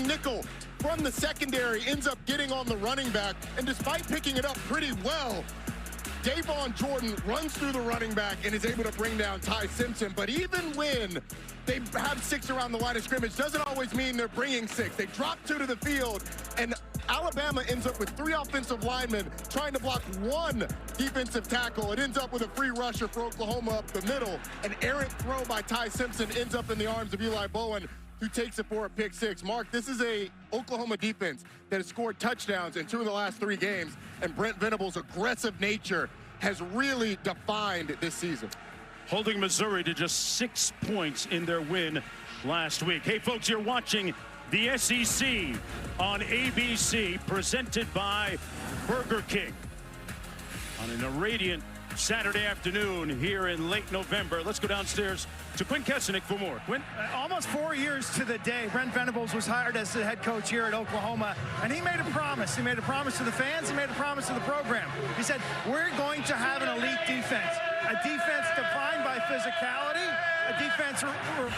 playing nickel from the secondary, ends up getting on the running back, and despite picking it up pretty well, Davon Jordan runs through the running back and is able to bring down Ty Simpson. But even when they have 6 around the line of scrimmage, doesn't always mean they're bringing 6. They drop 2 to the field, and Alabama ends up with 3 offensive linemen trying to block 1 defensive tackle. It ends up with a free rusher for Oklahoma up the middle. An errant throw by Ty Simpson ends up in the arms of Eli Bowen, who takes it for a pick 6. Mark, this is a Oklahoma defense that has scored touchdowns in 2 of the last 3 games, and Brent Venables' aggressive nature has really defined this season. Holding Missouri to just 6 points in their win last week. Hey folks, you're watching the SEC on ABC, presented by Burger King on an irradiant Saturday afternoon here in late November. Let's go downstairs to Quinn Kessenich for more. Quinn? Almost 4 years to the day, Brent Venables was hired as the head coach here at Oklahoma, and he made a promise. He made a promise to the fans. He made a promise to the program. He said, we're going to have an elite defense, a defense defined by physicality, a defense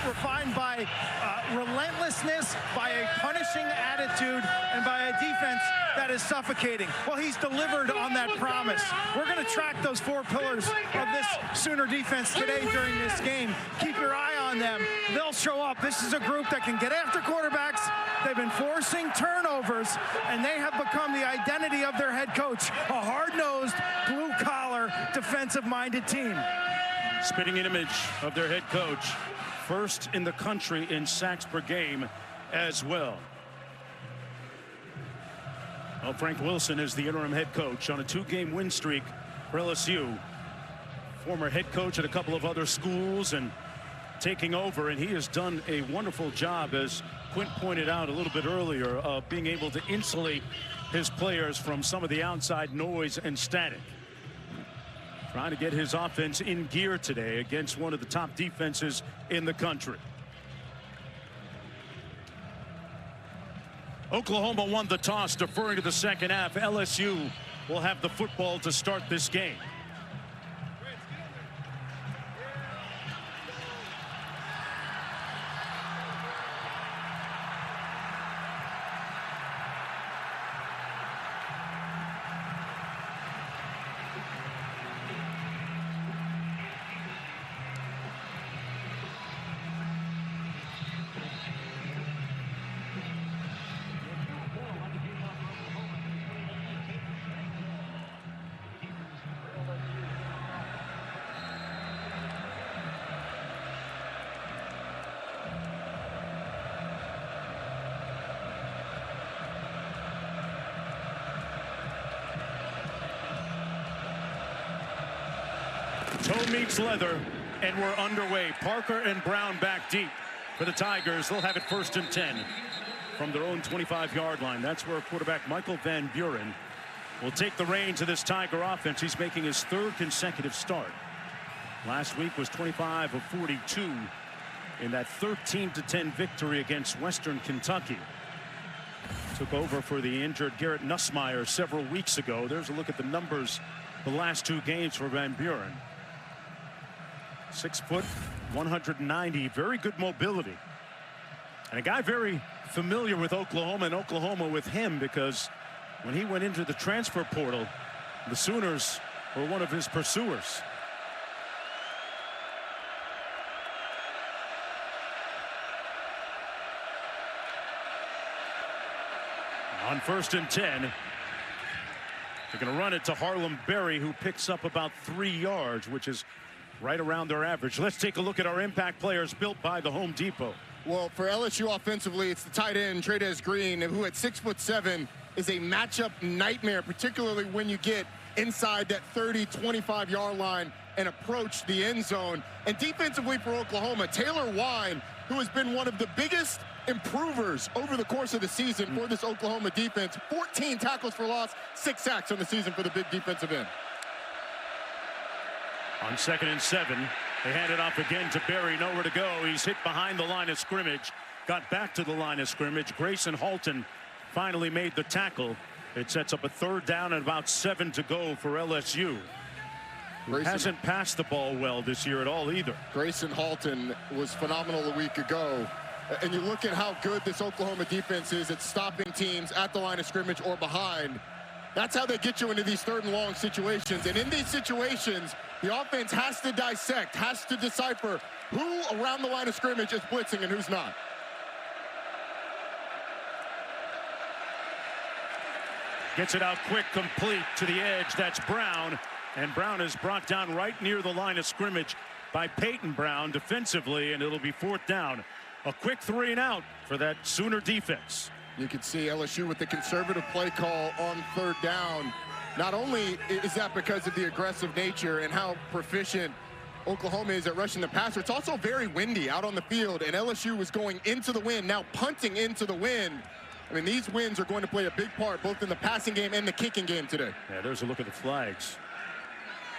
refined by relentlessness, by a punishing attitude, and by a defense that is suffocating. Well, he's delivered on that promise. We're going to track those 4 pillars of this Sooner defense today during this game. Keep your eye on them. They'll show up. This is a group that can get after quarterbacks. They've been forcing turnovers, and they have become the identity of their head coach, a hard-nosed, blue-collar, defensive-minded team. Spitting an image of their head coach, first in the country in sacks per game as well. Well, Frank Wilson is the interim head coach on a 2-game win streak for LSU. Former head coach at a couple of other schools and taking over, and he has done a wonderful job, as Quint pointed out a little bit earlier, of being able to insulate his players from some of the outside noise and static. Trying to get his offense in gear today against one of the top defenses in the country. Oklahoma won the toss, deferring to the second half. LSU will have the football to start this game. Toe meets leather, and we're underway. Parker and Brown back deep for the Tigers. They'll have it 1st and 10 from their own 25-yard line. That's where quarterback Michael Van Buren will take the reins of this Tiger offense. He's making his 3rd consecutive start. Last week was 25 of 42 in that 13-10 victory against Western Kentucky. Took over for the injured Garrett Nussmeier several weeks ago. There's a look at the numbers the last 2 games for Van Buren. 6 foot, 190, very good mobility. And a guy very familiar with Oklahoma, and Oklahoma with him, because when he went into the transfer portal, the Sooners were one of his pursuers. On 1st and 10, they're going to run it to Harlem Berry, who picks up about 3 yards, which is right around their average. Let's take a look at our impact players built by the Home Depot. Well, for LSU offensively, it's the tight end, Trey'Dez Green, who at 6'7" is a matchup nightmare, particularly when you get inside that 30, 25-yard line and approach the end zone. And defensively for Oklahoma, Taylor Wine, who has been one of the biggest improvers over the course of the season for this Oklahoma defense. 14 tackles for loss, 6 sacks on the season for the big defensive end. On 2nd and 7, they hand it off again to Berry. Nowhere to go. He's hit behind the line of scrimmage. Got back to the line of scrimmage. Grayson Halton finally made the tackle. It sets up a 3rd down and about 7 to go for LSU. Hasn't passed the ball well this year at all either. Grayson Halton was phenomenal a week ago. And you look at how good this Oklahoma defense is at stopping teams at the line of scrimmage or behind. That's how they get you into these 3rd and long situations. And in these situations, the offense has to dissect, has to decipher who around the line of scrimmage is blitzing and who's not. Gets it out quick, complete to the edge. That's Brown. And Brown is brought down right near the line of scrimmage by Peyton Brown defensively, and it'll be 4th down. A quick 3 and out for that Sooner defense. You can see LSU with the conservative play call on 3rd down. Not only is that because of the aggressive nature and how proficient Oklahoma is at rushing the passer, it's also very windy out on the field, and LSU was going into the wind, now punting into the wind. I mean, these winds are going to play a big part both in the passing game and the kicking game today. Yeah, there's a look at the flags.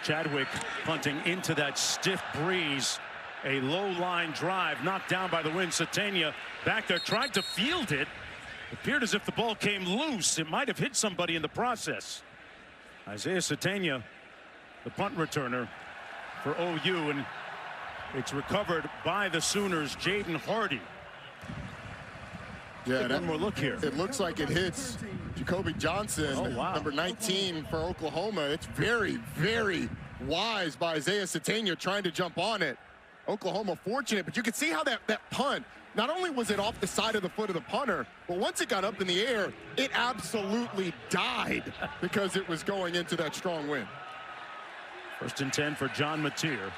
Chadwick punting into that stiff breeze. A low line drive knocked down by the wind. Satania back there tried to field it. Appeared as if the ball came loose. It might have hit somebody in the process. Isaiah Satania, the punt returner for OU, and it's recovered by the Sooners. Jaden Hardy. Yeah, one more look here. It looks like it hits Jacoby Johnson, number 19 for Oklahoma. It's very, very wise by Isaiah Satania trying to jump on it. Oklahoma fortunate, but you can see how that punt, not only was it off the side of the foot of the punter, but once it got up in the air, it absolutely died because it was going into that strong wind. 1st and 10 for John Mateer.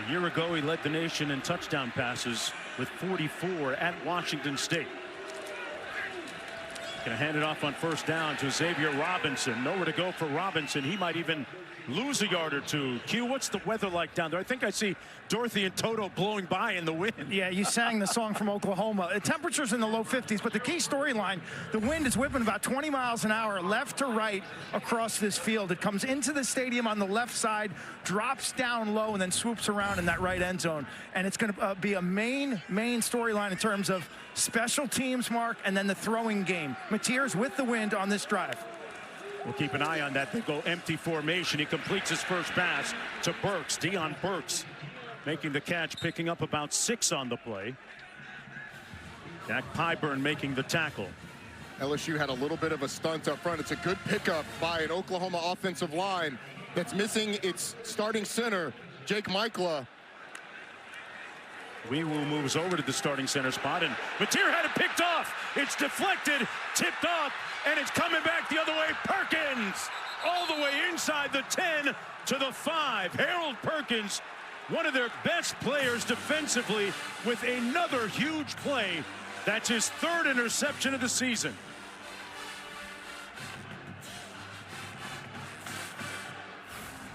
A year ago, he led the nation in touchdown passes with 44 at Washington State. Going to hand it off on 1st down to Xavier Robinson. Nowhere to go for Robinson. He might even lose a yard or 2. Q, what's the weather like down there? I think I see Dorothy and Toto blowing by in the wind. Yeah, you sang the song from Oklahoma. The temperature's in the low 50s, but the key storyline, the wind is whipping about 20 miles an hour left to right across this field. It comes into the stadium on the left side, drops down low, and then swoops around in that right end zone. And it's going to be a main storyline in terms of special teams, Mark, and then the throwing game. Mateer's with the wind on this drive. We'll keep an eye on that. They go empty formation. He completes his first pass to Burks. Deion Burks making the catch, picking up about 6 on the play. Jack Pyburn making the tackle. LSU had a little bit of a stunt up front. It's a good pickup by an Oklahoma offensive line that's missing its starting center, Jake Michaela. Weewu moves over to the starting center spot, and Mateer had it picked off. It's deflected, tipped off, and it's coming back the other way. Perkins all the way inside the 10 to the 5. Harold Perkins, one of their best players defensively, with another huge play. That's his 3rd interception of the season.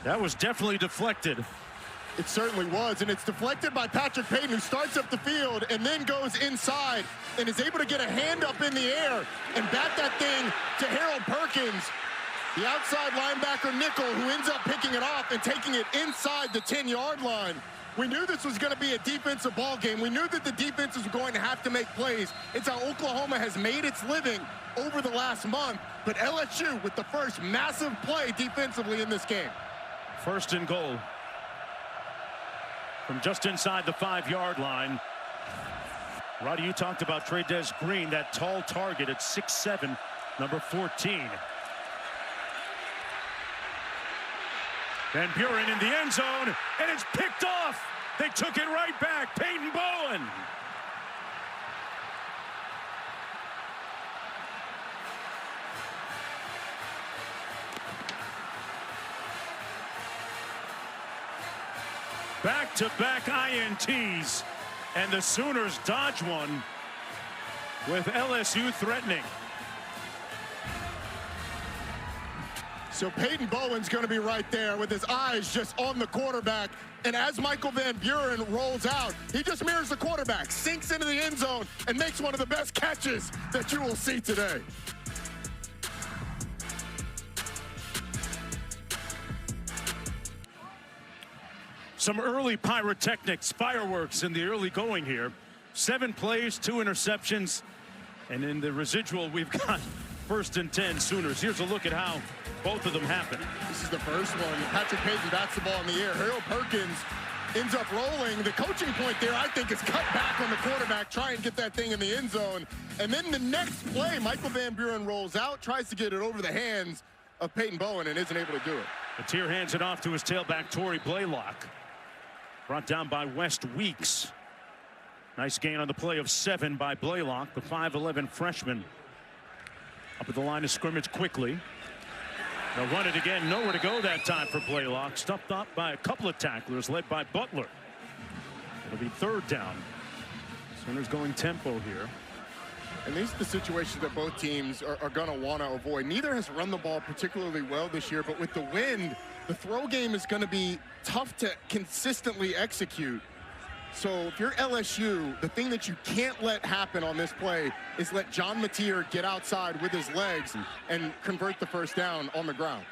That was definitely deflected. It certainly was, and it's deflected by Patrick Payton, who starts up the field and then goes inside and is able to get a hand up in the air and bat that thing to Harold Perkins, the outside linebacker nickel, who ends up picking it off and taking it inside the 10-yard line. We knew this was going to be a defensive ball game. We knew that the defenses were going to have to make plays. It's how Oklahoma has made its living over the last month, but LSU with the first massive play defensively in this game. 1st and goal. From just inside the 5-yard line. Roddy, you talked about Trey'Dez Green, that tall target at 6'7", number 14. Van Buren in the end zone, and it's picked off. They took it right back. Peyton Bowen. Back-to-back INTs, and the Sooners dodge one with LSU threatening. So Peyton Bowen's going to be right there with his eyes just on the quarterback. And as Michael Van Buren rolls out, he just mirrors the quarterback, sinks into the end zone, and makes one of the best catches that you will see today. Some early pyrotechnics, fireworks in the early going here. 7 plays, 2 interceptions. And in the residual, we've got 1st and 10 Sooners. Here's a look at how both of them happen. This is the first one. Patrick Payton bats the ball in the air. Harold Perkins ends up rolling. The coaching point there, I think, is cut back on the quarterback, try and get that thing in the end zone. And then the next play, Michael Van Buren rolls out, tries to get it over the hands of Peyton Bowen and isn't able to do it. Mateer hands it off to his tailback, Torrey Blaylock. Brought down by West Weeks. Nice gain on the play of 7 by Blaylock, the 5'11" freshman. Up at the line of scrimmage quickly. They'll run it again. Nowhere to go that time for Blaylock. Stuffed up by a couple of tacklers led by Butler. It'll be 3rd down. Sooners going tempo here. And these are the situations that both teams are going to want to avoid. Neither has run the ball particularly well this year, but with the wind, the throw game is going to be tough to consistently execute. So if you're LSU, the thing that you can't let happen on this play is let John Mateer get outside with his legs and convert the first down on the ground.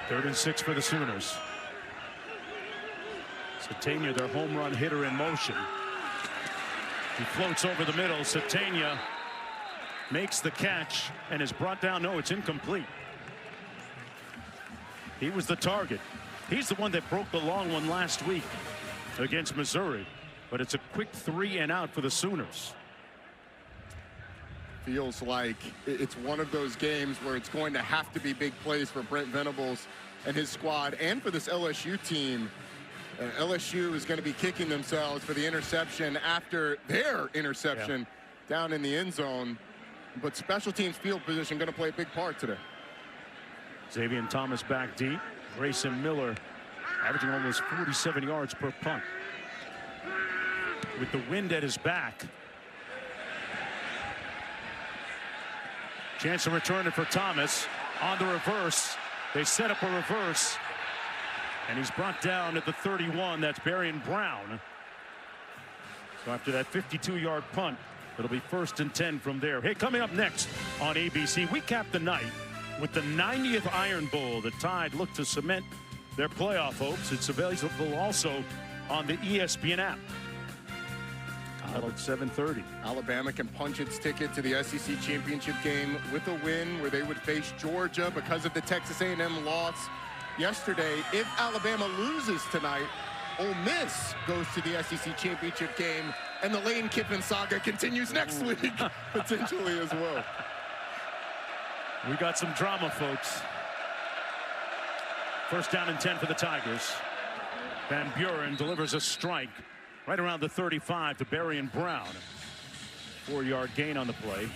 3rd and 6 for the Sooners. Satania, their home run hitter, in motion. He floats over the middle. Satania makes the catch and is brought down. No, it's incomplete. He was the target. He's the one that broke the long one last week against Missouri. But it's a quick 3 and out for the Sooners. Feels like it's one of those games where it's going to have to be big plays for Brent Venables and his squad, and for this LSU team. LSU is going to be kicking themselves for the interception after their interception down in the end zone. But special teams field position going to play a big part today. Xavier Thomas back deep. Grayson Miller averaging almost 47 yards per punt. With the wind at his back. Chance to return it for Thomas. On the reverse. They set up a reverse. And he's brought down at the 31. That's Barian Brown. So after that 52-yard punt, it'll be 1st and 10 from there. Hey, coming up next on ABC, we cap the night with the 90th Iron Bowl. The Tide look to cement their playoff hopes. It's available also on the ESPN app. At 7:30. Alabama can punch its ticket to the SEC championship game with a win where they would face Georgia because of the Texas A&M loss yesterday. If Alabama loses tonight, Ole Miss goes to the SEC championship game, and the Lane Kiffin saga continues next week, potentially as well. We got some drama, folks. 1st down and 10 for the Tigers. Van Buren delivers a strike right around the 35 to Barian Brown. 4-yard gain on the play.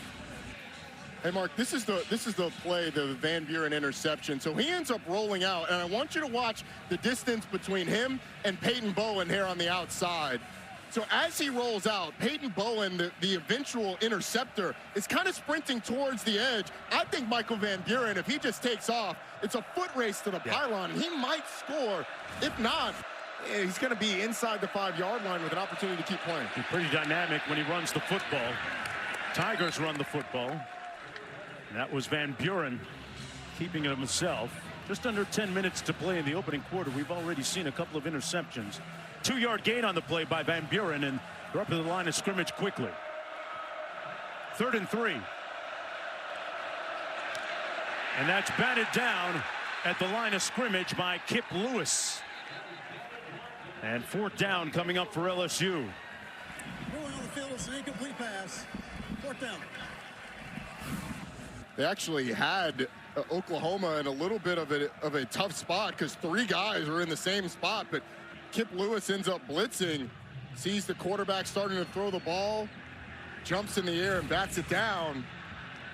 Hey, Mark, this is the play, the Van Buren interception. So he ends up rolling out, and I want you to watch the distance between him and Peyton Bowen here on the outside. So as he rolls out, Peyton Bowen, the eventual interceptor, is kind of sprinting towards the edge. I think Michael Van Buren, if he just takes off, it's a foot race to the pylon. He might score. If not, he's going to be inside the 5-yard line with an opportunity to keep playing. He's pretty dynamic when he runs the football. Tigers run the football. And that was Van Buren keeping it himself. Just under 10 minutes to play in the opening quarter. We've already seen a couple of interceptions. 2-yard gain on the play by Van Buren, and they're up to the line of scrimmage quickly. 3rd and 3. And that's batted down at the line of scrimmage by Kip Lewis. And 4th down coming up for LSU. Rolling on the field is an incomplete pass. 4th down. They actually had Oklahoma in a little bit of a tough spot because 3 guys were in the same spot, but Kip Lewis ends up blitzing, sees the quarterback starting to throw the ball, jumps in the air and bats it down.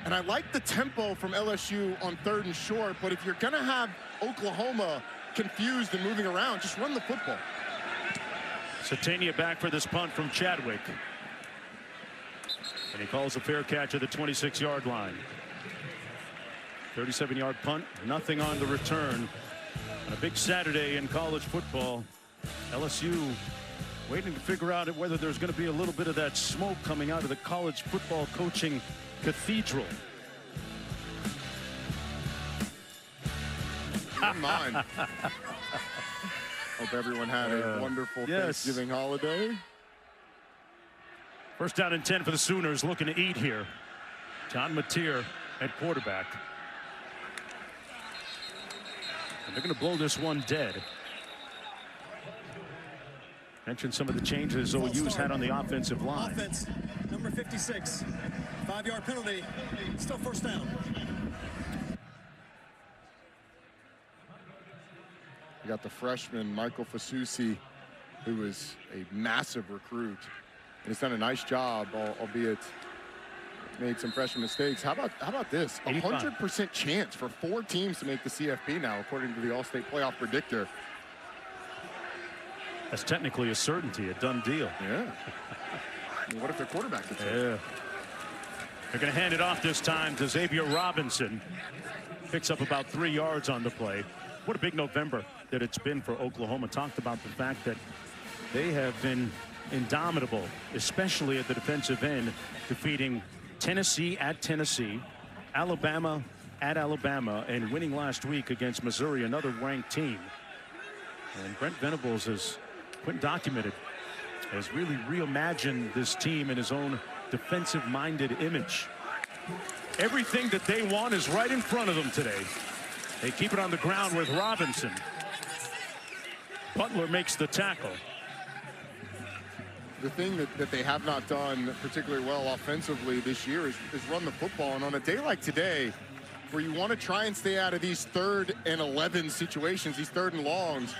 And I like the tempo from LSU on 3rd and short, but if you're going to have Oklahoma confused and moving around, just run the football. Satania back for this punt from Chadwick. And he calls a fair catch at the 26-yard line. 37-yard punt, nothing on the return. On a big Saturday in college football, LSU waiting to figure out whether there's going to be a little bit of that smoke coming out of the college football coaching cathedral. Never mind. Hope everyone had a wonderful Thanksgiving holiday. 1st down and 10 for the Sooners, looking to eat here. John Mateer at quarterback. They're going to blow this one dead. Mentioned some of the changes OU's had on the offensive line. Offense, number 56. 5-yard penalty. Still first down. You got the freshman, Michael Fasusi, who was a massive recruit. And he's done a nice job, albeit made some freshman mistakes. How about this? 100% chance for 4 teams to make the CFP now, according to the All-State Playoff Predictor. That's technically a certainty, a done deal. Yeah. I mean, what if their quarterback gets hurt? Yeah. They're going to hand it off this time to Xavier Robinson. Picks up about 3 yards on the play. What a big November that it's been for Oklahoma. Talked about the fact that they have been indomitable, especially at the defensive end, defeating Tennessee at Tennessee, Alabama at Alabama, and winning last week against Missouri, another ranked team. And Brent Venables, has documented, has really reimagined this team in his own defensive-minded image. Everything that they want is right in front of them today. They keep it on the ground with Robinson. Butler makes the tackle. The thing that they have not done particularly well offensively this year is run the football. And on a day like today, where you want to try and stay out of these 3rd and 11 situations, these 3rd and longs,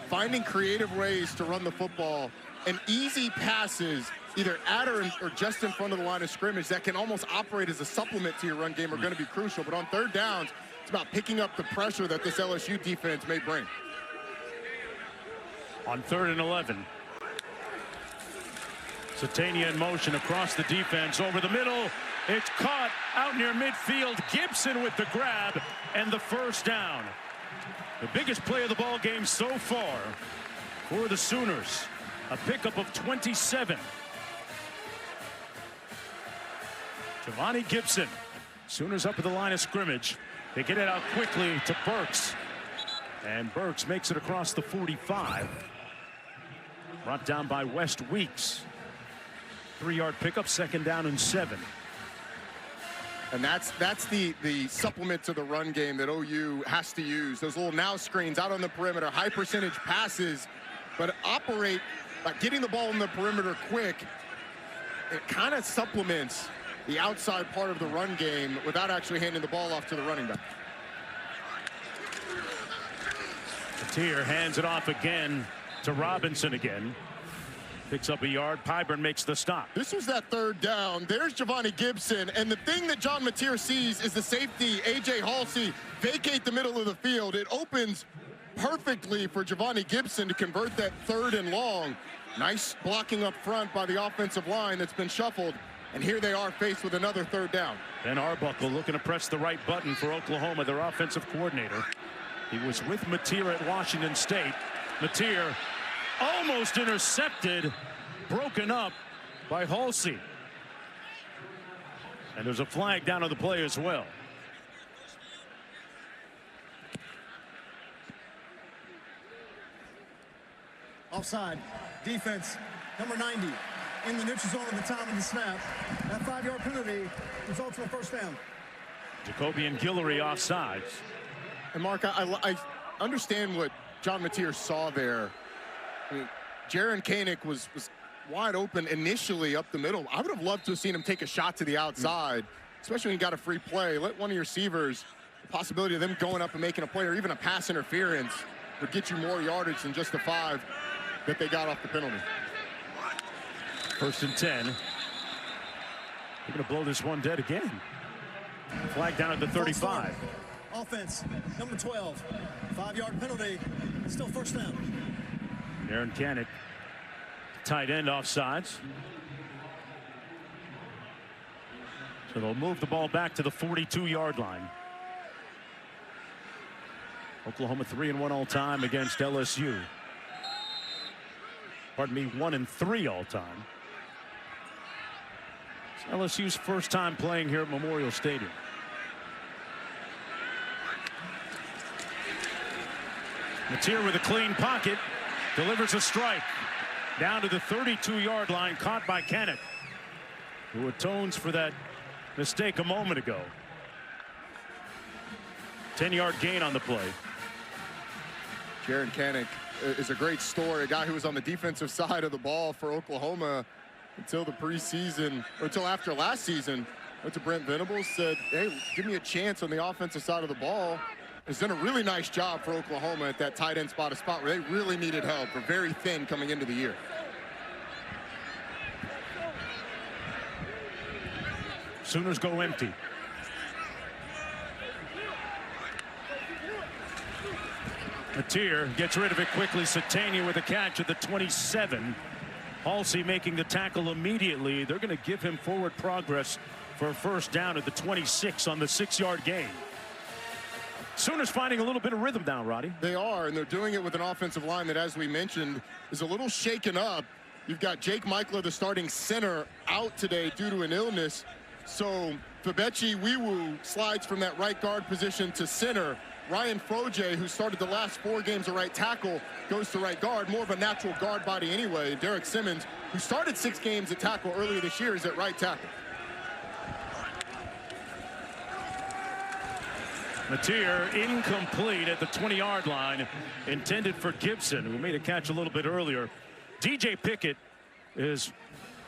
finding creative ways to run the football and easy passes either at or just in front of the line of scrimmage that can almost operate as a supplement to your run game are going to be crucial. But on 3rd downs, it's about picking up the pressure that this LSU defense may bring. On 3rd and 11. Satania in motion across the defense over the middle. It's caught out near midfield. Gibson with the grab and the first down. The biggest play of the ball game so far for the Sooners. A pickup of 27. Giovanni Gibson. Sooners up at the line of scrimmage. They get it out quickly to Burks. And Burks makes it across the 45. Brought down by West Weeks. 3-yard pickup, 2nd down and 7. And that's the supplement to the run game that OU has to use. Those little now screens out on the perimeter, high percentage passes, but operate by getting the ball in the perimeter quick. It kind of supplements the outside part of the run game without actually handing the ball off to the running back. Tier hands it off again to Robinson again. Picks up a yard. Pyburn makes the stop. This was that 3rd down. There's Giovanni Gibson. And the thing that John Mateer sees is the safety, A.J. Halsey, vacate the middle of the field. It opens perfectly for Giovanni Gibson to convert that 3rd and long. Nice blocking up front by the offensive line that's been shuffled. And here they are faced with another 3rd down. Ben Arbuckle looking to press the right button for Oklahoma, their offensive coordinator. He was with Mateer at Washington State. Mateer almost intercepted, broken up by Halsey. And there's a flag down on the play as well. Offside. Defense, number 90. In the neutral zone at the time of the snap. That 5-yard penalty results in a first down. Jacoby and Guillory offsides. And Mark, I understand what John Mateer saw there. I mean, Jaron Koenig was wide open initially up the middle. I would have loved to have seen him take a shot to the outside, especially when you got a free play. Let one of your receivers, the possibility of them going up and making a play or even a pass interference would get you more yardage than just the 5 that they got off the penalty. 1st and 10. They're going to blow this one dead again. Flag down at the 35. Offense, number 12. 5-yard penalty. Still first down. Aaron Koenig, tight end offsides. So they'll move the ball back to the 42-yard line. Oklahoma 3-1 all time against LSU. Pardon me, 1-3 all time. It's LSU's first time playing here at Memorial Stadium. Mateer with a clean pocket, delivers a strike down to the 32-yard line, caught by Koenig, who atones for that mistake a moment ago. 10-yard gain on the play. Jaron Kanak is a great story, a guy who was on the defensive side of the ball for Oklahoma until the preseason, or until after last season. Went to Brent Venables, said, hey, give me a chance on the offensive side of the ball. Has done a really nice job for Oklahoma at that tight end spot, a spot where they really needed help. They're very thin coming into the year. Sooners go empty. Mateer gets rid of it quickly. Satania with a catch at the 27. Halsey making the tackle immediately. They're going to give him forward progress for a first down at the 26 on the 6-yard gain. Sooners finding a little bit of rhythm now, Roddy. They are, and they're doing it with an offensive line that, as we mentioned, is a little shaken up. You've got Jake Michler, the starting center, out today due to an illness. So Fabechi Wiwu slides from that right guard position to center. Ryan Froje, who started the last 4 games at right tackle, goes to right guard, more of a natural guard body anyway. Derek Simmons, who started 6 games at tackle earlier this year, is at right tackle. Mateer incomplete at the 20-yard line, intended for Gibson, who made a catch a little bit earlier. DJ Pickett is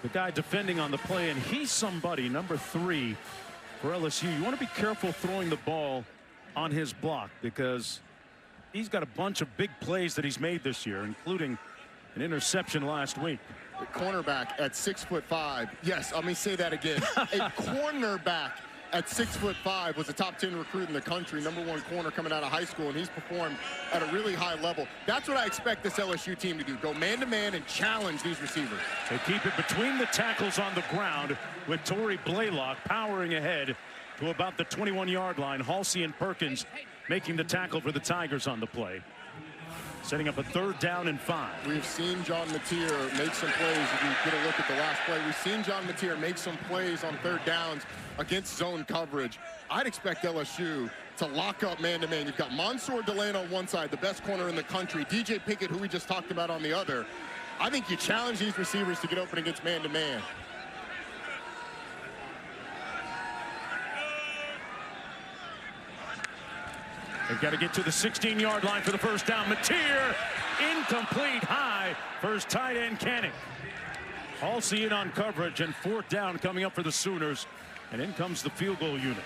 the guy defending on the play, and he's somebody, number 3 for LSU. You want to be careful throwing the ball on his block, because he's got a bunch of big plays that he's made this year, including an interception last week. A cornerback at 6'5". Yes, let me say that again. A cornerback at 6'5" was a top 10 recruit in the country, #1 corner coming out of high school, and he's performed at a really high level. That's what I expect this LSU team to do. Go man-to-man and challenge these receivers. They keep it between the tackles on the ground, with Torrey Blaylock powering ahead to about the 21-yard line. Halsey and Perkins making the tackle for the Tigers on the play. Setting up a 3rd down and 5. We've seen John Mateer make some plays. If you get a look at the last play, we've seen John Mateer make some plays on 3rd downs against zone coverage. I'd expect LSU to lock up man-to-man. You've got Mansour Delane on one side, the best corner in the country. DJ Pickett, who we just talked about, on the other. I think you challenge these receivers to get open against man-to-man. They've got to get to the 16-yard line for the first down. Mateer, incomplete, high. First tight end, Kanak. Halsey in on coverage, and 4th down coming up for the Sooners. And in comes the field goal unit.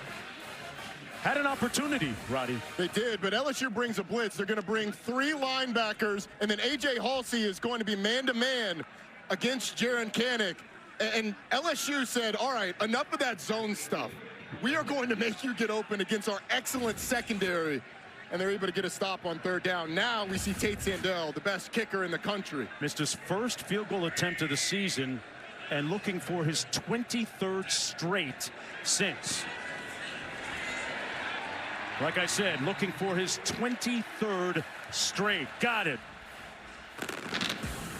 Had an opportunity, Roddy. They did, but LSU brings a blitz. They're going to bring 3 linebackers, and then A.J. Halsey is going to be man-to-man against Jaron Kanak. And LSU said, all right, enough of that zone stuff. We are going to make you get open against our excellent secondary. And they're able to get a stop on 3rd down. Now we see Tate Sandell, the best kicker in the country. Missed his first field goal attempt of the season, and looking for his 23rd straight since. Like I said, looking for his 23rd straight. Got it.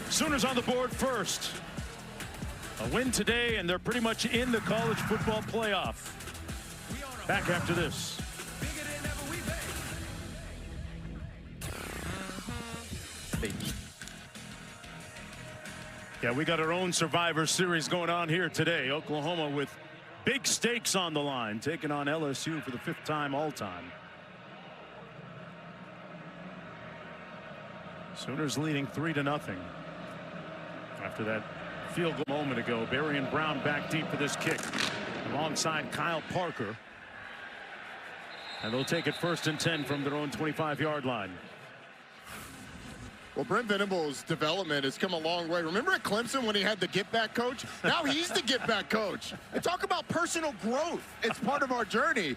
Sooners on the board first. A win today, and they're pretty much in the college football playoff. Back after this. Yeah, we got our own Survivor Series going on here today. Oklahoma with big stakes on the line, taking on LSU for the 5th time all time. Sooners leading 3-0 after that field goal a moment ago. Barry and Brown back deep for this kick alongside Kyle Parker. And they'll take it 1st and 10 from their own 25-yard line. Well, Brent Venables' development has come a long way. Remember at Clemson when he had the get-back coach? Now he's the get-back coach. And talk about personal growth. It's part of our journey.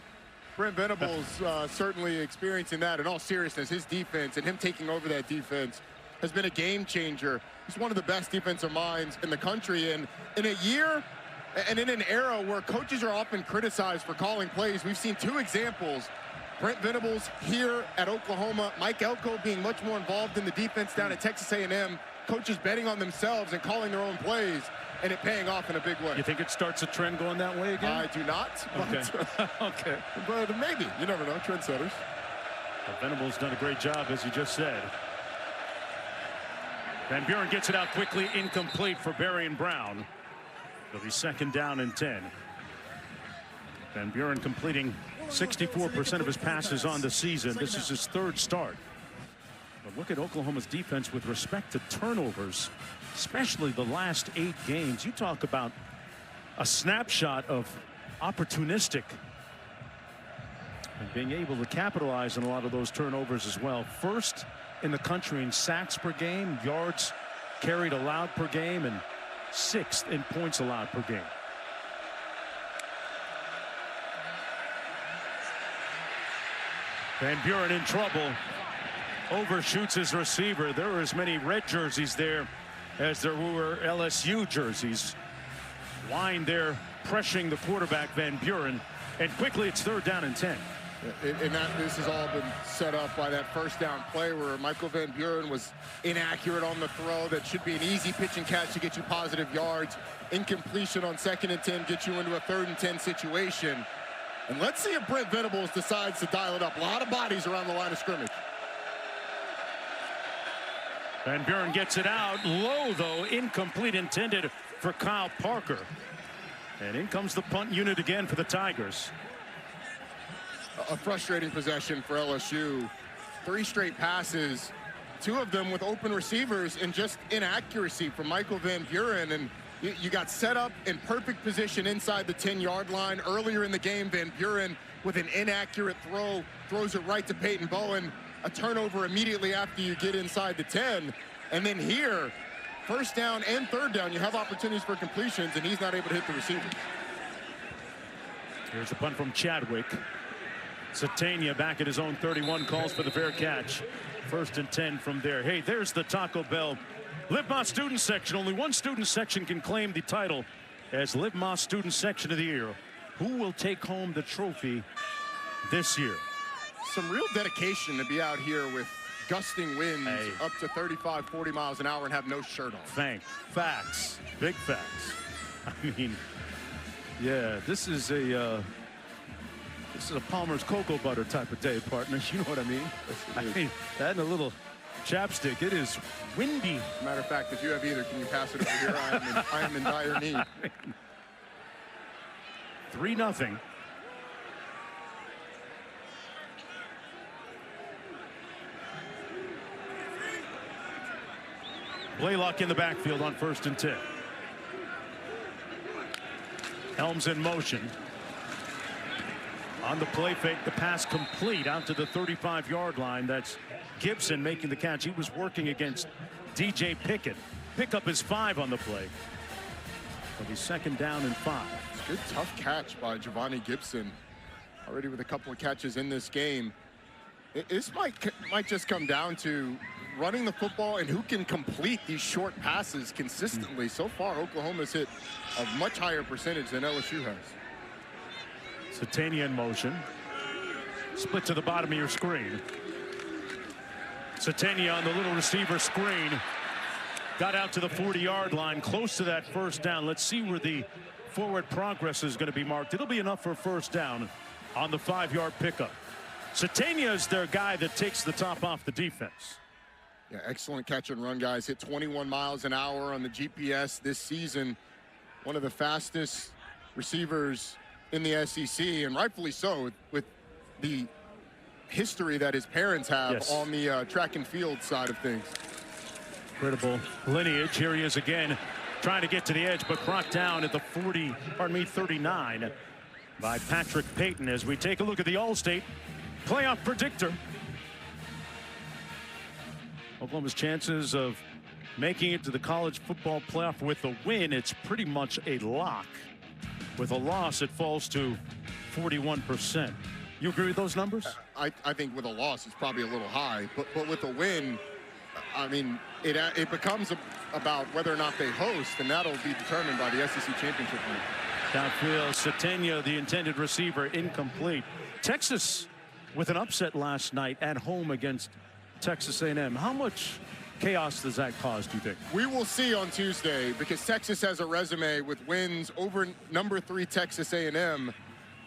Brent Venables certainly experiencing that. In all seriousness, his defense and him taking over that defense has been a game changer. He's one of the best defensive minds in the country. And in a year and in an era where coaches are often criticized for calling plays, we've seen 2 examples. Brent Venables here at Oklahoma, Mike Elko being much more involved in the defense down at Texas A&M, coaches betting on themselves and calling their own plays, and it paying off in a big way. You think it starts a trend going that way again? I do not. Okay. Okay. But maybe. You never know. Trendsetters. Well, Venables done a great job, as you just said. Van Buren gets it out quickly, incomplete for Barry and Brown. It'll be 2nd down and 10. Van Buren completing 64% of his passes on the season. This is his 3rd start. But look at Oklahoma's defense with respect to turnovers, especially the last 8 games. You talk about a snapshot of opportunistic and being able to capitalize on a lot of those turnovers as well. First in the country in sacks per game, yards carried allowed per game, and 6th in points allowed per game. Van Buren in trouble. Overshoots his receiver. There were as many red jerseys there as there were LSU jerseys. Line there pressuring the quarterback, Van Buren, and quickly it's 3rd down and 10. And this has all been set up by that first down play where Michael Van Buren was inaccurate on the throw. That should be an easy pitch and catch to get you positive yards. Incompletion on 2nd and 10 gets you into a 3rd and 10 situation. And let's see if Brent Venables decides to dial it up. A lot of bodies around the line of scrimmage. Van Buren gets it out low, though, incomplete, intended for Kyle Parker. And in comes the punt unit again for the Tigers. A frustrating possession for LSU. 3 straight passes, 2 of them with open receivers, and just inaccuracy from Michael Van Buren. And you got set up in perfect position inside the 10-yard line. Earlier in the game, Van Buren with an inaccurate throw, throws it right to Peyton Bowen. A turnover immediately after you get inside the 10. And then here, 1st down and 3rd down, you have opportunities for completions, and he's not able to hit the receiver. Here's the punt from Chadwick. Satania back at his own 31, calls for the fair catch. 1st and 10 from there. Hey, there's the Taco Bell Live Más student section. Only one student section can claim the title as Live Más student section of the year. Who will take home the trophy this year? Some real dedication to be out here with gusting winds up to 35, 40 miles an hour and have no shirt on. Facts. Big facts. I mean, yeah, this is a Palmer's cocoa butter type of day, partner. You know what I mean? I mean, that and a little chapstick. It is windy. Matter of fact, if you have either, can you pass it over here? I am in dire need. 3-0. Blaylock in the backfield on 1st and 10. Helms in motion. On the play fake, the pass complete out to the 35-yard line. That's Gibson making the catch. He was working against DJ Pickett. Pick up his 5 on the play. But he's 2nd down and 5. It's a good tough catch by Giovanni Gibson. Already with a couple of catches in this game. This might just come down to running the football and who can complete these short passes consistently. So far, Oklahoma's hit a much higher percentage than LSU has. Satania in motion. Split to the bottom of your screen. Satania on the little receiver screen. Got out to the 40-yard line, close to that 1st down. Let's see where the forward progress is going to be marked. It'll be enough for a 1st down on the 5-yard pickup. Satania is their guy that takes the top off the defense. Yeah, excellent catch and run, guys. Hit 21 miles an hour on the GPS this season. One of the fastest receivers in the SEC, and rightfully so with the history that his parents have on the track and field side of things. Incredible lineage. Here he is again, trying to get to the edge, but brought down at the 39 by Patrick Payton. As we take a look at the Allstate playoff predictor. Oklahoma's chances of making it to the college football playoff with a win, it's pretty much a lock. With a loss, it falls to 41%. You agree with those numbers? I think with a loss, it's probably a little high. But with a win, I mean, it becomes about whether or not they host, and that'll be determined by the SEC championship game. Downfield, Satania, the intended receiver, incomplete. Texas with an upset last night at home against Texas A&M. How much chaos does that cause, do you think? We will see on Tuesday, because Texas has a resume with wins over number 3 Texas A&M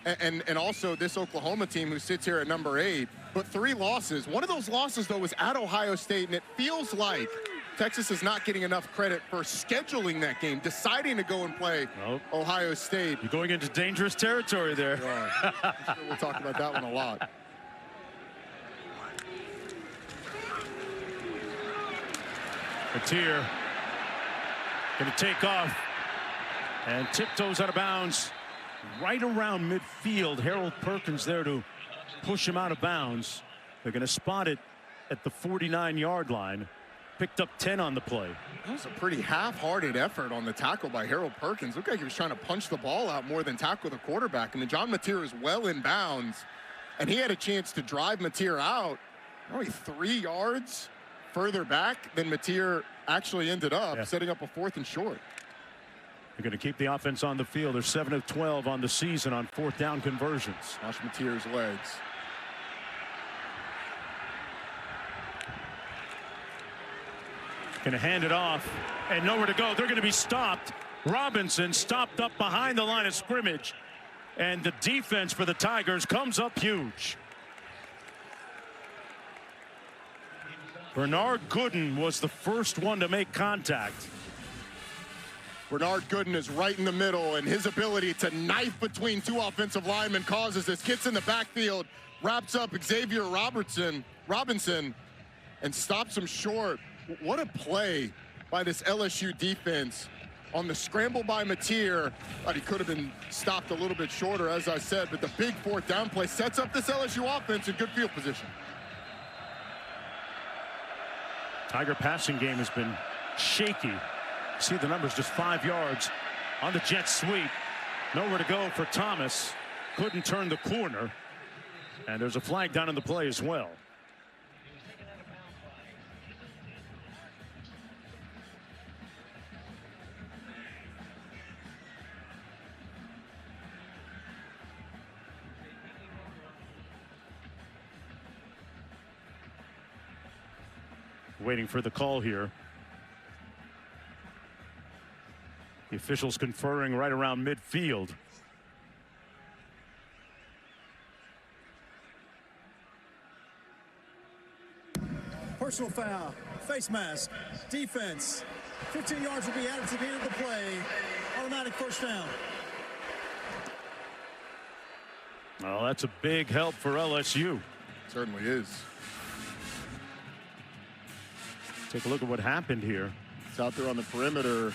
and also this Oklahoma team who sits here at number 8. But 3 losses. One of those losses, though, was at Ohio State, and it feels like Texas is not getting enough credit for scheduling that game, deciding to go and play Ohio State. You're going into dangerous territory there. I'm sure we'll talk about that one a lot. Mateer going to take off and tiptoes out of bounds right around midfield. Harold Perkins there to push him out of bounds. They're going to spot it at the 49-yard line. Picked up 10 on the play. That was a pretty half-hearted effort on the tackle by Harold Perkins. Looked like he was trying to punch the ball out more than tackle the quarterback. I mean, John Mateer is well in bounds, and he had a chance to drive Mateer out only 3 yards further back than Mateer actually ended up, setting up a 4th and short. They're going to keep the offense on the field. They're 7 of 12 on the season on 4th down conversions. Watch Mateer's legs. Going to hand it off and nowhere to go. They're going to be stopped. Robinson stopped up behind the line of scrimmage, and the defense for the Tigers comes up huge. Bernard Gooden was the first one to make contact. Bernard Gooden is right in the middle, and his ability to knife between 2 offensive linemen causes this. Gets in the backfield, wraps up Xavier Robinson, and stops him short. What a play by this LSU defense on the scramble by Mateer. But he could have been stopped a little bit shorter, as I said, but the big 4th down play sets up this LSU offense in good field position. Tiger passing game has been shaky. See the numbers, just 5 yards on the jet sweep. Nowhere to go for Thomas. Couldn't turn the corner. And there's a flag down in the play as well. Waiting for the call here. The officials conferring right around midfield. Personal foul, face mask, defense. 15 yards will be added to the end of the play. Automatic 1st down. Well, that's a big help for LSU. Certainly is. Take a look at what happened here. It's out there on the perimeter.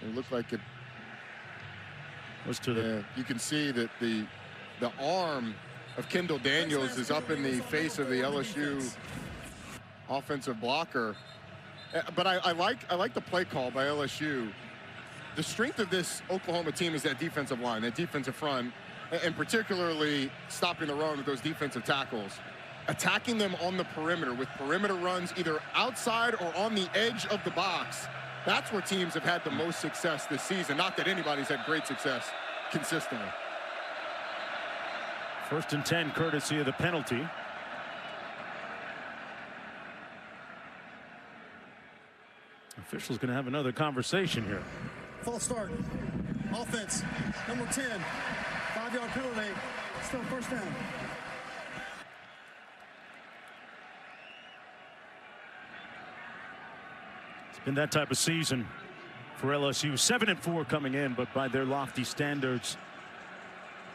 It looked like it was to the. You can see that the arm of Kendall Daniels is up in the face of the LSU offensive blocker. But I like the play call by LSU. The strength of this Oklahoma team is that defensive line, that defensive front, and particularly stopping the run with those defensive tackles. Attacking them on the perimeter with perimeter runs either outside or on the edge of the box. That's where teams have had the most success this season. Not that anybody's had great success consistently. 1st and 10, courtesy of the penalty. Officials going to have another conversation here. False start. Offense, number 10. 5-yard penalty. Still 1st down. Been that type of season for LSU. 7-4 coming in, but by their lofty standards,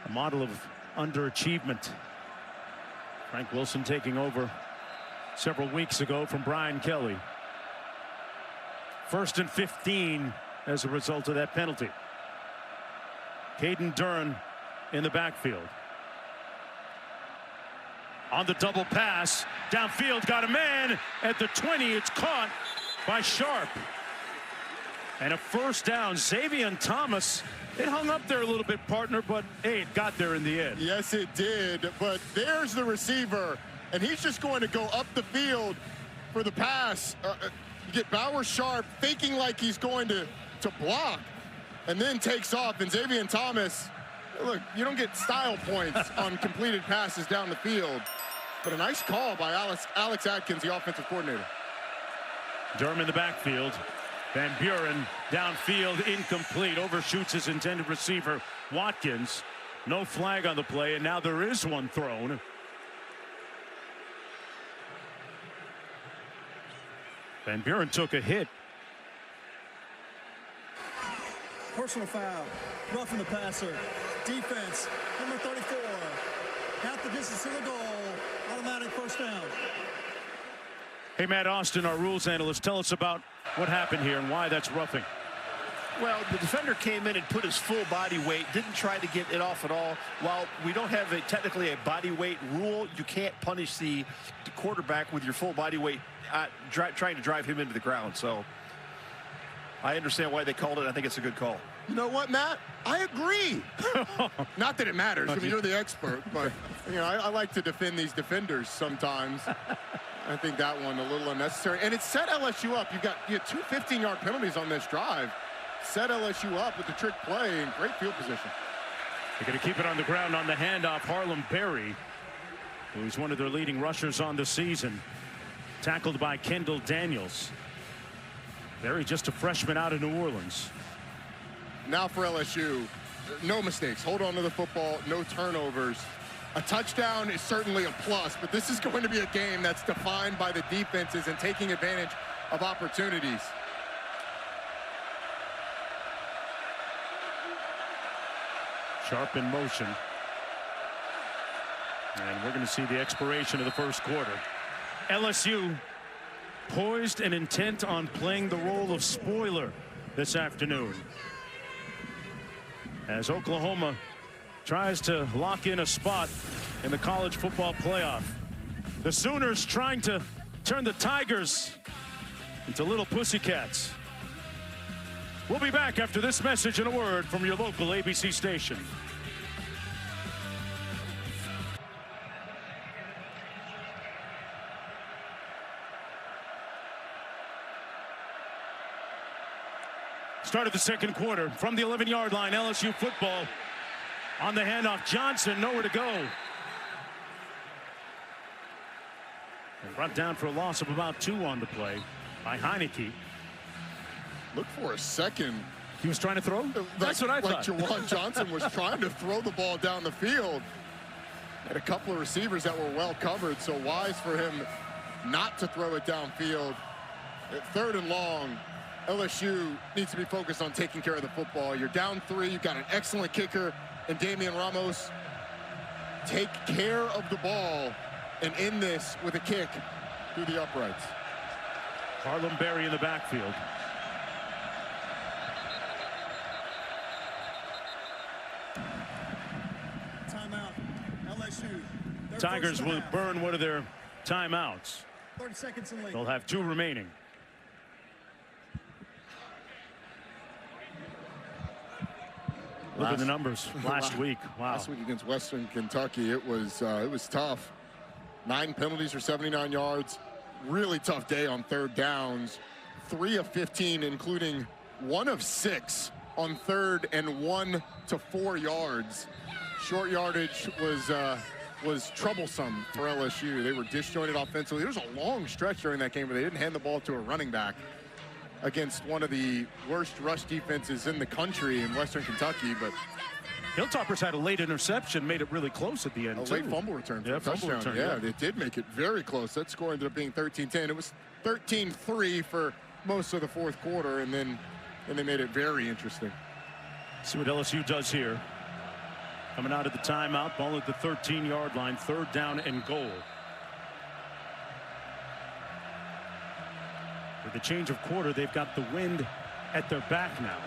a model of underachievement. Frank Wilson taking over several weeks ago from Brian Kelly. 1st and 15 as a result of that penalty. Caden Dern in the backfield. On the double pass, downfield, got a man at the 20. It's caught by Sharp. And a 1st down. Xavier Thomas, it hung up there a little bit, partner, but hey, it got there in the end. Yes, it did. But there's the receiver, and he's just going to go up the field for the pass. You get Bauer Sharp faking like he's going to block, and then takes off. And Xavier Thomas, look, you don't get style points on completed passes down the field, but a nice call by Alex Atkins, the offensive coordinator. Durham in the backfield. Van Buren downfield, incomplete. Overshoots his intended receiver, Watkins. No flag on the play, and now there is one thrown. Van Buren took a hit. Personal foul. Roughing the passer. Defense, number 34. Half the distance to the goal. Automatic 1st down. Hey, Matt Austin, our rules analyst, tell us about what happened here and why that's roughing. Well, the defender came in and put his full body weight, didn't try to get it off at all. While we don't have technically a body weight rule, you can't punish the quarterback with your full body weight trying to drive him into the ground. So I understand why they called it. I think it's a good call. You know what, Matt? I agree. Not that it matters. I mean, you're the expert, but you know, I like to defend these defenders sometimes. I think that one a little unnecessary, and it set LSU up. You had two 15-yard penalties on this drive. Set LSU up with the trick play and great field position. They're going to keep it on the ground on the handoff. Harlem Berry, who's one of their leading rushers on the season, tackled by Kendall Daniels. Berry, just a freshman out of New Orleans. Now for LSU, no mistakes. Hold on to the football, no turnovers. A touchdown is certainly a plus, but this is going to be a game that's defined by the defenses and taking advantage of opportunities. Sharp in motion. And we're going to see the expiration of the first quarter. LSU poised and intent on playing the role of spoiler this afternoon, as Oklahoma tries to lock in a spot in the college football playoff. The Sooners trying to turn the Tigers into little pussycats. We'll be back after this message and a word from your local ABC station. Start of the second quarter from the 11-yard line. LSU football on the handoff. Johnson nowhere to go. And brought down for a loss of about 2 on the play by Heineke. Look for a second. He was trying to throw? That's what I thought. Like Jawan Johnson was trying to throw the ball down the field. Had a couple of receivers that were well covered, so wise for him not to throw it downfield. At 3rd and long, LSU needs to be focused on taking care of the football. You're down 3. You've got an excellent kicker and Damian Ramos. Take care of the ball and end this with a kick through the uprights. Harlem Berry in the backfield. Timeout. LSU. Tigers will burn one of their timeouts. 30 seconds in lead. They'll have 2 remaining. Look at the numbers last week. Wow. Last week against Western Kentucky, it was tough. 9 penalties for 79 yards. Really tough day on 3rd downs. 3 of 15, including 1 of 6 on 3rd and 1 to 4 yards. Short yardage was troublesome for LSU. They were disjointed offensively. There was a long stretch during that game where they didn't hand the ball to a running back against one of the worst rush defenses in the country in Western Kentucky. But Hilltoppers had a late interception, made it really close at the end. A late fumble return for a touchdown. Yeah, they did make it very close. That score ended up being 13-10. It was 13-3 for most of the 4th quarter, and then they made it very interesting. See what LSU does here. Coming out of the timeout, ball at the 13-yard line, 3rd down and goal. With the change of quarter, they've got the wind at their back now.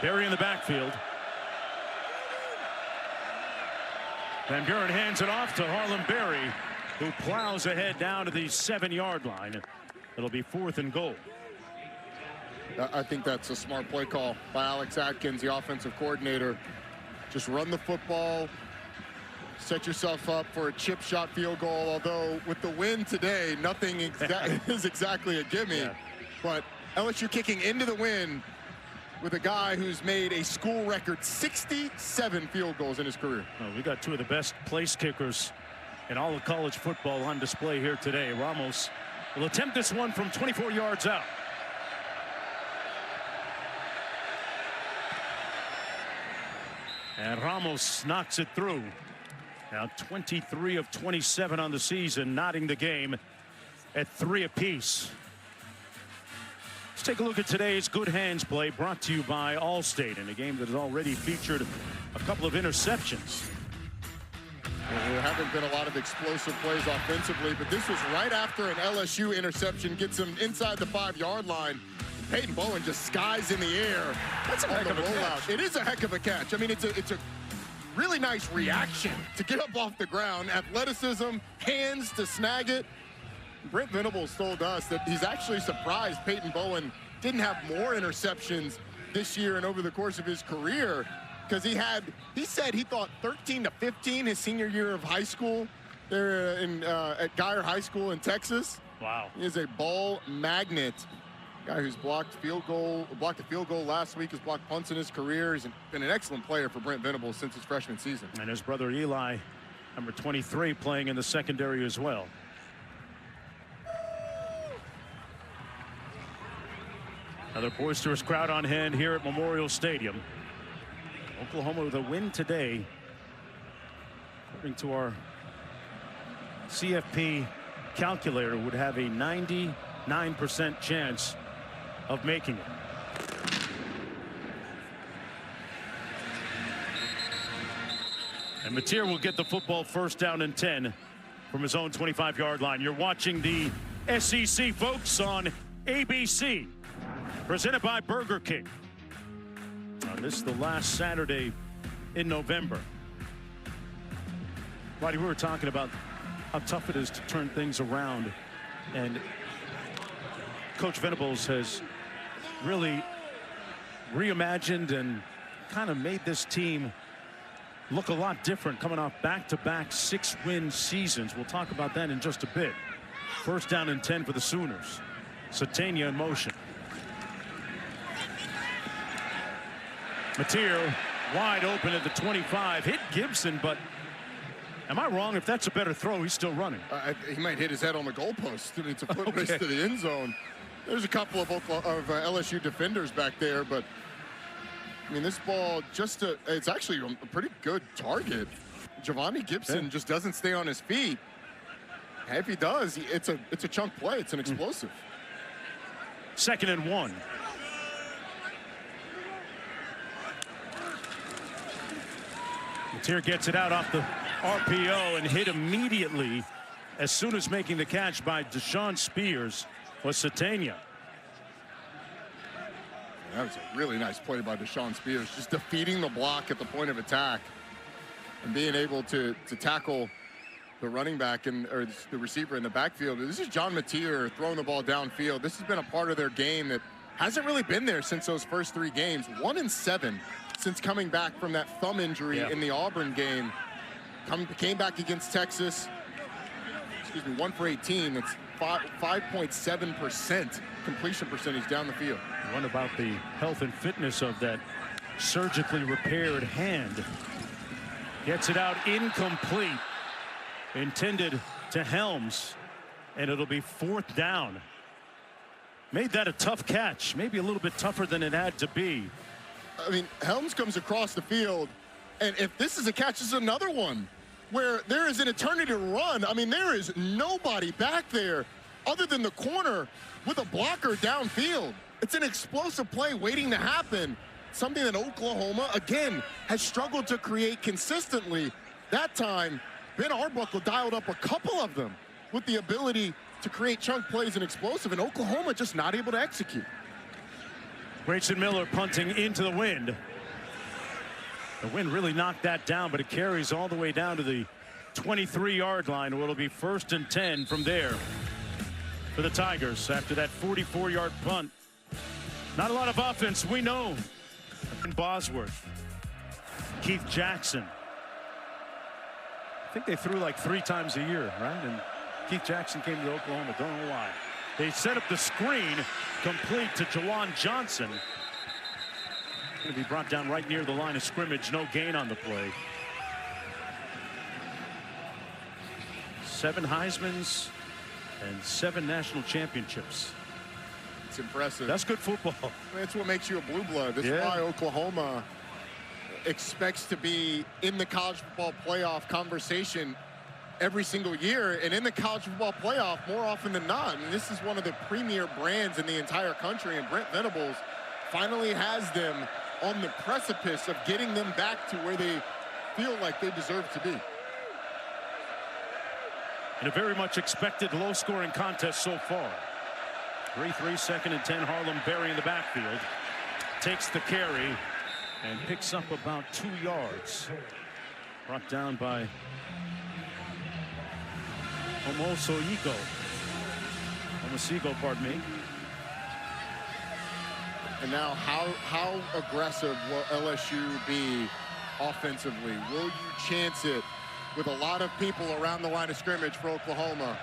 Berry in the backfield. Van Buren hands it off to Harlem Berry, who plows ahead down to the 7-yard line. It'll be 4th and goal. I think that's a smart play call by Alex Atkins, the offensive coordinator. Just run the football, set yourself up for a chip shot field goal, although with the win today, nothing is exactly a gimme. Yeah. But LSU kicking into the win with a guy who's made a school record 67 field goals in his career. Oh, we got 2 of the best place kickers in all of college football on display here today. Ramos will attempt this one from 24 yards out. And Ramos knocks it through. Now 23 of 27 on the season, knotting the game at 3 apiece. Let's take a look at today's Good Hands play, brought to you by Allstate, in a game that has already featured a couple of interceptions. There haven't been a lot of explosive plays offensively, but this was right after an LSU interception gets him inside the 5-yard line. Peyton Bowen just skies in the air. That's a heck of a catch. It is a heck of a catch. I mean, it's a really nice reaction to get up off the ground. Athleticism, hands to snag it. Brent Venables told us that he's actually surprised Peyton Bowen didn't have more interceptions this year and over the course of his career, because he said he thought 13 to 15 his senior year of high school there at Geyer High School in Texas. Wow. He is a ball magnet. Guy who's blocked a field goal last week, has blocked punts in his career. He's been an excellent player for Brent Venables since his freshman season. And his brother Eli, number 23, playing in the secondary as well. Another boisterous crowd on hand here at Memorial Stadium. Oklahoma with a win today, according to our CFP calculator, would have a 99% chance of making it. And Mateer will get the football first down and 10 from his own 25-yard line. You're watching the SEC, folks, on ABC, presented by Burger King. This is the last Saturday in November. Roddy, we were talking about how tough it is to turn things around, and Coach Venables has really reimagined and kind of made this team look a lot different, coming off back-to-back 6-win seasons. We'll talk about that in just a bit. First down and 10 for the Sooners. Satania in motion. Mateer wide open at the 25. Hit Gibson, but am I wrong? If that's a better throw, he's still running. He might hit his head on the goalpost. It's a foot race to the end zone. There's a couple of LSU defenders back there, but I mean, this ball it's actually a pretty good target. Giovanni Gibson just doesn't stay on his feet. And if he does, it's a chunk play. It's an explosive. 2nd and 1. Mateer gets it out off the RPO and hit immediately as soon as making the catch by Deshaun Spears was Satania. That was a really nice play by Deshaun Spears, just defeating the block at the point of attack and being able to tackle the running back or the receiver in the backfield. This is John Mateer throwing the ball downfield. This has been a part of their game that hasn't really been there since those first 3 games. 1-7 since coming back from that thumb injury in the Auburn game. Came back against Texas. 1 for 18. That's 5.7% completion percentage down the field. What about the health and fitness of that surgically repaired hand? Gets it out incomplete. Intended to Helms, and it'll be 4th down. Made that a tough catch, maybe a little bit tougher than it had to be. I mean, Helms comes across the field, and if this is a catch, this is another one where there is an eternity to run. I mean, there is nobody back there other than the corner with a blocker downfield. It's an explosive play waiting to happen. Something that Oklahoma, again, has struggled to create consistently. That time, Ben Arbuckle dialed up a couple of them with the ability to create chunk plays and explosive, and Oklahoma just not able to execute. Grayson Miller punting into the wind. The wind really knocked that down, but it carries all the way down to the 23-yard line, where it'll be 1st and 10 from there for the Tigers after that 44-yard punt. Not a lot of offense, we know. Bosworth, Keith Jackson. I think they threw like 3 times a year, right? And Keith Jackson came to Oklahoma, don't know why. They set up the screen, complete to Jawan Johnson. Going to be brought down right near the line of scrimmage. No gain on the play. 7 Heismans and 7 national championships. It's impressive. That's good football. That's what makes you a blue blood. That's why Oklahoma expects to be in the college football playoff conversation every single year, and in the college football playoff more often than not. I mean, this is one of the premier brands in the entire country, and Brent Venables finally has them on the precipice of getting them back to where they feel like they deserve to be. in a very much expected low-scoring contest so far. 3-3, second and 10. Harlem burying the backfield. Takes the carry and picks up about 2 yards. Brought down by Homosigo, pardon me. And now how aggressive will LSU be offensively? Will you chance it with a lot of people around the line of scrimmage for Oklahoma?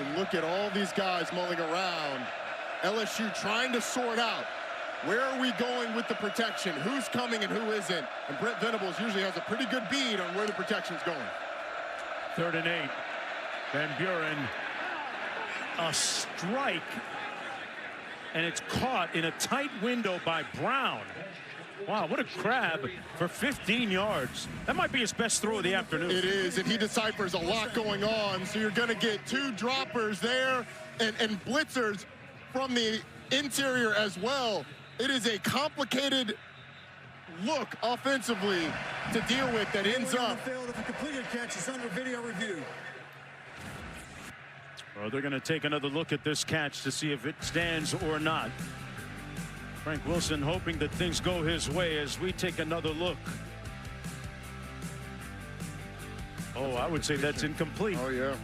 And look at all these guys mulling around. LSU trying to sort out, where are we going with the protection? Who's coming and who isn't? And Brent Venables usually has a pretty good bead on where the protection's going. 3rd and 8. Van Buren, a strike, and it's caught in a tight window by Brown. Wow, what a grab for 15 yards. That might be his best throw of the afternoon. It is, and he deciphers a lot going on, so you're going to get 2 droppers there and blitzers from the interior as well. It is a complicated look offensively to deal with that ends up. If a completed catch is under video review. Well, they're going to take another look at this catch to see if it stands or not. Frank Wilson hoping that things go his way as we take another look. Oh, I would say that's incomplete. Oh, yeah.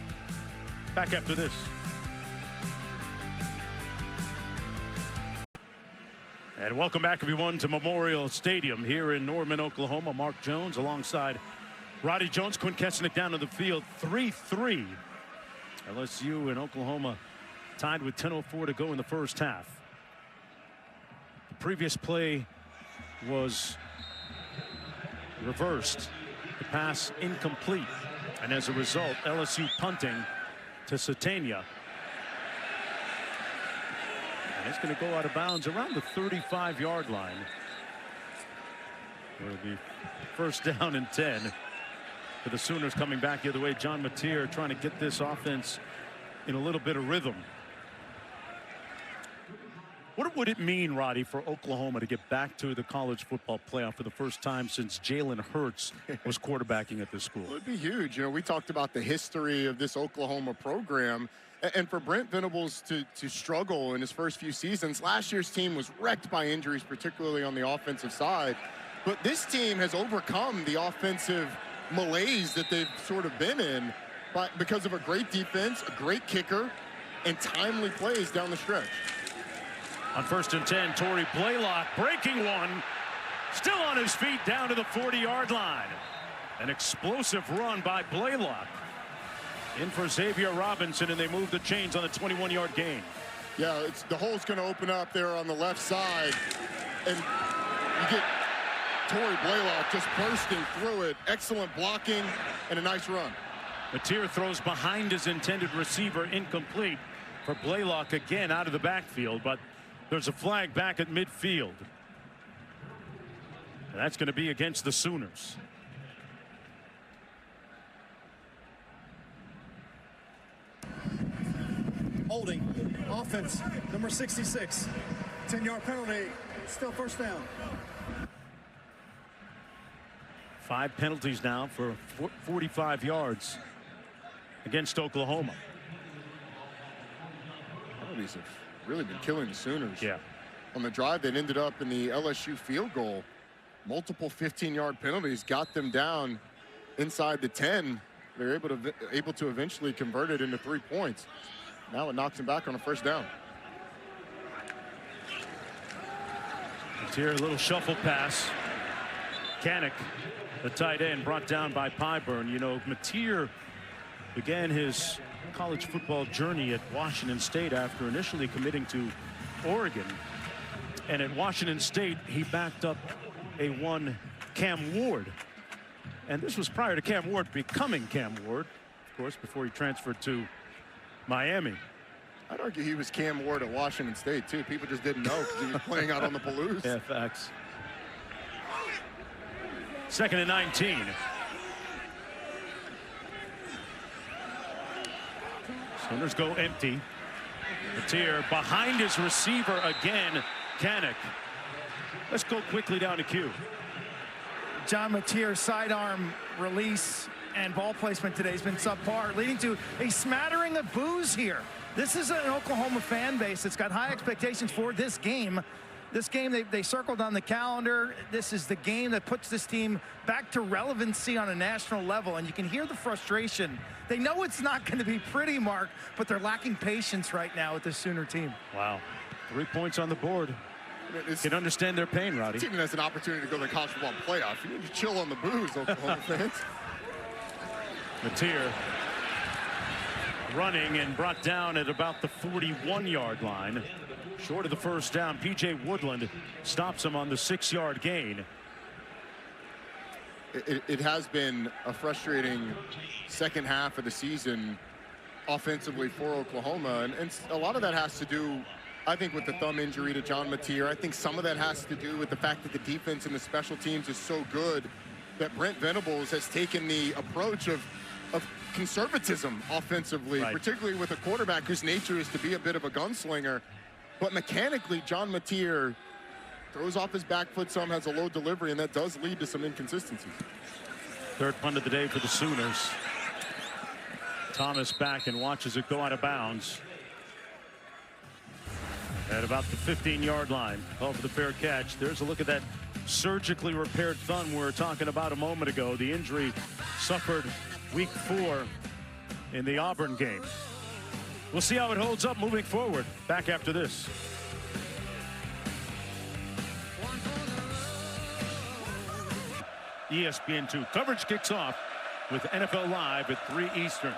Back after this. And welcome back, everyone, to Memorial Stadium here in Norman, Oklahoma. Mark Jones alongside Roddy Jones. Quinn Kesnick down to the field. 3-3. LSU and Oklahoma tied with 10:04 to go in the first half. The previous play was reversed. The pass incomplete. And as a result, LSU punting to Satania. And it's going to go out of bounds around the 35-yard line. It'll be first down and 10. For the Sooners coming back the other way. John Mateer trying to get this offense in a little bit of rhythm. What would it mean, Roddy, for Oklahoma to get back to the college football playoff for the first time since Jalen Hurts was quarterbacking at this school? It would be huge. You know, we talked about the history of this Oklahoma program. And for Brent Venables to struggle in his first few seasons, last year's team was wrecked by injuries, particularly on the offensive side. But this team has overcome the offensive malaise that they've sort of been in because of a great defense, a great kicker, and timely plays down the stretch. On 1st and 10, Torrey Blaylock breaking one, still on his feet down to the 40-yard line. An explosive run by Blaylock. In for Xavier Robinson, and they move the chains on a 21-yard gain. Yeah, the hole's going to open up there on the left side, and you get Torrey Blaylock just bursting through it. Excellent blocking and a nice run. Mateer throws behind his intended receiver, incomplete for Blaylock again out of the backfield, but there's a flag back at midfield. And that's going to be against the Sooners. Holding, offense, number 66. 10-yard penalty, still first down. 5 penalties now for 45 yards against Oklahoma. Penalties have really been killing the Sooners. Yeah. On the drive that ended up in the LSU field goal, multiple 15-yard penalties got them down inside the 10. They're able to eventually convert it into 3 points. Now it knocks him back on a first down. Here, a little shuffle pass. Kanik, the tight end, brought down by Pyburn. You know, Mateer began his college football journey at Washington State after initially committing to Oregon. And at Washington State, he backed up a one Cam Ward. And this was prior to Cam Ward becoming Cam Ward, of course, before he transferred to Miami. I'd argue he was Cam Ward at Washington State, too. People just didn't know because he was playing out on the Palouse. Yeah, facts. 2nd and 19. Sooners go empty. Mateer behind his receiver again, Kanik. Let's go quickly down to Q. John Mateer sidearm release and ball placement today has been subpar, leading to a smattering of boos here. This is an Oklahoma fan base that's got high expectations for this game. This game they circled on the calendar. This is the game that puts this team back to relevancy on a national level, and you can hear the frustration. They know it's not going to be pretty, Mark, but they're lacking patience right now with this Sooner team. Wow. 3 points on the board. You can understand their pain, Roddy. This team has an opportunity to go to the college football playoff. You need to chill on the booze, Oklahoma fans. Mateer running and brought down at about the 41-yard line. Short of the first down. P.J. Woodland stops him on the 6-yard gain. It has been a frustrating second half of the season offensively for Oklahoma. And a lot of that has to do, I think, with the thumb injury to John Mateer. I think some of that has to do with the fact that the defense and the special teams is so good that Brent Venables has taken the approach of conservatism offensively, right, particularly with a quarterback whose nature is to be a bit of a gunslinger. But mechanically, John Mateer throws off his back foot some, has a low delivery, and that does lead to some inconsistencies. Third punt of the day for the Sooners. Thomas back and watches it go out of bounds at about the 15-yard line. Called for the fair catch. There's a look at that surgically repaired thumb we were talking about a moment ago. The injury suffered week 4 in the Auburn game. We'll see how it holds up moving forward. Back after this. ESPN2 coverage kicks off with NFL Live at 3 Eastern.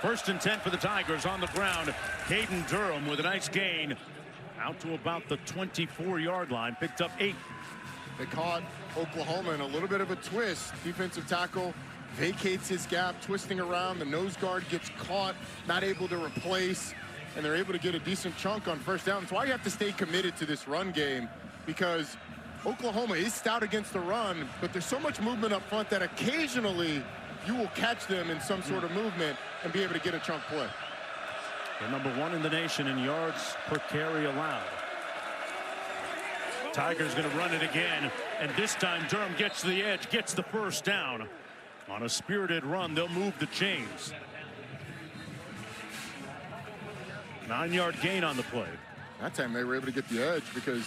First and 10 for the Tigers on the ground. Caden Durham with a nice gain out to about the 24-yard line. Picked up 8. They caught Oklahoma in a little bit of a twist. Defensive tackle vacates his gap, twisting around. The nose guard gets caught, not able to replace, and they're able to get a decent chunk on first down. That's why you have to stay committed to this run game, because Oklahoma is stout against the run, but there's so much movement up front that occasionally you will catch them in some sort of movement and be able to get a chunk play. They're number 1 in the nation in yards per carry allowed. Tigers going to run it again, and this time Durham gets to the edge, gets the first down. On a spirited run, they'll move the chains. 9-yard gain on the play. That time they were able to get the edge because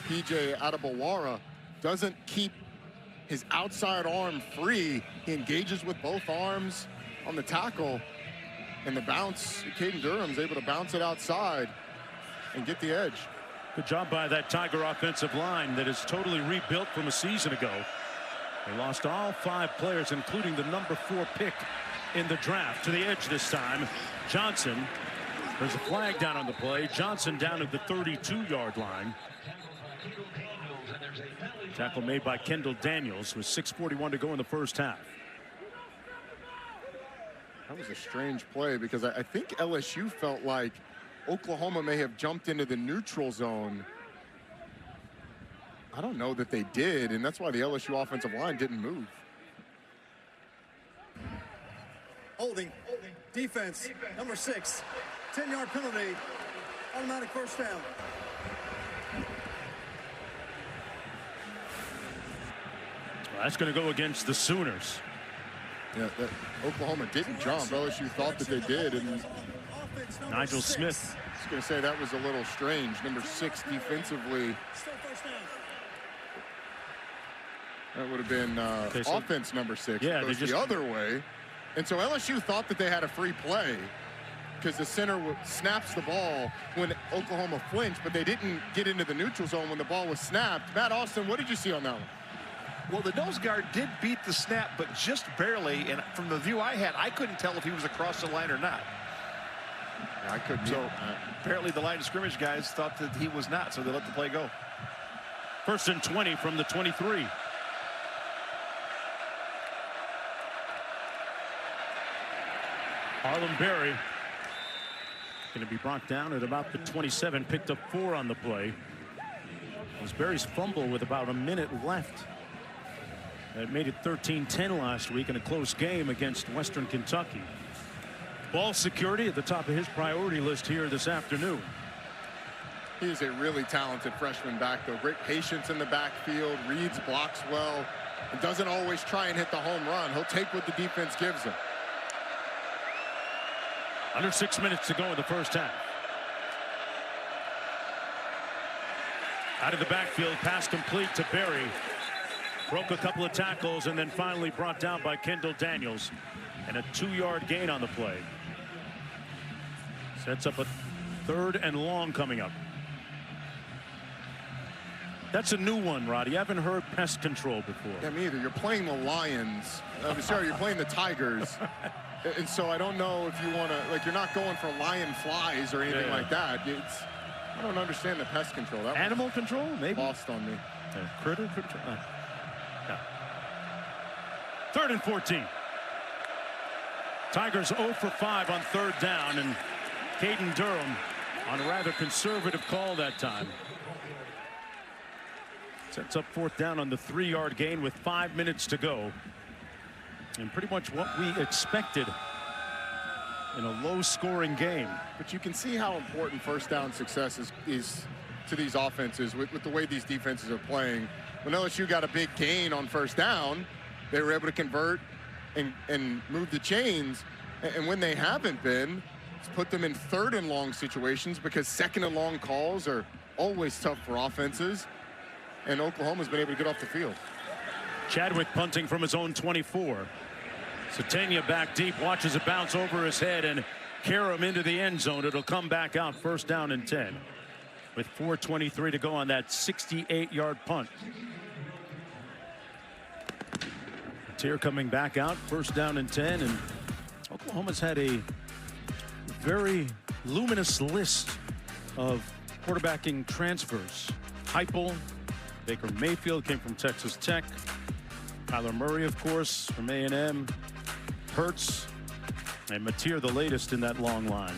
P.J. Adebawara doesn't keep his outside arm free. He engages with both arms on the tackle, and the bounce, Caden Durham's able to bounce it outside and get the edge. Good job by that Tiger offensive line that is totally rebuilt from a season ago. They lost all 5 players, including the number 4 pick in the draft. To the edge this time. Johnson. There's a flag down on the play. Johnson down at the 32-yard line. Tackle made by Kendall Daniels with 6:41 to go in the first half. That was a strange play because I think LSU felt like Oklahoma may have jumped into the neutral zone. I don't know that they did, and that's why the LSU offensive line didn't move. Holding. Defense. Number 6. 10-yard penalty. Automatic first down. Well, that's going to go against the Sooners. Yeah, Oklahoma didn't jump. LSU thought that they did, and Nigel Smith. I was going to say that was a little strange. Number 6 defensively. That would have been offense number 6. Yeah, it goes the other way. And so LSU thought that they had a free play because the center snaps the ball when Oklahoma flinched, but they didn't get into the neutral zone when the ball was snapped. Matt Austin, what did you see on that one? Well, the nose guard did beat the snap, but just barely. And from the view I had, I couldn't tell if he was across the line or not. Yeah, I couldn't. So apparently the line of scrimmage guys thought that he was not, so they let the play go. First and 20 from the 23. Harlem Berry going to be brought down at about the 27. Picked up 4 on the play. It was Berry's fumble with about a minute left. It made it 13-10 last week in a close game against Western Kentucky. Ball security at the top of his priority list here this afternoon. He's a really talented freshman back, though. Great patience in the backfield, reads blocks well, He doesn't always try and hit the home run. He'll take what the defense gives him. Under 6 minutes to go in the first half. Out of the backfield, pass complete to Berry. Broke a couple of tackles and then finally brought down by Kendall Daniels. And a 2-yard gain on the play. Sets up a 3rd and long coming up. That's a new one, Roddy. You haven't heard pest control before. Yeah, me either. You're playing the Lions. Sorry, you're playing the Tigers. And so I don't know if you want to, like, you're not going for lion flies or anything like that. I don't understand the pest control. That Animal control, maybe? Lost on me. Critter control? No. 3rd and 14. Tigers 0 for 5 on 3rd down, and Caden Durham on a rather conservative call that time. Sets up 4th down on the 3-yard gain with 5 minutes to go. And pretty much what we expected in a low-scoring game. But you can see how important first down success is to these offenses with the way these defenses are playing. When LSU got a big gain on first down, they were able to convert and move the chains. And when they haven't been, it's put them in 3rd and long situations because 2nd and long calls are always tough for offenses. And Oklahoma's been able to get off the field. Chadwick punting from his own 24. Satania back deep, watches it bounce over his head and carry him into the end zone. It'll come back out, 1st down and 10. With 4:23 to go on that 68-yard punt. Tier coming back out, 1st down and 10, and Oklahoma's had a very luminous list of quarterbacking transfers. Heupel, Baker Mayfield came from Texas Tech. Kyler Murray, of course, from A&M. Hurts and Mateer, the latest in that long line.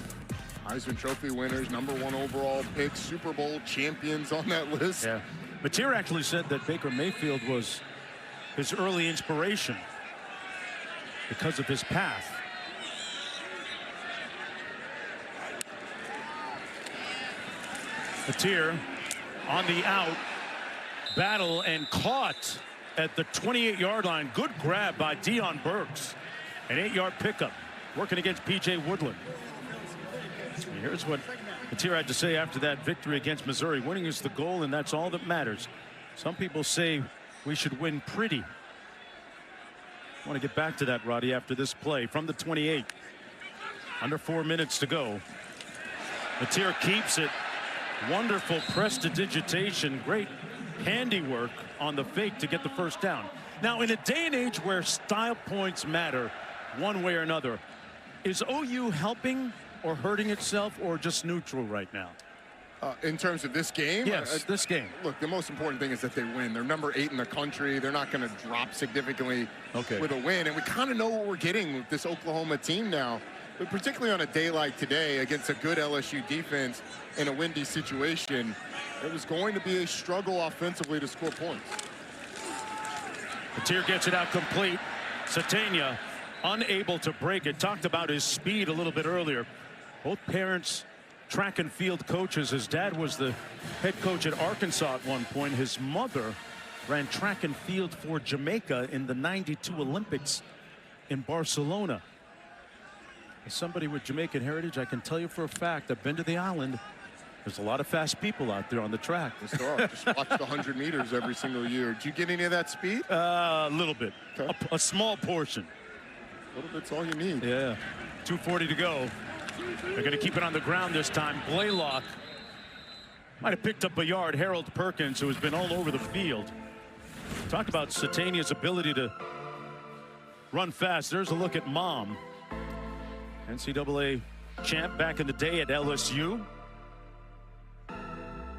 Heisman Trophy winners, #1 overall pick, Super Bowl champions on that list. Yeah. Mateer actually said that Baker Mayfield was his early inspiration because of his path. Mateer on the out, battle and caught at the 28-yard line. Good grab by Deion Burks. An 8-yard pickup, working against P.J. Woodland. And here's what Mateer had to say after that victory against Missouri. Winning is the goal, and that's all that matters. Some people say we should win pretty. I want to get back to that, Roddy, after this play from the 28. Under 4 minutes to go. Mateer keeps it. Wonderful prestidigitation. Great handiwork on the fake to get the 1st down. Now, in a day and age where style points matter one way or another, is OU helping or hurting itself, or just neutral right now? In terms of this game? Yes, this game. Look, the most important thing is that they win. They're #8 in the country. They're not going to drop significantly with a win. And we kind of know what we're getting with this Oklahoma team now. But particularly on a day like today against a good LSU defense in a windy situation, it was going to be a struggle offensively to score points. Mateer gets it out complete. Satania unable to break it. Talked about his speed a little bit earlier. Both parents track and field coaches. His dad was the head coach at Arkansas at one point. His mother ran track and field for Jamaica in the '92 Olympics in Barcelona. As somebody with Jamaican heritage, I can tell you for a fact, I've been to the island. There's a lot of fast people out there on the track. Just watch the 100 meters every single year. Did you get any of that speed? A little bit. Okay. A small portion. A little bit's all you need. Yeah. 2:40 to go. They're going to keep it on the ground this time. Blaylock might have picked up a yard. Harold Perkins, who has been all over the field. Talk about Satania's ability to run fast. There's a look at Mom. NCAA champ back in the day at LSU.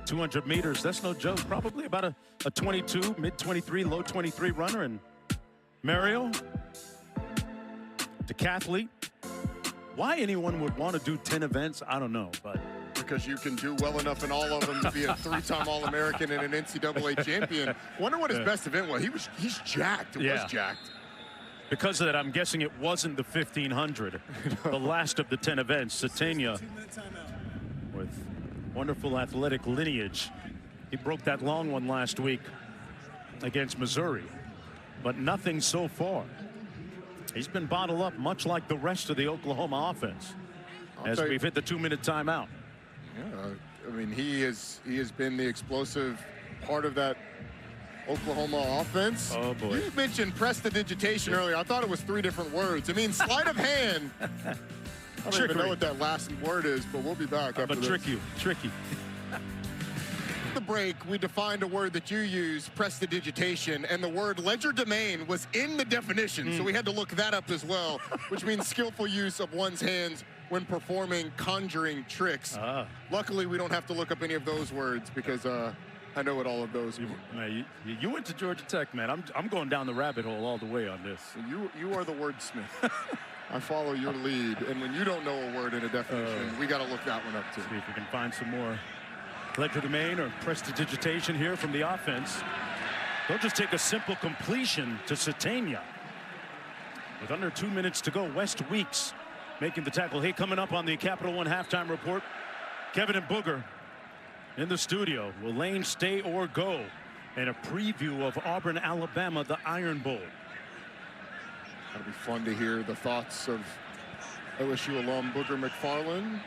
200 meters, that's no joke. Probably about a 22, mid-23, low-23 runner. And Mario, decathlete. Why anyone would want to do 10 events, I don't know. But because you can do well enough in all of them to be a 3-time All-American and an NCAA champion. Wonder what his best event was. He's jacked. It was jacked. Because of that, I'm guessing it wasn't the 1500, the last of the 10 events. Satania, with wonderful athletic lineage, he broke that long one last week against Missouri. but nothing so far. He's been bottled up much like the rest of the Oklahoma offense as we've hit the 2-minute timeout. Yeah, I mean, he has been the explosive part of that Oklahoma offense. Oh boy. You mentioned prestidigitation earlier. I thought it was 3 different words. I mean, sleight of hand. I don't even know what that last word is, but we'll be back after this. Tricky. The break, we defined a word that you use, prestidigitation, and the word legerdemain was in the definition, so we had to look that up as well, which means skillful use of one's hands when performing conjuring tricks. Luckily, we don't have to look up any of those words because I know what all of those mean. You went to Georgia Tech, man. I'm going down the rabbit hole all the way on this. You are the wordsmith. I follow your lead, and when you don't know a word in a definition, we got to look that one up too. See if we can find some more legerdemain or prestidigitation here from the offense. They'll just take a simple completion to Satania. With under 2 minutes to go, West Weeks making the tackle. Hey, coming up on the Capital One halftime report, Kevin and Booger in the studio. Will Lane stay or go? And a preview of Auburn, Alabama, the Iron Bowl. It'll be fun to hear the thoughts of LSU alum Booger McFarland.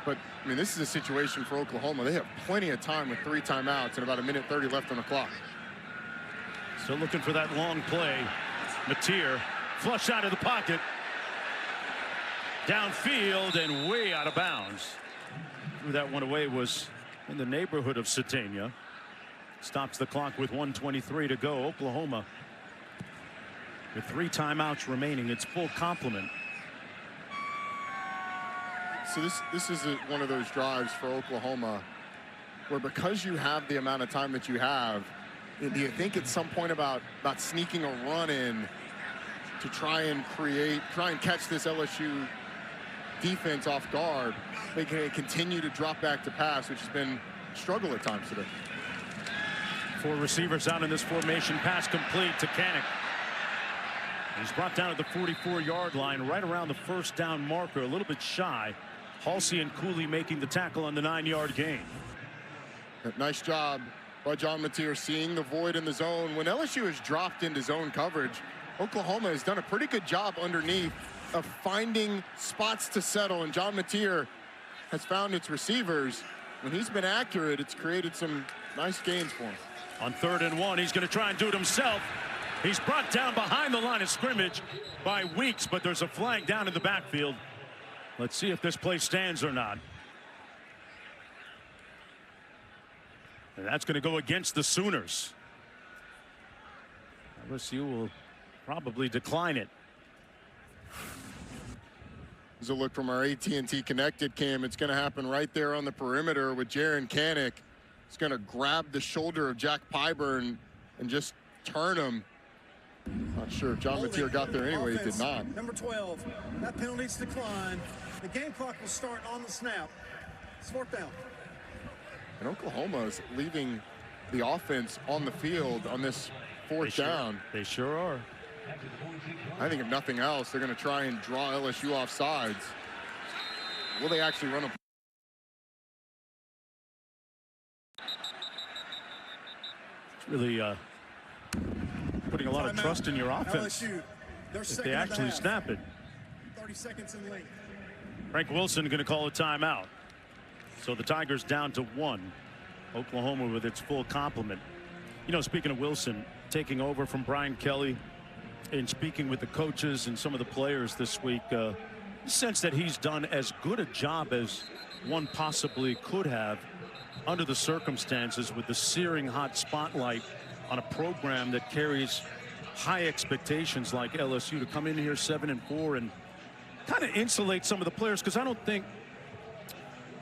But, I mean, this is a situation for Oklahoma. They have plenty of time with 3 timeouts and about 1:30 left on the clock. Still looking for that long play. Mateer, flush out of the pocket. Downfield and way out of bounds. Threw that one away, was in the neighborhood of Satania. Stops the clock with 1:23 to go. Oklahoma with 3 timeouts remaining. Its full complement. So this is one of those drives for Oklahoma where, because you have the amount of time that you have, do you think at some point about sneaking a run in to try and catch this LSU defense off guard? They can continue to drop back to pass, which has been a struggle at times today. 4 receivers out in this formation. Pass complete to Kanik. He's brought down at the 44-yard line, right around the first down marker, a little bit shy. Halsey and Cooley making the tackle on the 9-yard gain. Nice job by John Mateer seeing the void in the zone. When LSU has dropped into zone coverage, Oklahoma has done a pretty good job underneath of finding spots to settle, and John Mateer has found its receivers. When he's been accurate, it's created some nice gains for him. On 3rd and 1, he's going to try and do it himself. He's brought down behind the line of scrimmage by Weeks, but there's a flag down in the backfield. Let's see if this play stands or not. And that's going to go against the Sooners. LSU will probably decline it. Here's a look from our AT&T connected cam. It's going to happen right there on the perimeter with Jaren Kanik. He's going to grab the shoulder of Jack Pyburn and just turn him. Not sure if John Mateer got there anyway. He did not. Number 12. That penalty's declined. The game clock will start on the snap. It's 4th down. And Oklahoma is leaving the offense on the field on this 4th down. They sure are. I think if nothing else, they're going to try and draw LSU off sides. Will they actually run a? It's really putting a lot of trust in your offense. LSU, if they actually snap it. 30 seconds in length. Frank Wilson going to call a timeout. So the Tigers down to 1. Oklahoma with its full complement. You know, speaking of Wilson taking over from Brian Kelly and speaking with the coaches and some of the players this week, sense that he's done as good a job as one possibly could have under the circumstances, with the searing hot spotlight on a program that carries high expectations like LSU, to come in here 7-4 and kind of insulate some of the players, because I don't think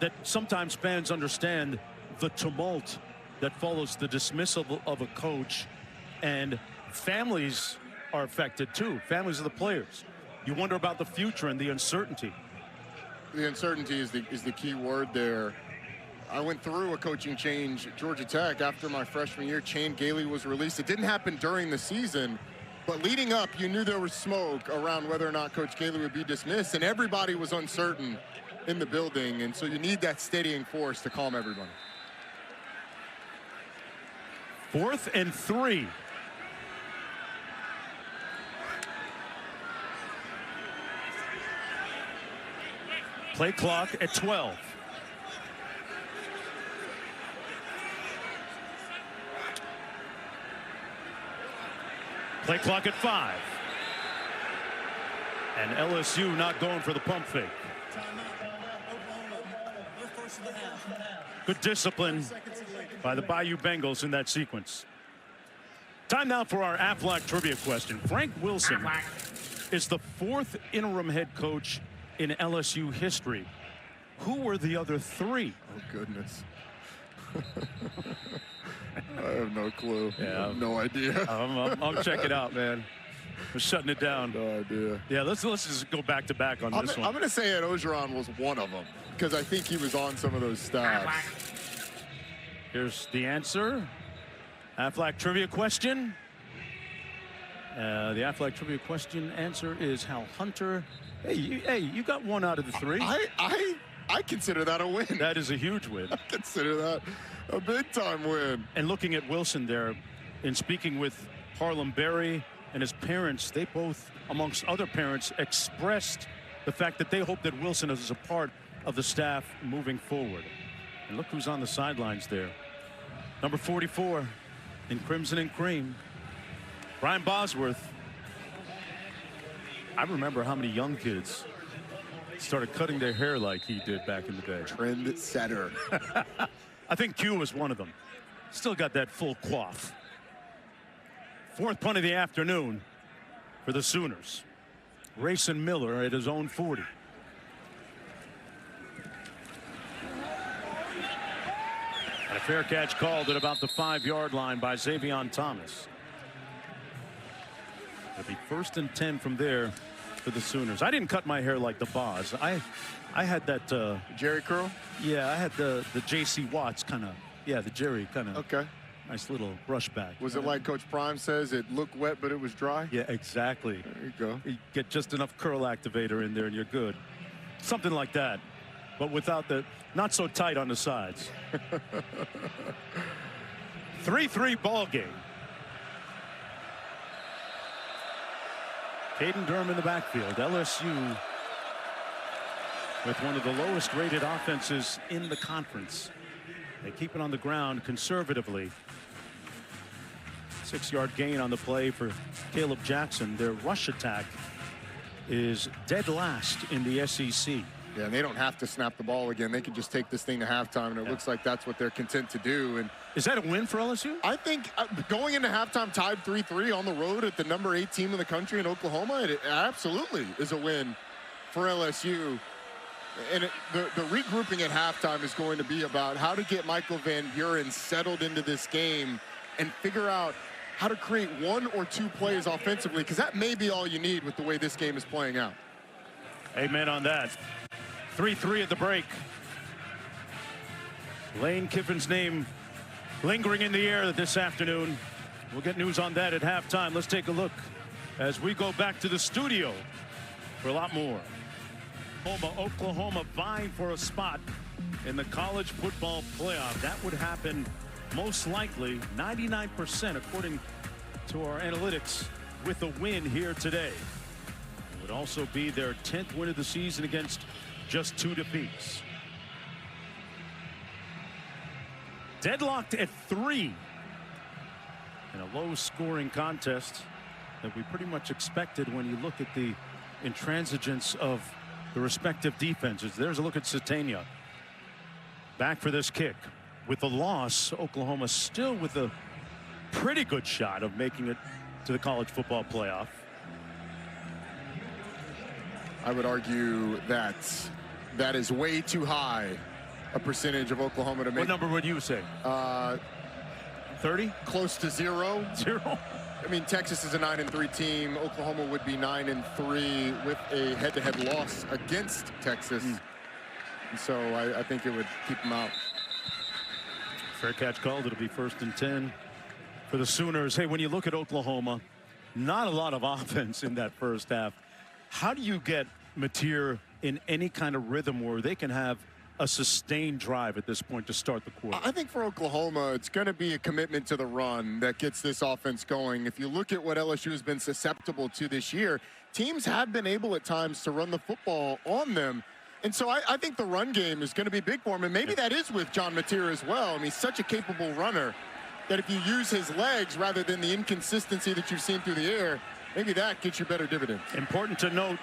that sometimes fans understand the tumult that follows the dismissal of a coach, and families are affected too. Families of the players. You wonder about the future and the uncertainty. The uncertainty is the key word there. I went through a coaching change at Georgia Tech after my freshman year. Chan Gailey was released. It didn't happen during the season, but leading up, you knew there was smoke around whether or not Coach Gailey would be dismissed, and everybody was uncertain in the building, and so you need that steadying force to calm everybody. 4th and 3. Play clock at 12. Play clock at 5. And LSU not going for the pump fake. Good discipline by the Bayou Bengals in that sequence. Time now for our Aflac trivia question. Frank Wilson is the 4th interim head coach in LSU history. Who were the other 3? Oh, goodness. I have no clue. Yeah, I have no idea. I'm checking it out, man. We're shutting it down. No idea. Yeah, let's just go back to back on this one. I'm going to say Ed Ogeron was one of them because I think he was on some of those staffs. Here's the answer. Aflac trivia question. The Aflac trivia question answer is Hal Hunter. Hey, you got 1 out of the 3. I consider that a win. That is a huge win. I consider that a big-time win. And looking at Wilson there, in speaking with Harlem Berry and his parents, they both, amongst other parents, expressed the fact that they hope that Wilson is a part of the staff moving forward. And look who's on the sidelines there. Number 44 in crimson and cream, Brian Bosworth. I remember how many young kids started cutting their hair like he did back in the day. Trend setter. I think Q was one of them. Still got that full coif. 4th punt of the afternoon for the Sooners. Rayson Miller at his own 40. And a fair catch called at about the 5-yard line by Xavion Thomas. It'll be 1st and 10 from there for the Sooners. I didn't cut my hair like the Boz. I had that Jerry curl? Yeah, I had the J.C. Watts kind of. Yeah, the Jerry kind of. Okay. Nice little brush back. Was it like Coach Prime says, it looked wet, but it was dry? Yeah, exactly. There you go. You get just enough curl activator in there and you're good. Something like that, but without the, not so tight on the sides. 3-3 ball game. Caden Durham in the backfield. LSU with one of the lowest rated offenses in the conference. They keep it on the ground conservatively. 6-yard gain on the play for Caleb Jackson. Their rush attack is dead last in the SEC. Yeah, and they don't have to snap the ball again. They can just take this thing to halftime, and it looks like that's what they're content to do. And is that a win for LSU? I think going into halftime tied 3-3 on the road at the number 8 team in the country in Oklahoma, it absolutely is a win for LSU. And the regrouping at halftime is going to be about how to get Michael Van Buren settled into this game and figure out how to create 1 or 2 plays offensively, because that may be all you need with the way this game is playing out. Amen on that. 3-3 at the break. Lane Kiffin's name lingering in the air this afternoon. We'll get news on that at halftime. Let's take a look as we go back to the studio for a lot more. Oklahoma vying for a spot in the college football playoff. That would happen most likely 99% according to our analytics with a win here today. It would also be their 10th win of the season against just 2 defeats. Deadlocked at 3 in a low scoring contest that we pretty much expected when you look at the intransigence of the respective defenses. There's a look at Satania. Back for this kick. With the loss, Oklahoma still with a pretty good shot of making it to the college football playoff. I would argue that that is way too high a percentage of Oklahoma to make. What number would you say? 30? Close to 0. 0? I mean, Texas is a 9-3 team. Oklahoma would be 9-3 with a head-to-head loss against Texas. And so I think it would keep them out. Fair catch called. It'll be 1st and 10 for the Sooners. Hey, when you look at Oklahoma, not a lot of offense in that first half. How do you get Mateer in any kind of rhythm where they can have a sustained drive at this point to start the quarter? I think for Oklahoma, it's going to be a commitment to the run that gets this offense going. If you look at what LSU has been susceptible to this year, teams have been able at times to run the football on them. And so I think the run game is going to be big for him, and maybe that is with John Mateer as well. I mean, he's such a capable runner that if you use his legs rather than the inconsistency that you've seen through the air, maybe that gets you better dividends. Important to note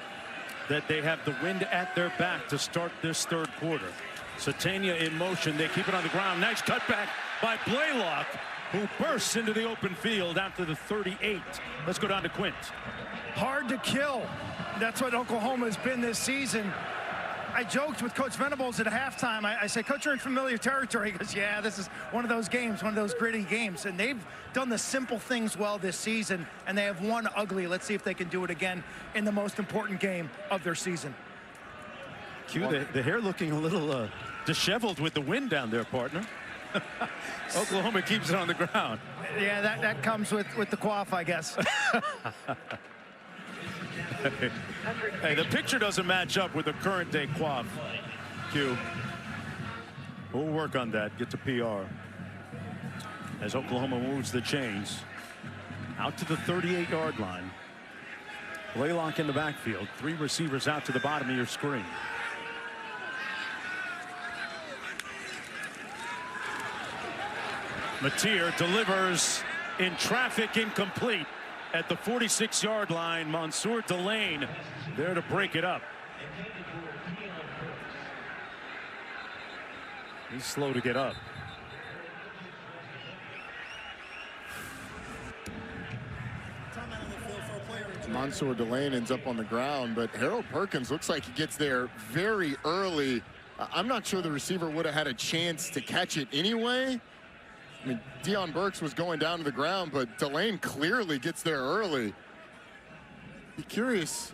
that they have the wind at their back to start this third quarter. Satania in motion. They keep it on the ground. Nice cutback by Blaylock, who bursts into the open field after the 38. Let's go down to Quint. Hard to kill. That's what Oklahoma has been this season. I joked with Coach Venables at halftime. I said, Coach, you're in familiar territory. He goes, yeah, this is one of those games, one of those gritty games. And they've done the simple things well this season, and they have won ugly. Let's see if they can do it again in the most important game of their season. Q, the hair looking a little disheveled with the wind down there, partner. Oklahoma keeps it on the ground. Yeah, that comes with the quaff, I guess. Hey, the picture doesn't match up with the current day quaff. Q. We'll work on that. Get to PR. As Oklahoma moves the chains out to the 38-yard line. Blaylock in the backfield. 3 receivers out to the bottom of your screen. Mateer delivers in traffic, incomplete at the 46-yard line. Mansour Delane there to break it up. He's slow to get up. Mansour Delane ends up on the ground, but Harold Perkins looks like he gets there very early. I'm not sure the receiver would have had a chance to catch it anyway. I mean, Deion Burks was going down to the ground, but Delane clearly gets there early. Be curious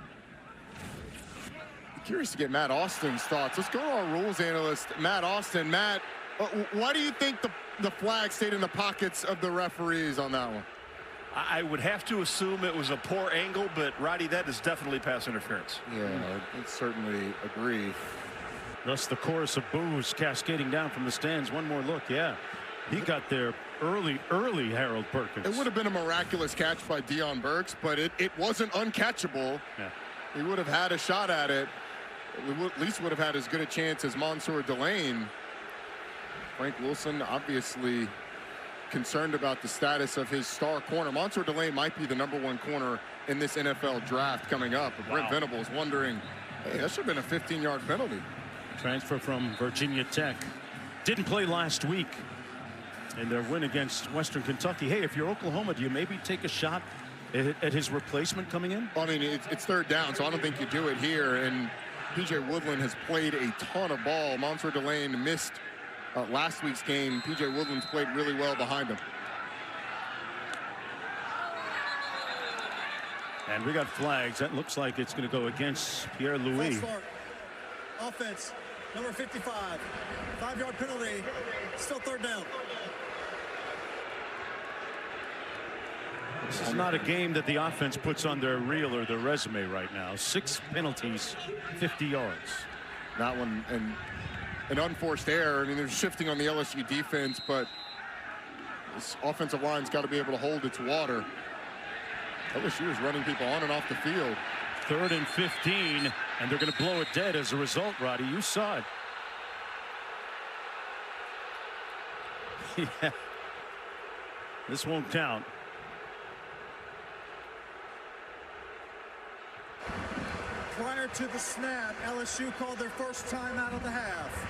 to get Matt Austin's thoughts. Let's go to our rules analyst, Matt Austin. Matt, why do you think the flag stayed in the pockets of the referees on that one? I would have to assume it was a poor angle, but Roddy, that is definitely pass interference. Yeah, I certainly agree. Thus the chorus of boos cascading down from the stands. One more look, yeah. He got there early, Harold Perkins. It would have been a miraculous catch by Deion Burks, but it wasn't uncatchable. Yeah. He would have had a shot at it. At least would have had as good a chance as Mansour Delane. Frank Wilson obviously concerned about the status of his star corner. Mansour Delane might be the #1 corner in this NFL draft coming up. But Brent Venables wondering, hey, that should have been a 15-yard penalty. Transfer from Virginia Tech. Didn't play last week in their win against Western Kentucky. Hey, if you're Oklahoma, do you maybe take a shot at his replacement coming in? I mean, it's third down, so I don't think you do it here. And P.J. Woodland has played a ton of ball. Mansour Delane missed last week's game. P.J. Woodland's played really well behind him. And we got flags. That looks like it's going to go against Pierre Louis. Offense, number 55. 5-yard penalty. Still third down. This is not a game that the offense puts on their reel or their resume right now. 6 penalties, 50 yards. That one, and an unforced error. I mean, there's shifting on the LSU defense, but this offensive line's got to be able to hold its water. LSU is running people on and off the field. 3rd and 15, and they're going to blow it dead as a result, Roddy. You saw it. Yeah. This won't count. Prior to the snap, LSU called their first timeout of the half.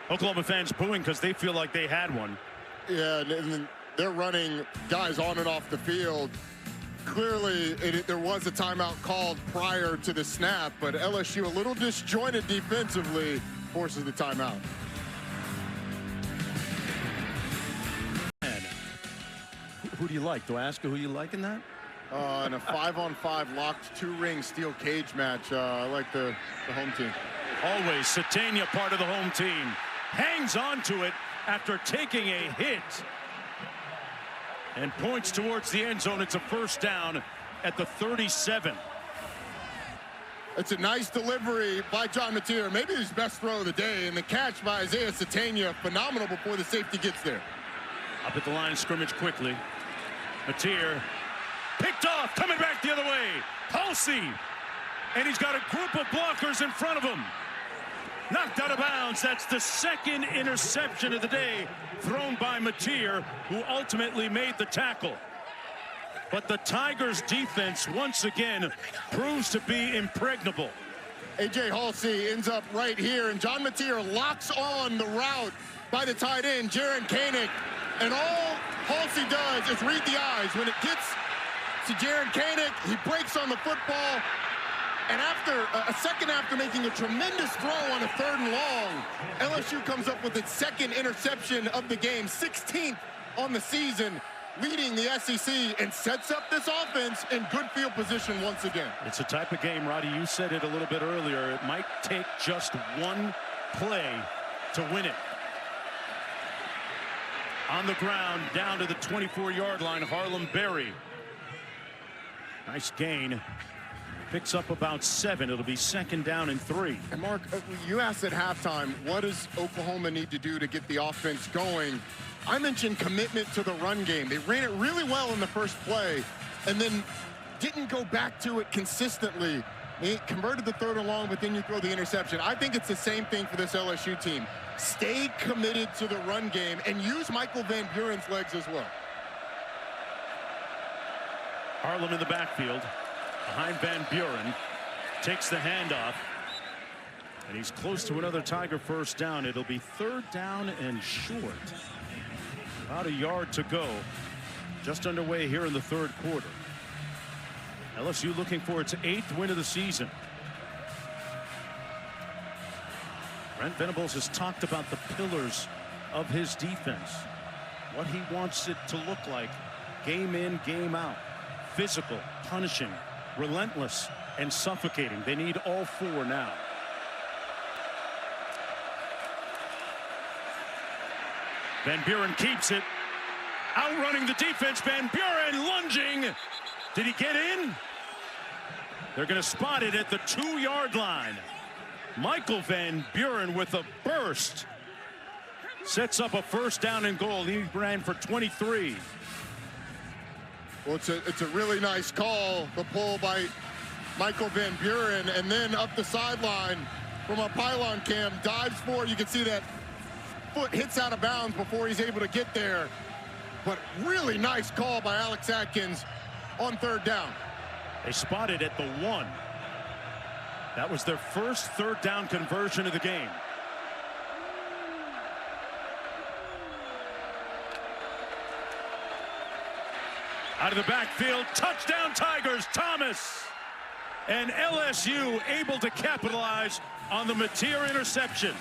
Oklahoma fans booing because they feel like they had one. Yeah, and they're running guys on and off the field. Clearly, there was a timeout called prior to the snap, but LSU a little disjointed defensively forces the timeout. Who do you like? Do I ask you who you like in that? In a 5-on-5 locked 2-ring steel cage match, I like the home team. Always Satania, part of the home team, hangs on to it after taking a hit and points towards the end zone. It's a first down at the 37. It's a nice delivery by John Mateer, maybe his best throw of the day, and the catch by Isaiah Satania, phenomenal before the safety gets there. Up at the line of scrimmage quickly. Mateer picked off, coming back the the other way. Halsey. And he's got a group of blockers in front of him. Knocked out of bounds. That's the second interception of the day thrown by Mateer, who ultimately made the tackle. But the Tigers defense once again proves to be impregnable. A.J. Halsey ends up right here, and John Mateer locks on the route by the tight end, Jaron Koenig. And all Halsey does is read the eyes. When it gets to Jaron Koenig, he breaks on the football. And after a second after making a tremendous throw on a 3rd and long, LSU comes up with its second interception of the game, 16th on the season, leading the SEC, and sets up this offense in good field position once again. It's a type of game, Roddy, you said it a little bit earlier, it might take just one play to win it. On the ground, down to the 24-yard line, Harlem Berry. Nice gain. Picks up about 7. It'll be 2nd down and 3. And Mark, you asked at halftime, what does Oklahoma need to do to get the offense going? I mentioned commitment to the run game. They ran it really well in the first play and then didn't go back to it consistently. They converted the 3rd and long, but then you throw the interception. I think it's the same thing for this LSU team. Stay committed to the run game and use Michael Van Buren's legs as well. Harlem in the backfield. Behind Van Buren, takes the handoff, and he's close to another Tiger first down. It'll be 3rd down and short. About a yard to go. Just underway here in the 3rd quarter. LSU looking for its 8th win of the season. Brent Venables has talked about the pillars of his defense. What he wants it to look like, game in, game out. Physical, punishing, relentless, and suffocating. They need all 4 now. Van Buren keeps it. Outrunning the defense. Van Buren lunging. Did he get in? They're going to spot it at the 2-yard line. Michael Van Buren with a burst. Sets up a 1st down and goal. He ran for 23. Well, it's a really nice call, the pull by Michael Van Buren, and then up the sideline from our pylon cam, dives forward. You can see that foot hits out of bounds before he's able to get there. But really nice call by Alex Atkins on 3rd down. They spotted at the 1. That was their first 3rd down conversion of the game. Out of the backfield, touchdown Tigers, Thomas. And LSU able to capitalize on the Mateer interception.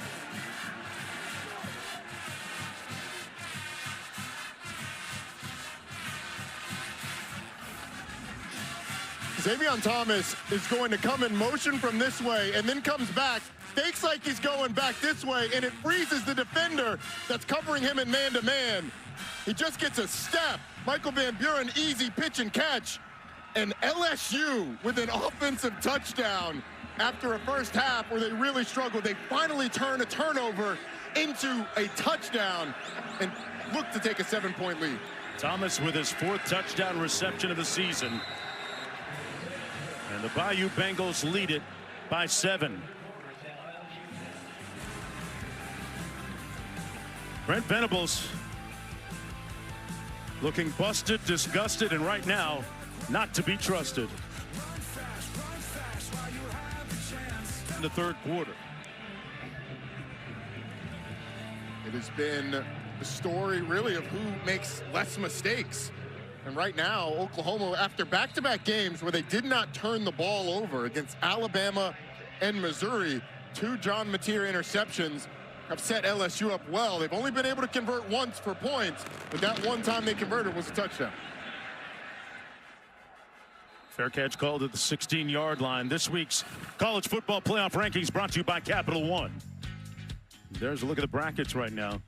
Xavier Thomas is going to come in motion from this way and then comes back, fakes like he's going back this way, and it freezes the defender that's covering him in man-to-man. He just gets a step. Michael Van Buren, easy pitch and catch. And LSU with an offensive touchdown after a first half where they really struggled. They finally turn a turnover into a touchdown and look to take a 7-point lead. Thomas with his 4th touchdown reception of the season. And the Bayou Bengals lead it by 7. Brent Venables looking busted, disgusted, and right now not to be trusted. In the 3rd quarter. It has been the story really of who makes less mistakes. And right now, Oklahoma, after back-to-back games where they did not turn the ball over against Alabama and Missouri, 2 John Mateer interceptions have set LSU up well. They've only been able to convert once for points, but that one time they converted was a touchdown. Fair catch called at the 16-yard line. This week's college football playoff rankings brought to you by Capital One. There's a look at the brackets right now.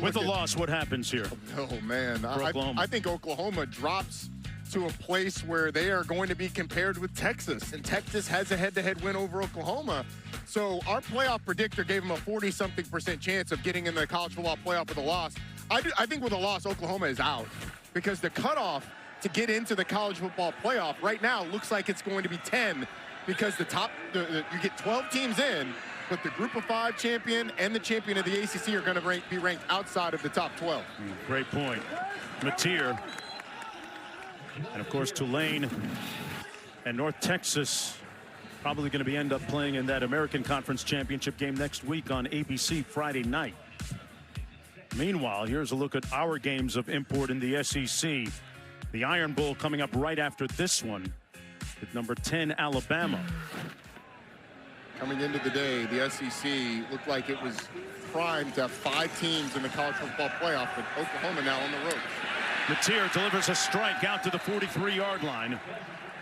With a loss, what happens here? Oh, man. I think Oklahoma drops to a place where they are going to be compared with Texas, and Texas has a head-to-head win over Oklahoma. So our playoff predictor gave them a 40-something% chance of getting in the college football playoff with a loss. I think with a loss, Oklahoma is out because the cutoff to get into the college football playoff. Right now, looks like it's going to be 10 because you get 12 teams in, but the Group of 5 champion and the champion of the ACC are going to be ranked outside of the top 12. Great point. Mateer. And, of course, Tulane and North Texas probably going to end up playing in that American Conference Championship game next week on ABC Friday night. Meanwhile, here's a look at our games of import in the SEC. The Iron Bowl coming up right after this one with number 10 Alabama. Coming into the day, the SEC looked like it was primed to have 5 teams in the college football playoff, with Oklahoma now on the road. Mateer delivers a strike out to the 43-yard line.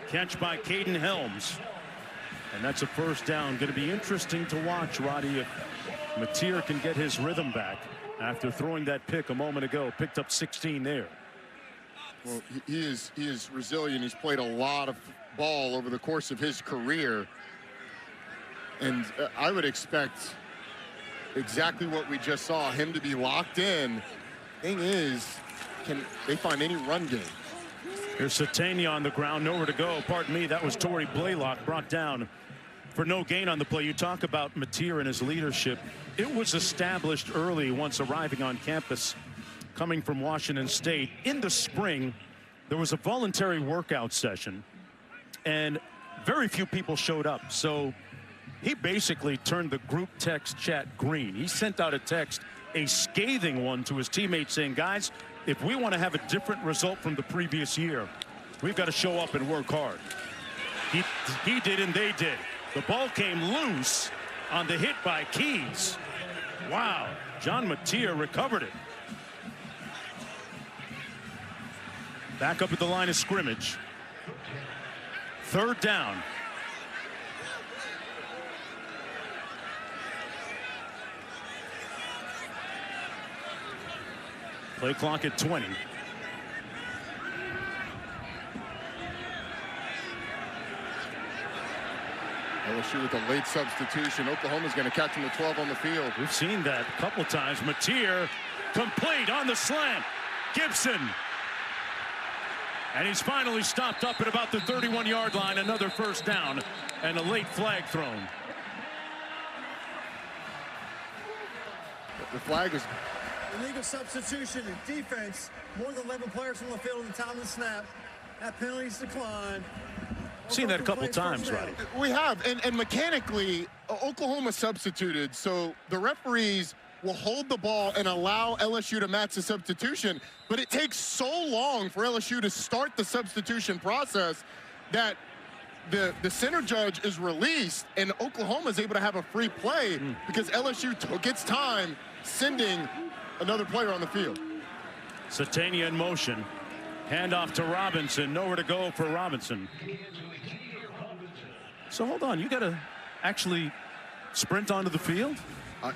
Catch by Caden Helms. And that's a first down. Going to be interesting to watch, Roddy, if Mateer can get his rhythm back after throwing that pick a moment ago. Picked up 16 there. Well, he is resilient. He's played a lot of ball over the course of his career. And I would expect exactly what we just saw, him to be locked in. Thing is, can they find any run game? Here's Satania on the ground, nowhere to go. Pardon me, that was Torrey Blaylock brought down for no gain on the play. You talk about Mateer and his leadership. It was established early once arriving on campus, coming from Washington State. In the spring, there was a voluntary workout session, and very few people showed up. So he basically turned the group text chat green. He sent out a text, a scathing one, to his teammates saying, guys, if we want to have a different result from the previous year, we've got to show up and work hard. He did and they did. The ball came loose on the hit by Keys. Wow. John Mateer recovered it. Back up at the line of scrimmage. Third down. Play clock at 20. LSU with a late substitution. Oklahoma's going to catch him at 12 on the field. We've seen that a couple of times. Mateer complete on the slant. Gibson. And he's finally stopped up at about the 31-yard line. Another first down and a late flag thrown. The flag is Illegal substitution in defense. More than 11 players on the field at the time of the snap. That penalty's declined. Seen that a couple times, Roddy. We have, and mechanically, Oklahoma substituted, so the referees will hold the ball and allow LSU to match the substitution, but it takes so long for LSU to start the substitution process that the center judge is released, and Oklahoma is able to have a free play because LSU took its time sending another player on the field. Satania in motion. Handoff to Robinson. Nowhere to go for Robinson. So hold on. You got to actually sprint onto the field?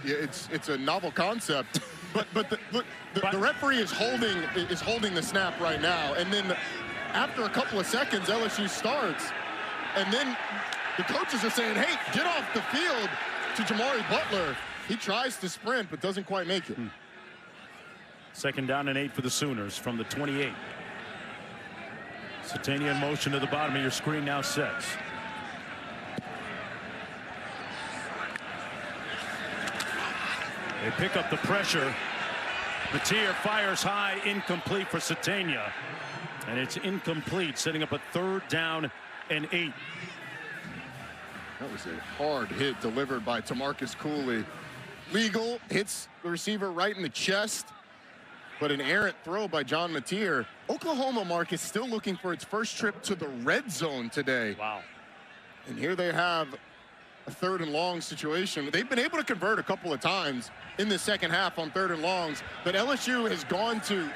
Yeah, it's a novel concept, but the referee is holding the snap right now, and then after a couple of seconds, LSU starts, and then the coaches are saying, "Hey, get off the field!" to Jamari Butler. He tries to sprint, but doesn't quite make it. Second down and 8 for the Sooners from the 28. Satania in motion to the bottom of your screen now sets. They pick up the pressure. Mateer fires high, incomplete for Satania. And it's incomplete, setting up a third down and 8. That was a hard hit delivered by Tamarcus Cooley. Legal, hits the receiver right in the chest, but an errant throw by John Mateer. Oklahoma, Mark, is still looking for its first trip to the red zone today. Wow. And here they have a third and long situation. They've been able to convert a couple of times in the second half on third and longs, but LSU has gone to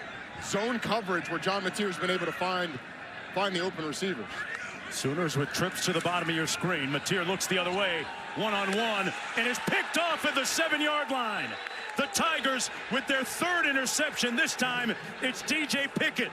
zone coverage where John Mateer has been able to find the open receivers. Sooners with trips to the bottom of your screen. Mateer looks the other way, one-on-one, and is picked off at the 7-yard line. The Tigers with their third interception. This time, it's DJ Pickett.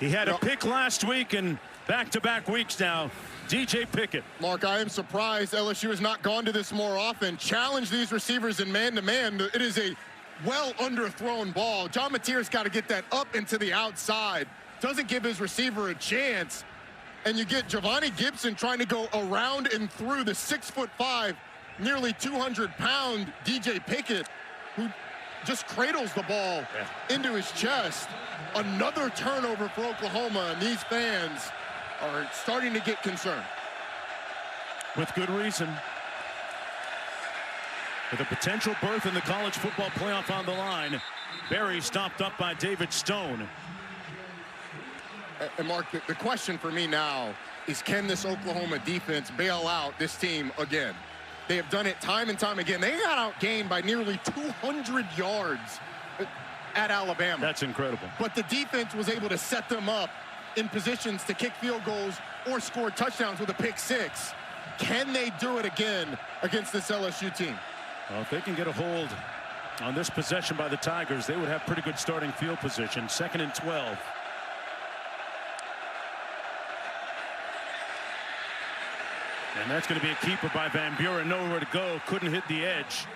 He had a pick last week, and back-to-back weeks now, DJ Pickett. Mark, I am surprised LSU has not gone to this more often. Challenge these receivers in man-to-man. It is a well underthrown ball. John Mateer's got to get that up and to the outside. Doesn't give his receiver a chance. And you get Giovanni Gibson trying to go around and through the 6'5", nearly 200-pound DJ Pickett, who just cradles the ball into his chest. Another turnover for Oklahoma, and these fans are starting to get concerned. With good reason. With a potential berth in the college football playoff on the line, Barry stopped up by David Stone. And Mark, the question for me now is, can this Oklahoma defense bail out this team again? They have done it time and time again. They got outgained by nearly 200 yards at Alabama. That's incredible. But the defense was able to set them up in positions to kick field goals or score touchdowns with a pick six. Can they do it again against this LSU team? Well, if they can get a hold on this possession by the Tigers, they would have pretty good starting field position. 2nd and 12. And that's going to be a keeper by Van Buren. Nowhere to go. Couldn't hit the edge.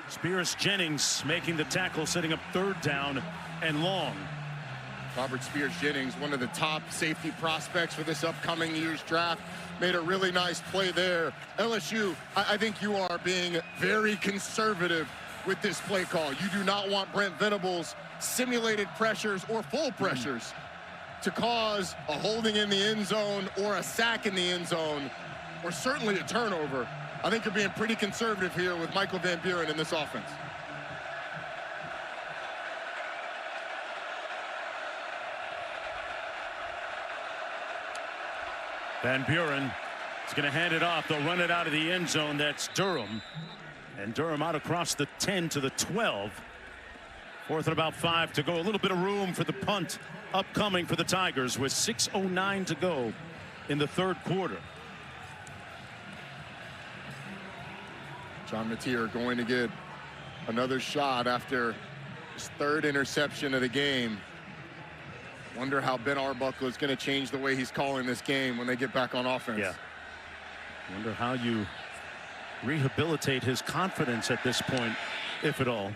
Spears Jennings making the tackle, setting up 3rd down and long. Robert Spears Jennings, one of the top safety prospects for this upcoming year's draft, made a really nice play there. LSU, I think you are being very conservative with this play call. You do not want Brent Venables simulated pressures or full pressures to cause a holding in the end zone or a sack in the end zone, or certainly a turnover. I think you're being pretty conservative here with Michael Van Buren in this offense. Van Buren is going to hand it off. They'll run it out of the end zone. That's Durham. And Durham out across the 10 to the 12. 4th and about 5 to go. A little bit of room for the punt upcoming for the Tigers with 6:09 to go in the 3rd quarter. John Mateer going to get another shot after his 3rd interception of the game. Wonder how Ben Arbuckle is going to change the way he's calling this game when they get back on offense. Yeah. Wonder how you rehabilitate his confidence at this point, if at all.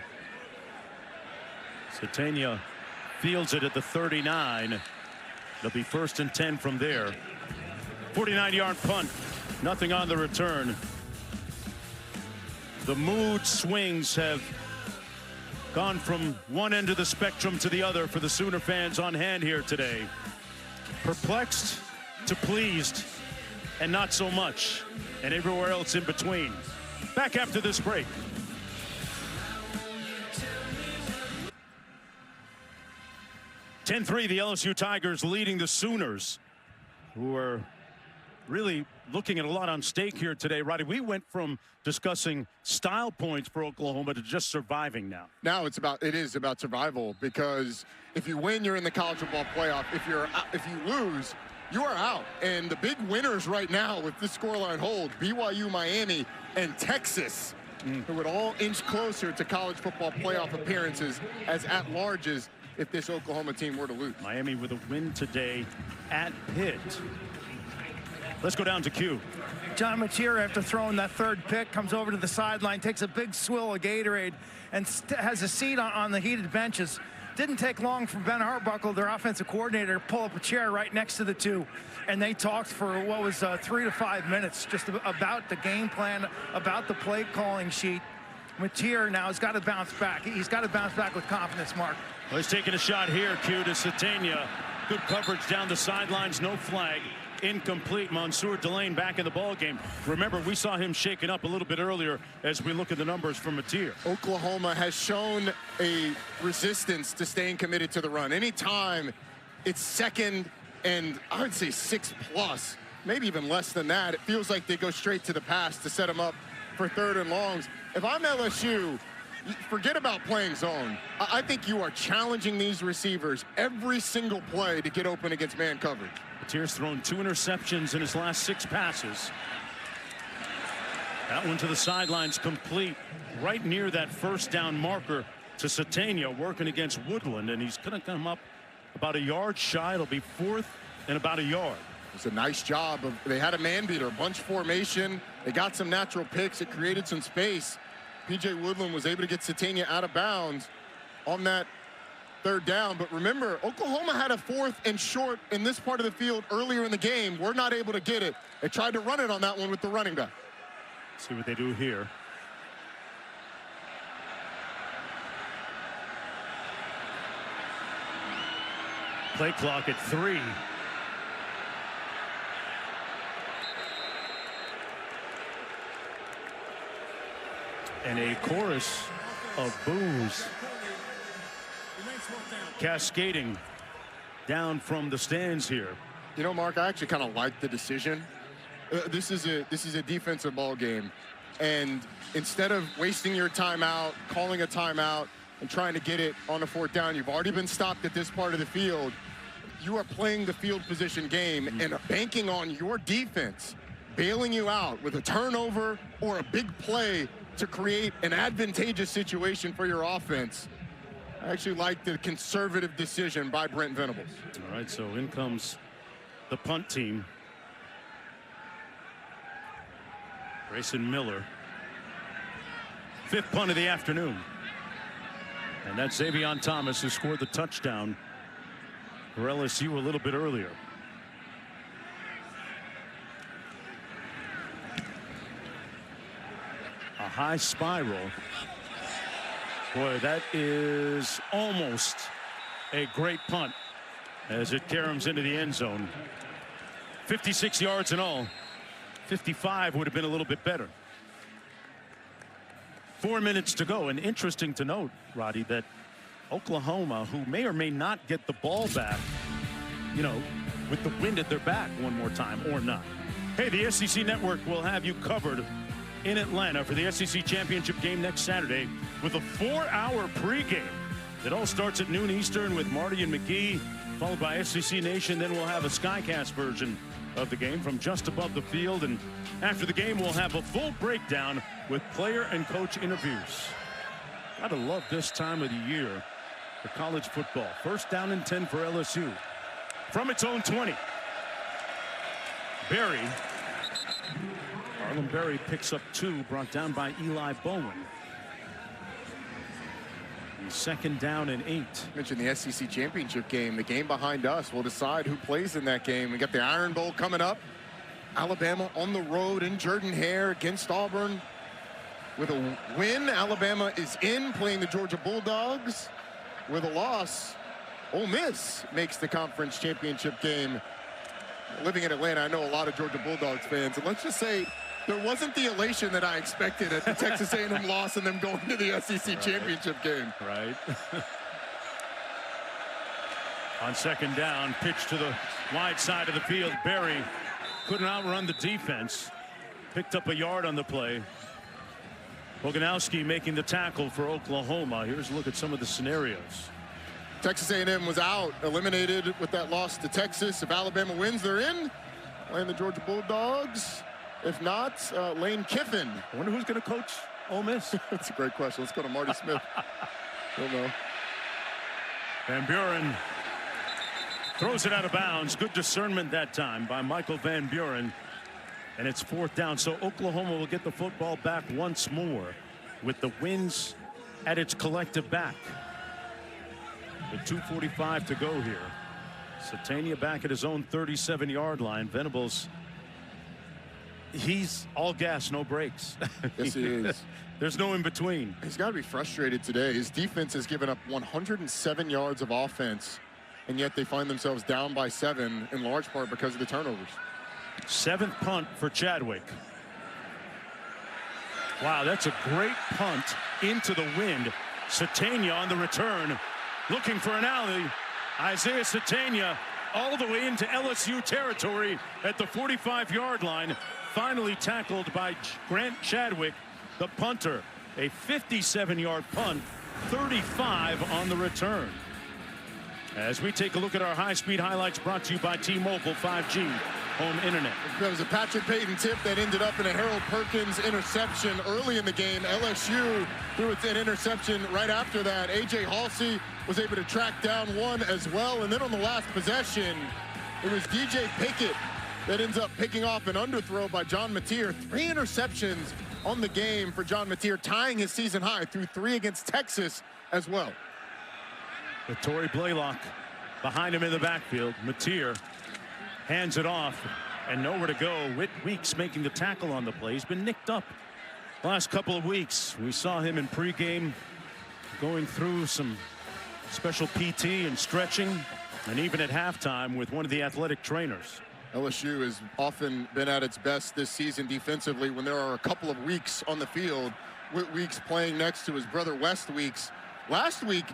Satania fields it at the 39. It'll be 1st and 10 from there. 49-yard punt. Nothing on the return. The mood swings have gone from one end of the spectrum to the other for the Sooner fans on hand here today. Perplexed to pleased, and not so much, and everywhere else in between. Back after this break. (10-3), the LSU Tigers leading the Sooners, who are really looking at a lot on stake here today. Roddy, we went from discussing style points for Oklahoma to just surviving now. Now it is about survival, because if you win, you're in the college football playoff. If you lose, you are out. And the big winners right now with this scoreline hold, BYU, Miami, and Texas, who would all inch closer to college football playoff appearances as at-larges if this Oklahoma team were to lose. Miami with a win today at Pitt. Let's go down to Q. John Mateer, after throwing that 3rd pick, comes over to the sideline, takes a big swill of Gatorade, and has a seat on the heated benches. Didn't take long for Ben Arbuckle, their offensive coordinator, to pull up a chair right next to the two. And they talked for what was 3 to 5 minutes just about the game plan, about the play calling sheet. Mateer now has got to bounce back. He's got to bounce back with confidence, Mark. Well, he's taking a shot here, Q, to Satania. Good coverage down the sidelines, no flag. Incomplete. Mansour Delane back in the ball game. Remember, we saw him shaken up a little bit earlier as we look at the numbers from Mateer. Oklahoma has shown a resistance to staying committed to the run. Anytime it's 2nd and I would say 6+, maybe even less than that, it feels like they go straight to the pass to set them up for 3rd and longs. If I'm LSU, forget about playing zone. I think you are challenging these receivers every single play to get open against man coverage. Mateer's thrown 2 interceptions in his last 6 passes. That one to the sidelines complete, right near that 1st down marker to Satania, working against Woodland, and he's going to come up about a yard shy. It'll be 4th and about a yard. It's a nice job. They had a man beater, bunch formation. They got some natural picks. It created some space. P.J. Woodland was able to get Satania out of bounds on that third down. But remember, Oklahoma had a 4th and short in this part of the field earlier in the game. We're not able to get it. They tried to run it on that one with the running back. See what they do here. Play clock at 3. And a chorus of boos cascading down from the stands here. You know, Mark, I actually kind of like the decision. This is a defensive ball game, and instead of wasting your timeout, calling a timeout, and trying to get it on a 4th down, you've already been stopped at this part of the field. You are playing the field position game and banking on your defense bailing you out with a turnover or a big play to create an advantageous situation for your offense. I actually like the conservative decision by Brent Venables. All right, so in comes the punt team. Grayson Miller. 5th punt of the afternoon. And that's Xavion Thomas, who scored the touchdown for LSU a little bit earlier. A high spiral. Boy, that is almost a great punt as it caroms into the end zone. 56 yards in all. 55 would have been a little bit better. 4 minutes to go. And interesting to note, Roddy, that Oklahoma, who may or may not get the ball back, you know, with the wind at their back one more time or not. Hey, the SEC Network will have you covered in Atlanta for the SEC Championship game next Saturday with a 4-hour pregame. It all starts at noon Eastern with Marty and McGee, followed by SEC Nation. Then we'll have a Skycast version of the game from just above the field. And after the game, we'll have a full breakdown with player and coach interviews. Gotta love this time of the year for college football. 1st down and 10 for LSU. From its own 20. Berry. Harlem Berry picks up 2, brought down by Eli Bowen. 2nd down and 8. Mentioned the SEC Championship game. The game behind us will decide who plays in that game. We got the Iron Bowl coming up. Alabama on the road in Jordan-Hare against Auburn. With a win, Alabama is in, playing the Georgia Bulldogs. With a loss, Ole Miss makes the conference championship game. Living in Atlanta, I know a lot of Georgia Bulldogs fans, and let's just say there wasn't the elation that I expected at the Texas A&M loss and them going to the SEC championship game. Right. On 2nd down, pitch to the wide side of the field. Berry couldn't outrun the defense. Picked up a yard on the play. Boganowski making the tackle for Oklahoma. Here's a look at some of the scenarios. Texas A&M was out, eliminated with that loss to Texas. If Alabama wins, they're in. Playing the Georgia Bulldogs. If not, Lane Kiffin. I wonder who's going to coach Ole Miss. That's a great question. Let's go to Marty Smith. Don't know. Van Buren throws it out of bounds. Good discernment that time by Michael Van Buren. And it's 4th down. So Oklahoma will get the football back once more with the Winds at its collective back. With 2:45 to go here. Satania back at his own 37-yard line. Venables, he's all gas, no brakes. Yes, he is. There's no in between. He's got to be frustrated today. His defense has given up 107 yards of offense, and yet they find themselves down by 7, in large part because of the turnovers. 7th punt for Chadwick. Wow, that's a great punt into the wind. Satania on the return, looking for an alley. Isaiah Satania all the way into LSU territory at the 45-yard line. Finally tackled by Grant Chadwick, the punter. A 57-yard punt, 35 on the return. As we take a look at our high-speed highlights brought to you by T-Mobile 5G home internet. There was a Patrick Payton tip that ended up in a Harold Perkins interception early in the game. LSU threw an interception right after that. A.J. Halsey was able to track down one as well. And then on the last possession, it was DJ Pickett that ends up picking off an underthrow by John Mateer. 3 interceptions on the game for John Mateer, tying his season high through 3 against Texas as well. With Torrey Blaylock behind him in the backfield, Mateer hands it off and nowhere to go. Whit Weeks making the tackle on the play. He's been nicked up the last couple of weeks. We saw him in pregame going through some special PT and stretching, and even at halftime with one of the athletic trainers. LSU has often been at its best this season defensively when there are a couple of Weeks on the field. Whit Weeks playing next to his brother West Weeks. Last week,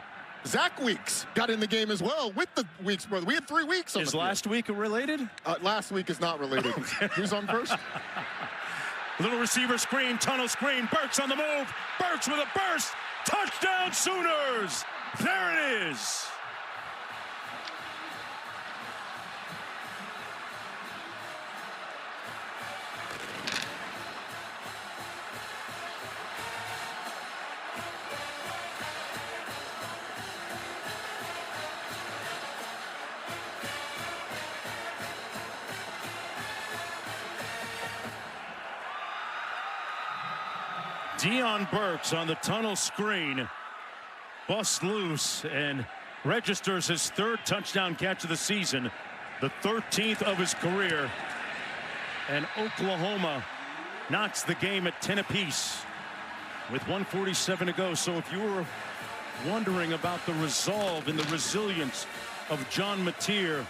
Zach Weeks got in the game as well with the Weeks brother. We had 3 Weeks on the field. Is last week related? Last week is not related. Who's on first? Little receiver screen, tunnel screen. Burks on the move. Burks with a burst. Touchdown Sooners. There it is. Deion Burks on the tunnel screen, busts loose and registers his 3rd touchdown catch of the season, the 13th of his career, and Oklahoma knocks the game at 10 apiece with 1:47 to go. So if you were wondering about the resolve and the resilience of John Mateer,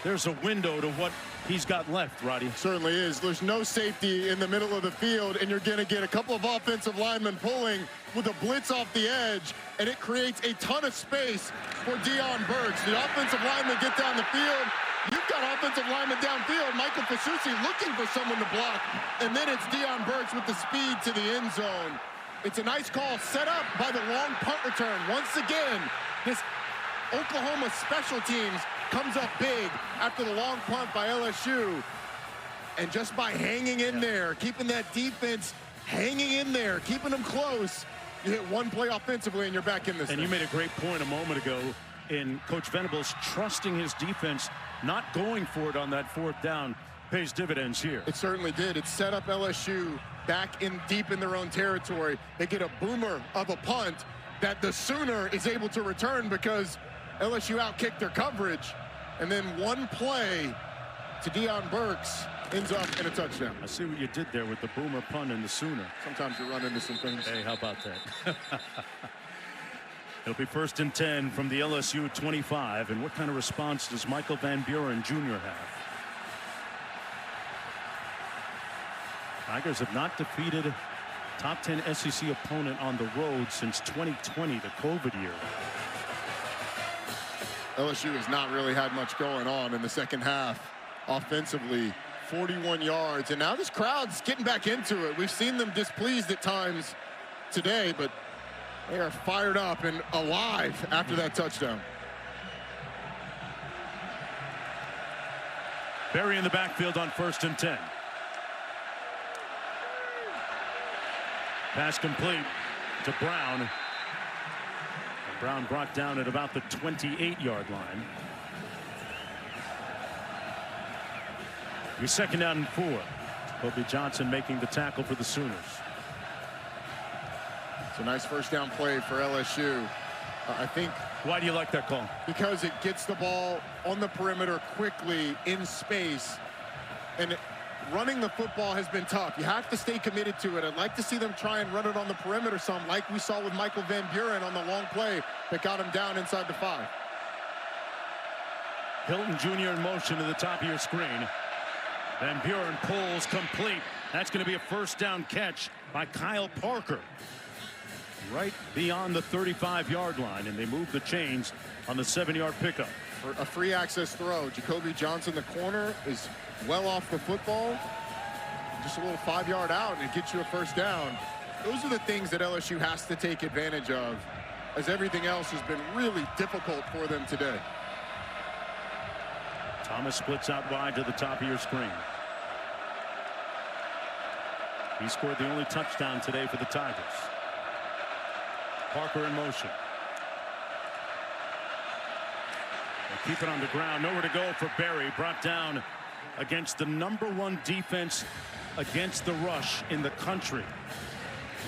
there's a window to what he's got left, Roddy. Certainly is. There's no safety in the middle of the field, and you're going to get a couple of offensive linemen pulling with a blitz off the edge, and it creates a ton of space for Deion Burks. The offensive linemen get down the field. You've got offensive linemen downfield. Michael Fasusi looking for someone to block, and then it's Deion Burks with the speed to the end zone. It's a nice call set up by the long punt return. Once again, this Oklahoma special teams comes up big after the long punt by LSU. And just by hanging in there, keeping that defense hanging in there, keeping them close, you hit one play offensively and you're back in this And thing. you made a great point a moment ago in Coach Venables trusting his defense, not going for it on that 4th down, pays dividends here. It certainly did. It set up LSU back in deep in their own territory. They get a boomer of a punt that the Sooner is able to return because LSU outkicked their coverage, and then one play to Deion Burks ends up in a touchdown. I see what you did there with the boomer punt and the Sooner. Sometimes you run into some things. Hey, how about that? It'll be 1st and 10 from the LSU 25. And what kind of response does Michael Van Buren Jr. have? Tigers have not defeated a top 10 SEC opponent on the road since 2020, the COVID year. LSU has not really had much going on in the second half offensively. 41 yards, and now this crowd's getting back into it. We've seen them displeased at times today, but they are fired up and alive after that touchdown. Berry in the backfield on 1st and 10. Pass complete to Brown. And Brown brought down at about the 28-yard line. Your 2nd down and 4. Kobe Johnson making the tackle for the Sooners. It's a nice 1st down play for LSU. I think. Why do you like that call? Because it gets the ball on the perimeter quickly in space, and running the football has been tough. You have to stay committed to it. I'd like to see them try and run it on the perimeter some, like we saw with Michael Van Buren on the long play that got him down inside the 5. Hilton Jr. in motion to the top of your screen. Van Buren pulls complete. That's going to be a 1st down catch by Kyle Parker. Right beyond the 35-yard line, and they move the chains on the 7-yard pickup. For a free access throw, Jacoby Johnson, the corner, is well off the football. Just a little 5-yard out, and it gets you a 1st down. Those are the things that LSU has to take advantage of, as everything else has been really difficult for them today. Thomas splits out wide to the top of your screen. He scored the only touchdown today for the Tigers. Parker in motion. They keep it on the ground. Nowhere to go for Berry. Brought down against the #1 defense against the rush in the country.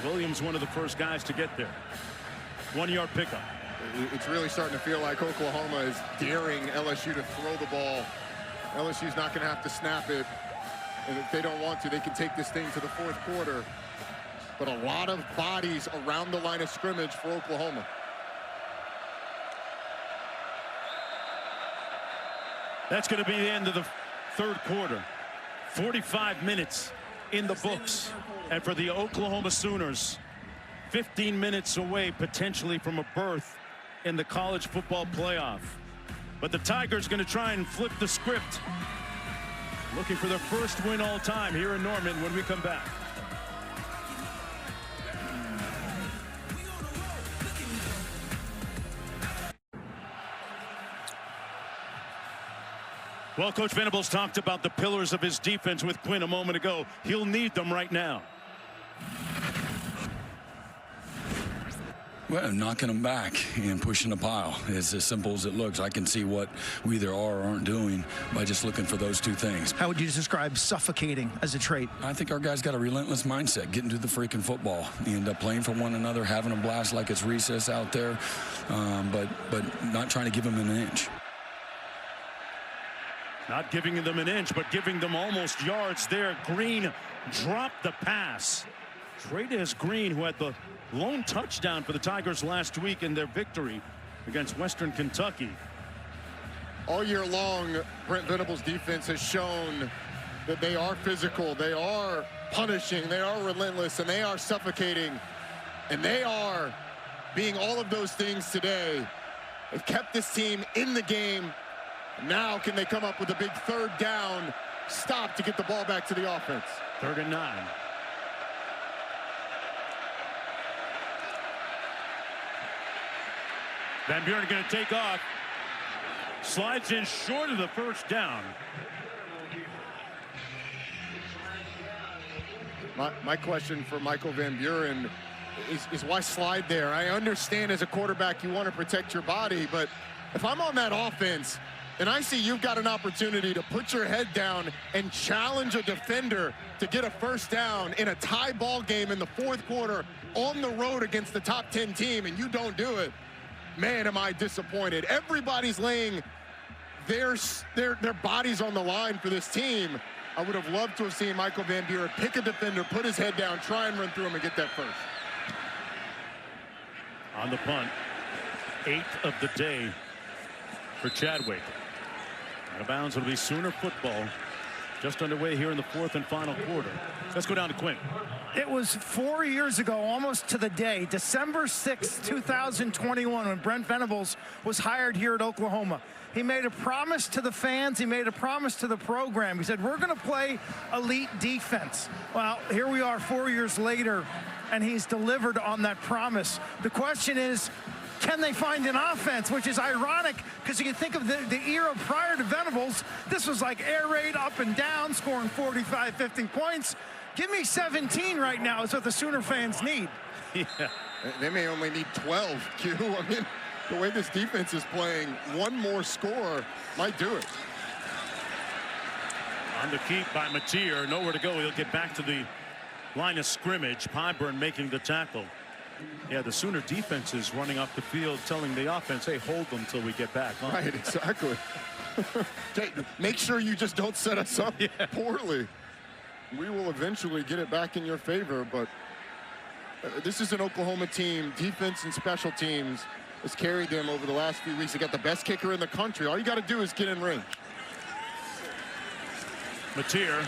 Williams, one of the first guys to get there. 1-yard pickup. It's really starting to feel like Oklahoma is daring LSU to throw the ball. LSU's not going to have to snap it. And if they don't want to, they can take this thing to the fourth quarter. But a lot of bodies around the line of scrimmage for Oklahoma. That's going to be the end of the third quarter. 45 minutes in the books. And for the Oklahoma Sooners, 15 minutes away potentially from a berth in the college football playoff. But the Tigers going to try and flip the script. Looking for their first win all time here in Norman when we come back. Well, Coach Venables talked about the pillars of his defense with Quinn a moment ago. He'll need them right now. Well, knocking them back and pushing the pile. It's as simple as it looks. I can see what we either are or aren't doing by just looking for those two things. How would you describe suffocating as a trait? I think our guys got a relentless mindset, getting to the freaking football. You end up playing for one another, having a blast like it's recess out there, but not trying to give them an inch. Not giving them an inch, but giving them almost yards there. Green dropped the pass. Trey'Dez Green, who had the lone touchdown for the Tigers last week in their victory against Western Kentucky. All year long, Brent Venables' defense has shown that they are physical, they are punishing, they are relentless, and they are suffocating. And they are being all of those things today. They've kept this team in the game. Now can they come up with a big third down stop to get the ball back to the offense? 3rd and 9. Van Buren going to take off. Slides in short of the first down. My question for Michael Van Buren is why slide there? I understand as a quarterback you want to protect your body, but if I'm on that offense and I see you've got an opportunity to put your head down and challenge a defender to get a first down in a tie ball game in the fourth quarter on the road against the top 10 team and you don't do it, man, am I disappointed. Everybody's laying their bodies on the line for this team. I would have loved to have seen Michael Van Buren pick a defender, put his head down, try and run through him and get that first. On the punt, 8th of the day for Chadwick. Out of bounds will be Sooner football. Just underway here in the 4th and final quarter. Let's go down to Quinn. It was 4 years ago, almost to the day, December 6, 2021, when Brent Venables was hired here at Oklahoma. He made a promise to the fans. He made a promise to the program. He said, we're going to play elite defense. Well, here we are 4 years later, and he's delivered on that promise. The question is, can they find an offense, which is ironic because you think of the era prior to Venables, this was like air raid up and down, scoring 45, 50 points. Give me 17 right now is what the Sooner fans need. Yeah. They may only need 12, Q. I mean, the way this defense is playing, one more score might do it. On the keep by Mateer, nowhere to go. He'll get back to the line of scrimmage. Pyburn making the tackle. Yeah, the Sooner defense is running off the field, telling the offense, hey, hold them till we get back. Huh? Right, exactly. Make sure you just don't set us up poorly. We will eventually get it back in your favor, but this is an Oklahoma team. Defense and special teams has carried them over the last few weeks. They got the best kicker in the country. All you got to do is get in range. Mateer,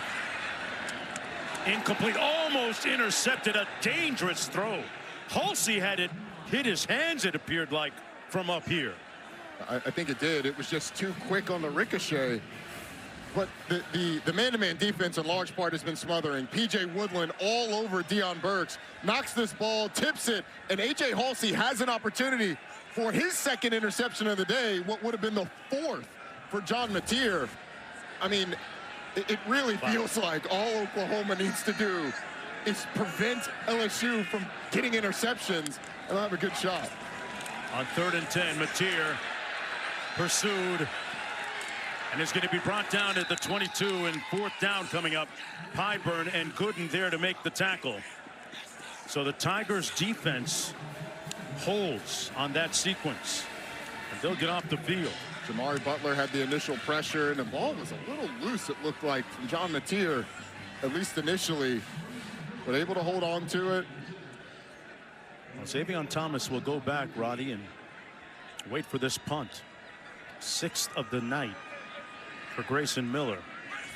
incomplete, almost intercepted, a dangerous throw. Halsey had it hit his hands, it appeared like, from up here. I think it did. It was just too quick on the ricochet. But the man-to-man defense in large part has been smothering. P.J. Woodland all over Deion Burks, knocks this ball, tips it, and A.J. Halsey has an opportunity for his second interception of the day, what would have been the 4th for John Mateer. I mean, it really feels like all Oklahoma needs to do is prevent LSU from getting interceptions, and they'll have a good shot. On 3rd and 10, Mateer pursued And it's going to be brought down at the 22 and 4th down coming up. Pyburn and Gooden there to make the tackle. So the Tigers defense holds on that sequence. And they'll get off the field. Jamari Butler had the initial pressure, and the ball was a little loose, it looked like, from John Mateer, at least initially, but able to hold on to it. Well, Xavier Thomas will go back, Roddy, and wait for this punt. 6th of the night for Grayson Miller.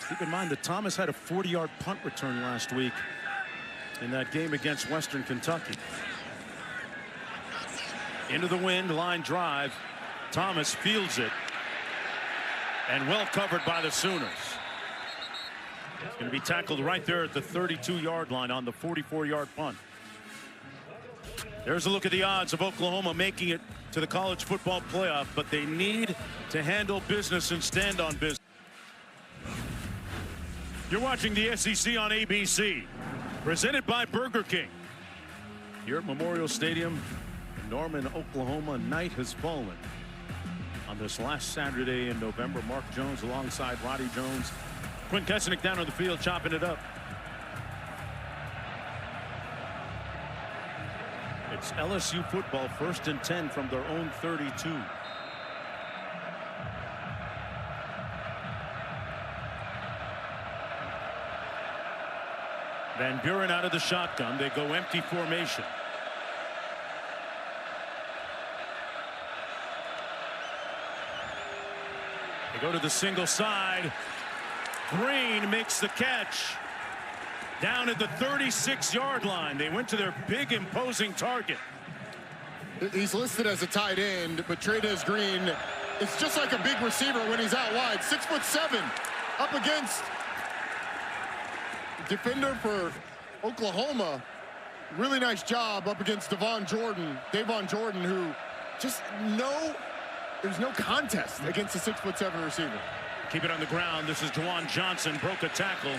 Keep in mind that Thomas had a 40-yard punt return last week in that game against Western Kentucky. Into the wind, line drive. Thomas fields it, and well covered by the Sooners. It's going to be tackled right there at the 32-yard line on the 44-yard punt. There's a look at the odds of Oklahoma making it to the college football playoff, but they need to handle business and stand on business. You're watching the SEC on ABC, presented by Burger King. Here at Memorial Stadium in Norman, Oklahoma, night has fallen. On this last Saturday in November, Mark Jones alongside Roddy Jones. Quinn Kesnick down on the field chopping it up. It's LSU football, 1st and 10 from their own 32. Van Buren out of the shotgun. They go empty formation. They go to the single side. Green makes the catch down at the 36-yard line. They went to their big imposing target. He's listed as a tight end, but Trey'Dez Green is just like a big receiver when he's out wide. 6'7", up against defender for Oklahoma. Really nice job up against Davon Jordan, who just there's no contest against a 6'7" receiver. Keep it on the ground. This is Juwan Johnson, broke a tackle.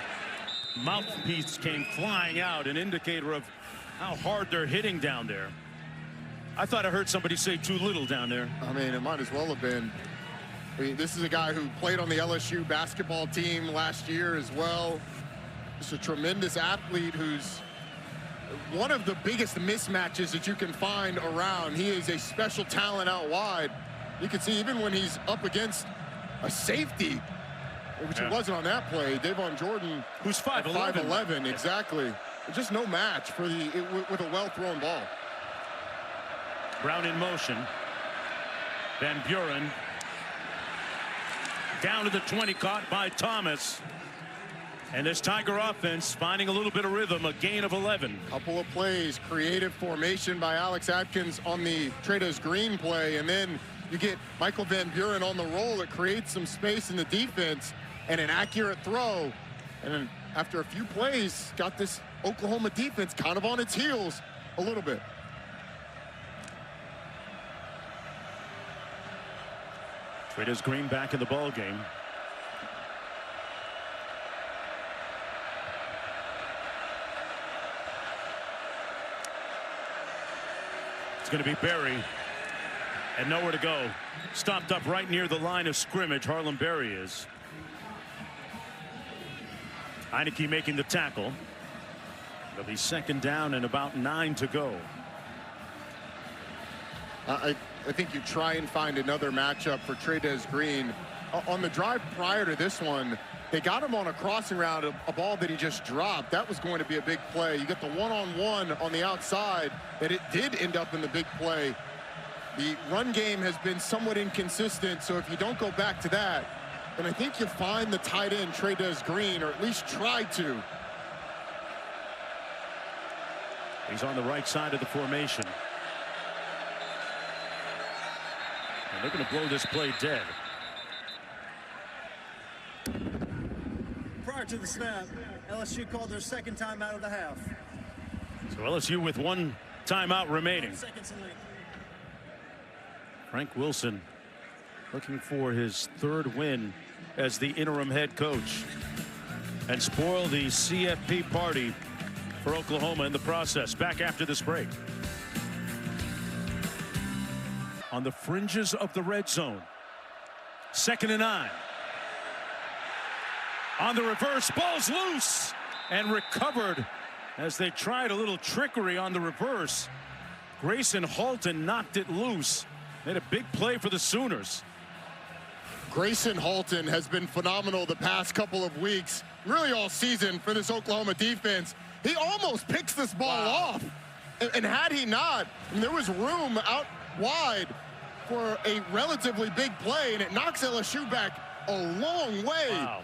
Mouthpiece came flying out, an indicator of how hard they're hitting down there. I thought I heard somebody say too little down there. I mean, it might as well have been. I mean, this is a guy who played on the LSU basketball team last year as well. Just a tremendous athlete who's one of the biggest mismatches that you can find around. He is a special talent out wide. You can see even when he's up against a safety, which he wasn't on that play, Davon Jordan, who's 5'11". 5'11", exactly. Just no match for with a well-thrown ball. Brown in motion. Van Buren down to the 20, caught by Thomas. And this Tiger offense finding a little bit of rhythm, a gain of 11. Couple of plays, creative formation by Alex Atkins on the Trey'Dez Green play, and then you get Michael Van Buren on the roll. It creates some space in the defense and an accurate throw. And then after a few plays, got this Oklahoma defense kind of on its heels a little bit. Trey'Dez Green back in the ball game. It's going to be Berry. And nowhere to go. Stopped up right near the line of scrimmage. Harlem Berry is. Heineke making the tackle. It'll be 2nd down and about 9 to go. I think you try and find another matchup for Trey'Dez Green. On the drive prior to this one, they got him on a crossing route, a ball that he just dropped. That was going to be a big play. You get the one-on-one on the outside, that it did end up in the big play. The run game has been somewhat inconsistent, so if you don't go back to that, then I think you find the tight end Trey'Dez Green, or at least try to. He's on the right side of the formation. And they're going to blow this play dead. Prior to the snap, LSU called their 2nd timeout of the half. So LSU with 1 timeout remaining. Seconds in length. Frank Wilson looking for his 3rd win as the interim head coach and spoil the CFP party for Oklahoma in the process. Back after this break. On the fringes of the red zone. 2nd and 9. On the reverse, ball's loose and recovered as they tried a little trickery on the reverse. Grayson Halton knocked it loose. Made a big play for the Sooners. Grayson Halton has been phenomenal the past couple of weeks, really all season for this Oklahoma defense. He almost picks this ball off. And had he not, there was room out wide for a relatively big play, and it knocks LSU back a long way. Wow.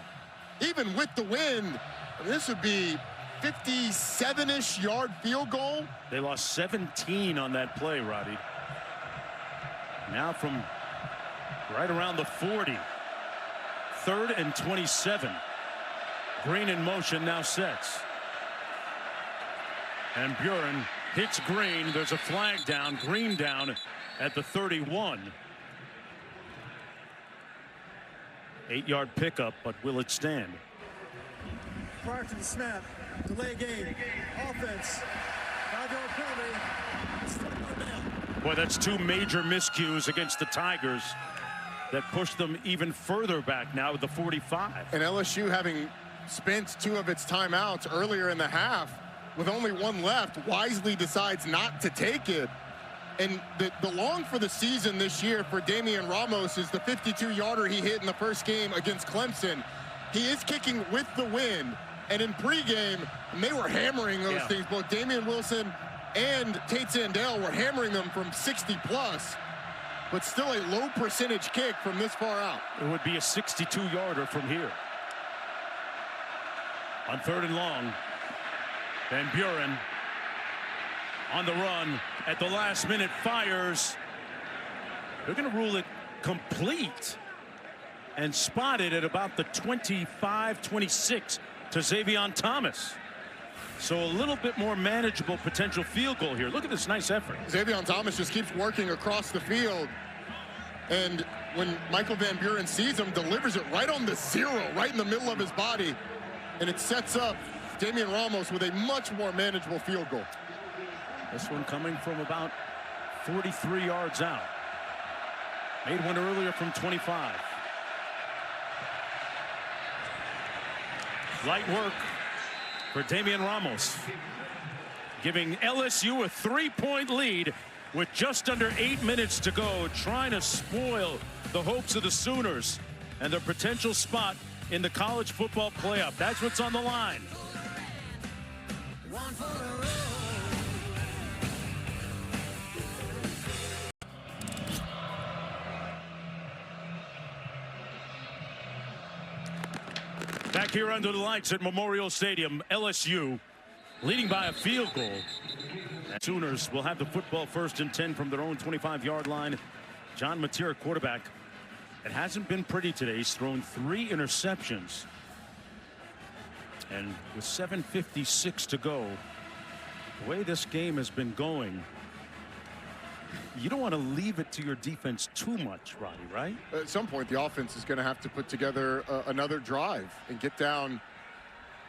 Even with the wind, this would be 57-ish yard field goal. They lost 17 on that play, Roddy. Now from right around the 40. 3rd and 27. Green in motion, now sets. And Buren hits Green. There's a flag down. Green down at the 31. 8-yard pickup, but will it stand? Prior to the snap, delay game, offense, 5-yard penalty. Boy, that's 2 major miscues against the Tigers that push them even further back now with the 45. And LSU, having spent 2 of its timeouts earlier in the half, with only 1 left, wisely decides not to take it. And the long for the season this year for Damian Ramos is the 52-yarder he hit in the first game against Clemson. He is kicking with the wind. And in pregame, they were hammering those things. Both Damian Wilson and Tate Sandell were hammering them from 60+, but still a low percentage kick from this far out. It would be a 62-yarder from here. On 3rd and long, Van Buren on the run at the last minute fires. They're going to rule it complete and spotted at about the 25-26 to Xavier Thomas. So a little bit more manageable potential field goal here. Look at this nice effort. Xavier Thomas just keeps working across the field. And when Michael Van Buren sees him, delivers it right on the 0, right in the middle of his body. And it sets up Damian Ramos with a much more manageable field goal. This one coming from about 43 yards out. Made one earlier from 25. Light work for Damian Ramos, giving LSU a 3-point lead with just under 8 minutes to go, trying to spoil the hopes of the Sooners and their potential spot in the college football playoff. That's what's on the line. Back here under the lights at Memorial Stadium, LSU leading by a field goal. The Sooners will have the football 1st and 10 from their own 25-yard line. John Mateer, quarterback. It hasn't been pretty today. He's thrown 3 interceptions. And with 7:56 to go, the way this game has been going, you don't want to leave it to your defense too much, Roddy, right? At some point, the offense is going to have to put together another drive and get down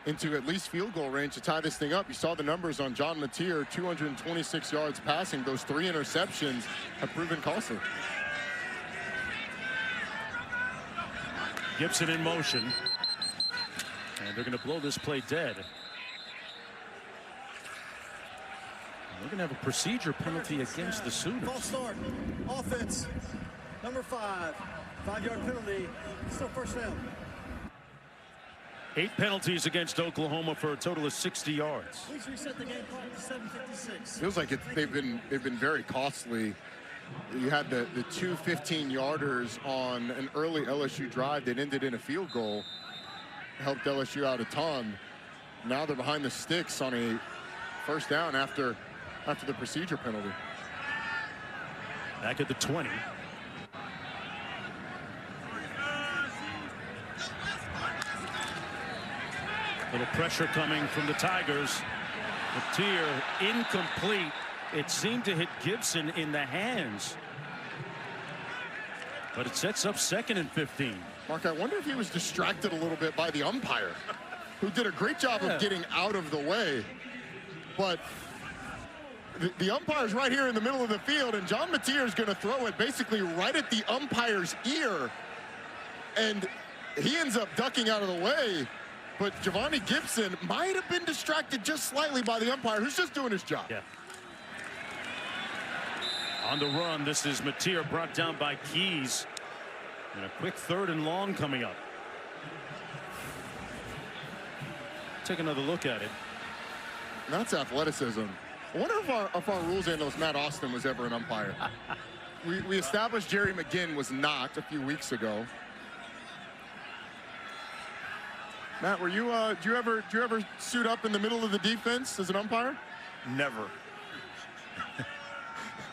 into at least field goal range to tie this thing up. You saw the numbers on John Mateer, 226 yards passing. Those 3 interceptions have proven costly. Gibson in motion. And they're going to blow this play dead. We're going to have a procedure penalty against the Sooners. False start. Offense. Number 5. 5-yard penalty. Still 1st down. 8 penalties against Oklahoma for a total of 60 yards. Please reset the game clock to 7:56. Feels like they've been very costly. You had the 2 15-yarders on an early LSU drive that ended in a field goal. Helped LSU out a ton. Now they're behind the sticks on a 1st down after the procedure penalty. Back at the 20. Little pressure coming from the Tigers. Mateer incomplete. It seemed to hit Gibson in the hands. But it sets up 2nd and 15. Mark, I wonder if he was distracted a little bit by the umpire, who did a great job of getting out of the way. But the umpire's right here in the middle of the field, and John Mateer is going to throw it basically right at the umpire's ear. And he ends up ducking out of the way, but Giovanni Gibson might have been distracted just slightly by the umpire, who's just doing his job. Yeah. On the run, this is Mateer brought down by Keys. And a quick 3rd and long coming up. Take another look at it. That's athleticism. I wonder if our rules analyst, Matt Austin, was ever an umpire. we established Jerry McGinn was not a few weeks ago. Matt, were you do you ever suit up in the middle of the defense as an umpire? Never.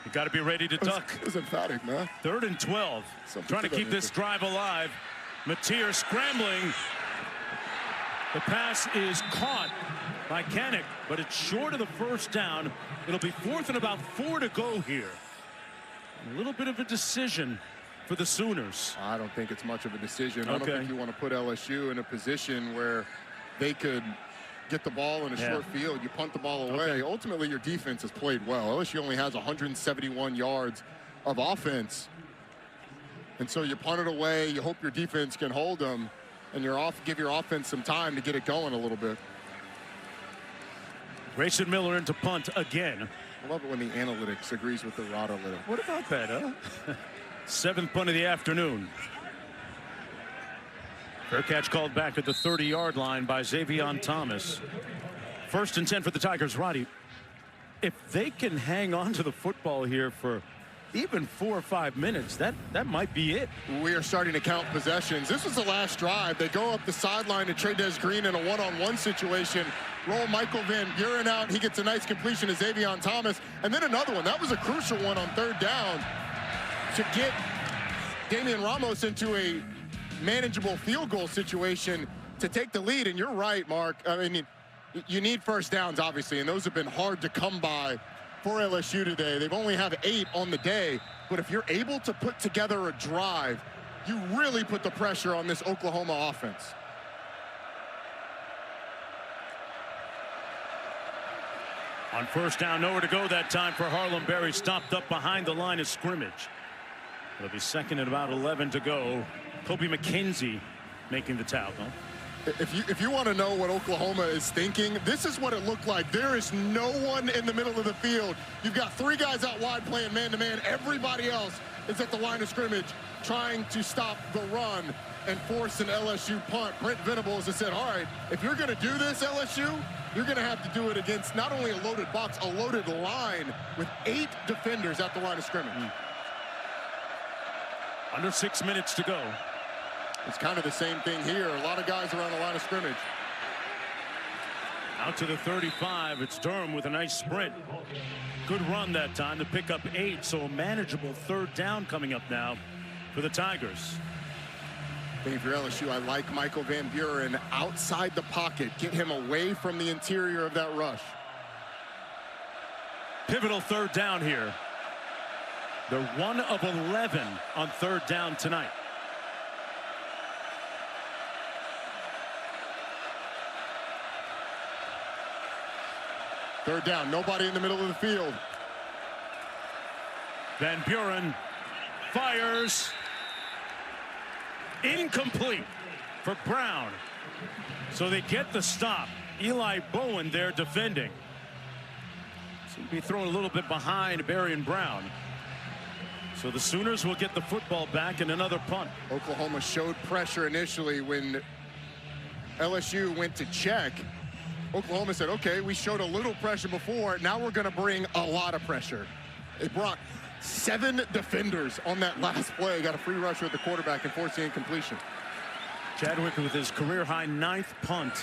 You got to be ready to duck. It was emphatic, man. 3rd and 12. Trying to keep this drive alive. Mateer scrambling. The pass is caught by Kanik, but it's short of the 1st down. It'll be 4th and about 4 to go here. A little bit of a decision for the Sooners. I don't think it's much of a decision. Okay. I don't think you want to put LSU in a position where they could get the ball in a short field. You punt the ball away. Okay. Ultimately, your defense has played well. LSU only has 171 yards of offense. And so you punt it away. You hope your defense can hold them. And give your offense some time to get it going a little bit. Grayson Miller into punt again. I love it when the analytics agrees with the Rotalytic. What about that, huh? 7th punt of the afternoon. Fair catch called back at the 30-yard line by Xavier Thomas. 1st and 10 for the Tigers. Roddy, if they can hang on to the football here for even 4 or 5 minutes, that might be it. We are starting to count possessions. This was the last drive. They go up the sideline to Trey'Dez Green in a one-on-one situation. Roll Michael Van Buren out. He gets a nice completion to Xavier Thomas. And then another one. That was a crucial one on 3rd down to get Damian Ramos into a manageable field goal situation to take the lead. And you're right, Mark. I mean, you need 1st downs, obviously, and those have been hard to come by for LSU today. They've only had 8 on the day, but if you're able to put together a drive, you really put the pressure on this Oklahoma offense. On 1st down, nowhere to go that time for Harlem Berry, stopped up behind the line of scrimmage. It'll be 2nd and about 11 to go. Kobe McKenzie making the tackle. If you want to know what Oklahoma is thinking, this is what it looked like. There is no one in the middle of the field. You've got 3 guys out wide playing man-to-man. Everybody else is at the line of scrimmage trying to stop the run and force an LSU punt. Brent Venables has said, all right, if you're going to do this, LSU, you're going to have to do it against not only a loaded box, a loaded line with 8 defenders at the line of scrimmage. Under 6 minutes to go. It's kind of the same thing here. A lot of guys around the line of scrimmage. Out to the 35. It's Durham with a nice sprint. Good run that time to pick up 8. So a manageable 3rd down coming up now for the Tigers. I think if you're LSU, I like Michael Van Buren outside the pocket. Get him away from the interior of that rush. Pivotal 3rd down here. They're 1 of 11 on 3rd down tonight. Third down, nobody in the middle of the field. Van Buren fires. Incomplete for Brown. So they get the stop. Eli Bowen there defending. Seem to be thrown a little bit behind Berry and Brown. So the Sooners will get the football back and another punt. Oklahoma showed pressure initially when LSU went to check. Oklahoma said, okay, we showed a little pressure before. Now we're going to bring a lot of pressure. They brought 7 defenders on that last play. Got a free rusher at the quarterback and forced the incompletion. Chadwick with his career-high 9th punt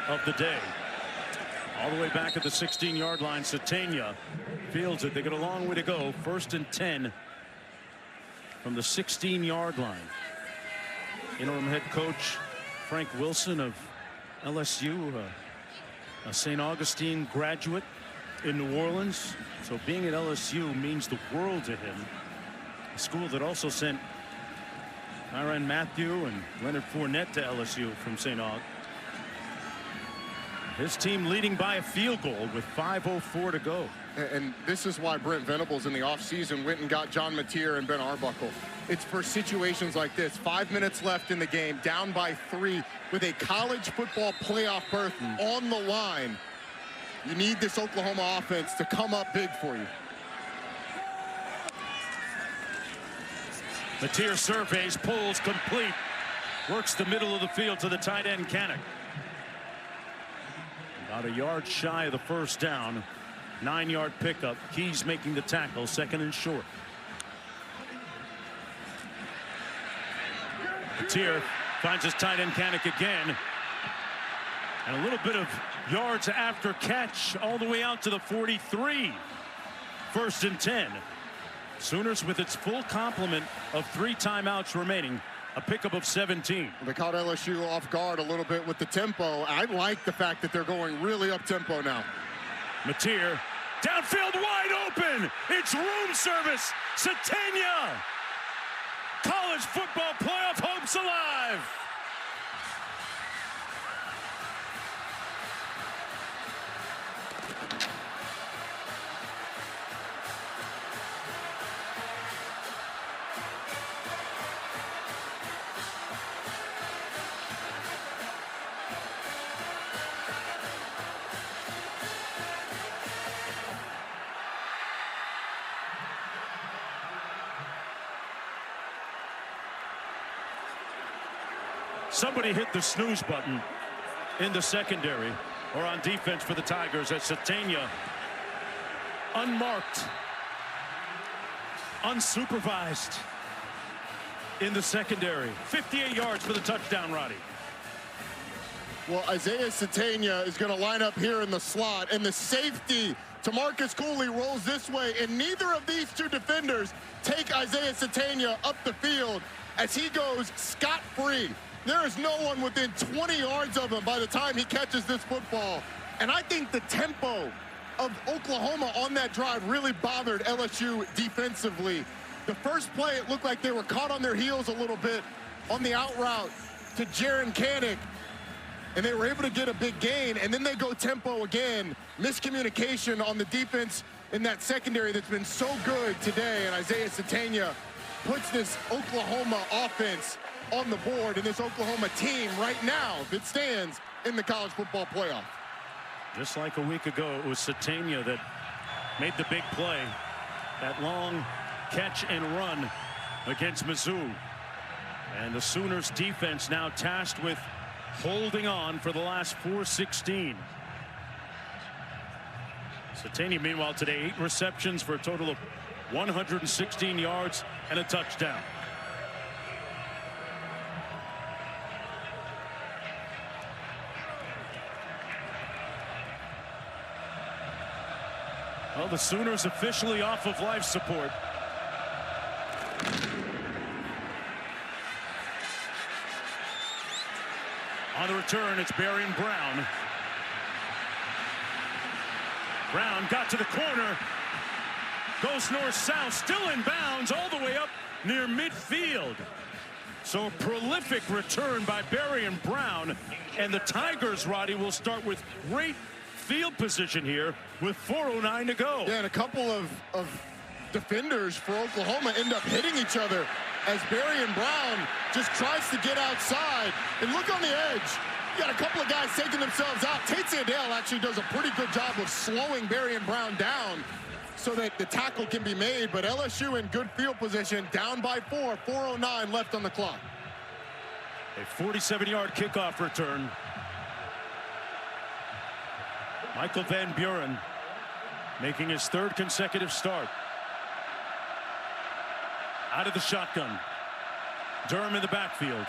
of the day. All the way back at the 16-yard line. Satania fields it. They got a long way to go. 1st and 10 from the 16-yard line. Interim head coach Frank Wilson of LSU, a St. Augustine graduate in New Orleans. So being at LSU means the world to him. A school that also sent Tyrann Mathieu and Leonard Fournette to LSU from St. Aug. His team leading by a field goal with 5:04 to go. And this is why Brent Venables in the offseason went and got John Mateer and Ben Arbuckle. It's for situations like this. 5 minutes left in the game, down by 3, with a college football playoff berth on the line. You need this Oklahoma offense to come up big for you. Mateer surveys, pulls, complete. Works the middle of the field to the tight end, Kanak. About a yard shy of the first down. 9-yard pickup. Keys making the tackle, 2nd and short. Mateer finds his tight end, Kanak, again. And a little bit of yards after catch all the way out to the 43. 1st and 10. Sooners with its full complement of 3 timeouts remaining. A pickup of 17. They caught LSU off guard a little bit with the tempo. I like the fact that they're going really up tempo now. Mateer, downfield wide open. It's room service. Satania. College football playoff hopes alive. Somebody hit the snooze button in the secondary or on defense for the Tigers as Satania, unmarked, unsupervised in the secondary. 58 yards for the touchdown, Roddy. Well, Isaiah Satania is going to line up here in the slot, and the safety, Tamarcus Cooley, rolls this way, and neither of these 2 defenders take Isaiah Satania up the field as he goes scot-free. There is no one within 20 yards of him by the time he catches this football. And I think the tempo of Oklahoma on that drive really bothered LSU defensively. The first play, it looked like they were caught on their heels a little bit on the out route to Jaren Kanak, and they were able to get a big gain, and then they go tempo again. Miscommunication on the defense in that secondary that's been so good today, and Isaiah Satania puts this Oklahoma offense on the board, and this Oklahoma team right now that stands in the college football playoff. Just like a week ago, it was Satania that made the big play. That long catch and run against Mizzou. And the Sooners defense now tasked with holding on for the last 4:16. Satania, meanwhile, today 8 receptions for a total of 116 yards and a touchdown. Well, the Sooners officially off of life support. On the return, it's Berrien Brown. Brown got to the corner. Goes north-south, still in bounds, all the way up near midfield. So a prolific return by Berrien Brown. And the Tigers, Roddy, will start with great field position here with 4:09 to go. Yeah, and a couple of defenders for Oklahoma end up hitting each other as Berrien Brown just tries to get outside. And look on the edge. You got a couple of guys taking themselves out. Tate Sandell actually does a pretty good job of slowing Berrien Brown down so that the tackle can be made. But LSU in good field position, down by 4, 4:09 left on the clock. A 47-yard kickoff return. Michael Van Buren making his 3rd consecutive start. Out of the shotgun. Durham in the backfield.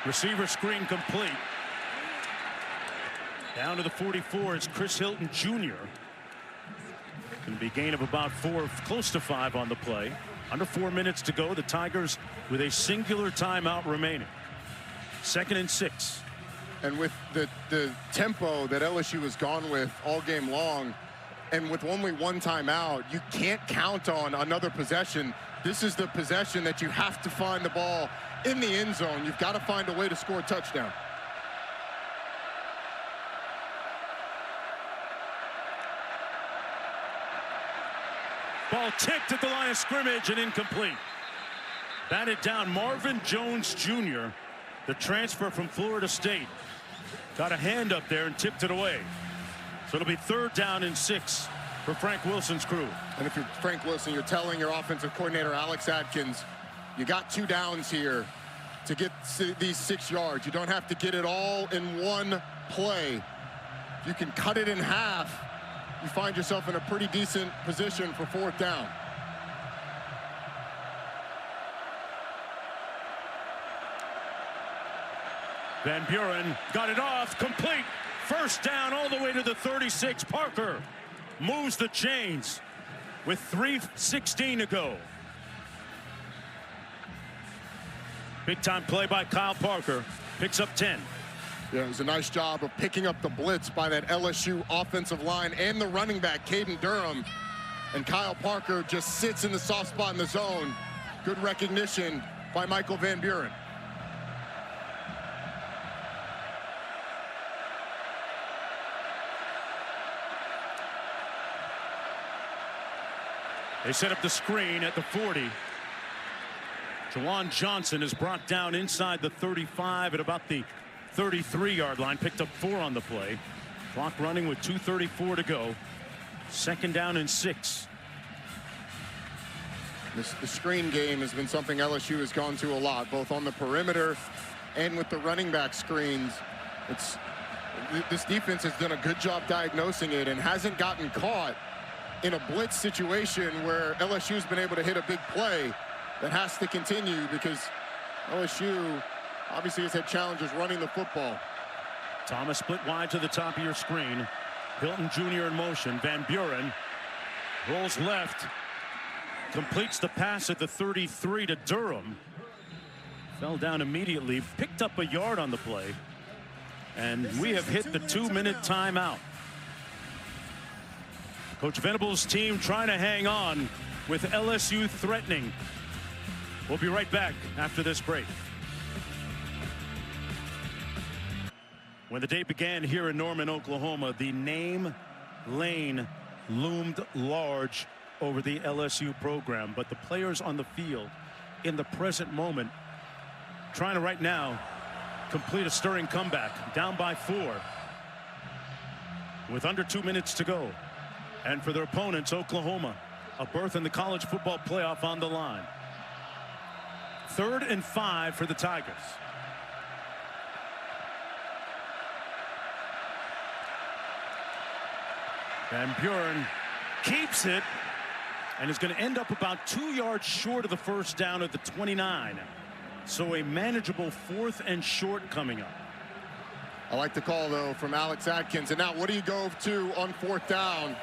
Receiver screen complete. Down to the 44 is Chris Hilton Jr. Going to be a gain of about 4, close to 5 on the play. Under 4 minutes to go. The Tigers with a singular timeout remaining. 2nd and 6. And with the tempo that LSU has gone with all game long, and with only 1 timeout, you can't count on another possession. This is the possession that you have to find the ball in the end zone. You've got to find a way to score a touchdown. Ball tipped at the line of scrimmage and incomplete. Batted down. Marvin Jones Jr., the transfer from Florida State, got a hand up there and tipped it away. So it'll be 3rd down and 6 for Frank Wilson's crew. And if you're Frank Wilson, you're telling your offensive coordinator, Alex Atkins, you got 2 downs here to get these 6 yards. You don't have to get it all in one play. If you can cut it in half, you find yourself in a pretty decent position for 4th down. Van Buren got it off, complete. 1st down all the way to the 36. Parker moves the chains with 3:16 to go. Big time play by Kyle Parker. Picks up 10. Yeah, it was a nice job of picking up the blitz by that LSU offensive line and the running back, Caden Durham. And Kyle Parker just sits in the soft spot in the zone. Good recognition by Michael Van Buren. They set up the screen at the 40. Jawan Johnson is brought down inside the 35 at about the 33-yard line. Picked up 4 on the play. Clock running with 2:34 to go. 2nd down and 6. The screen game has been something LSU has gone to a lot, both on the perimeter and with the running back screens. This defense has done a good job diagnosing it and hasn't gotten caught in a blitz situation where LSU has been able to hit a big play. That has to continue because LSU obviously has had challenges running the football. Thomas split wide to the top of your screen. Hilton Jr. in motion. Van Buren rolls left. Completes the pass at the 33 to Durham. Fell down immediately. Picked up a yard on the play. And we have hit the 2-minute timeout. Coach Venables' team trying to hang on with LSU threatening. We'll be right back after this break. When the day began here in Norman, Oklahoma, the name Lane loomed large over the LSU program, but the players on the field in the present moment trying to right now complete a stirring comeback, down by 4 with under 2 minutes to go. And for their opponents, Oklahoma, a berth in the college football playoff on the line. 3rd and 5 for the Tigers. Van Buren keeps it and is going to end up about 2 yards short of the 1st down at the 29. So a manageable 4th and short coming up. I like the call, though, from Alex Atkins. And now what do you go to on 4th down?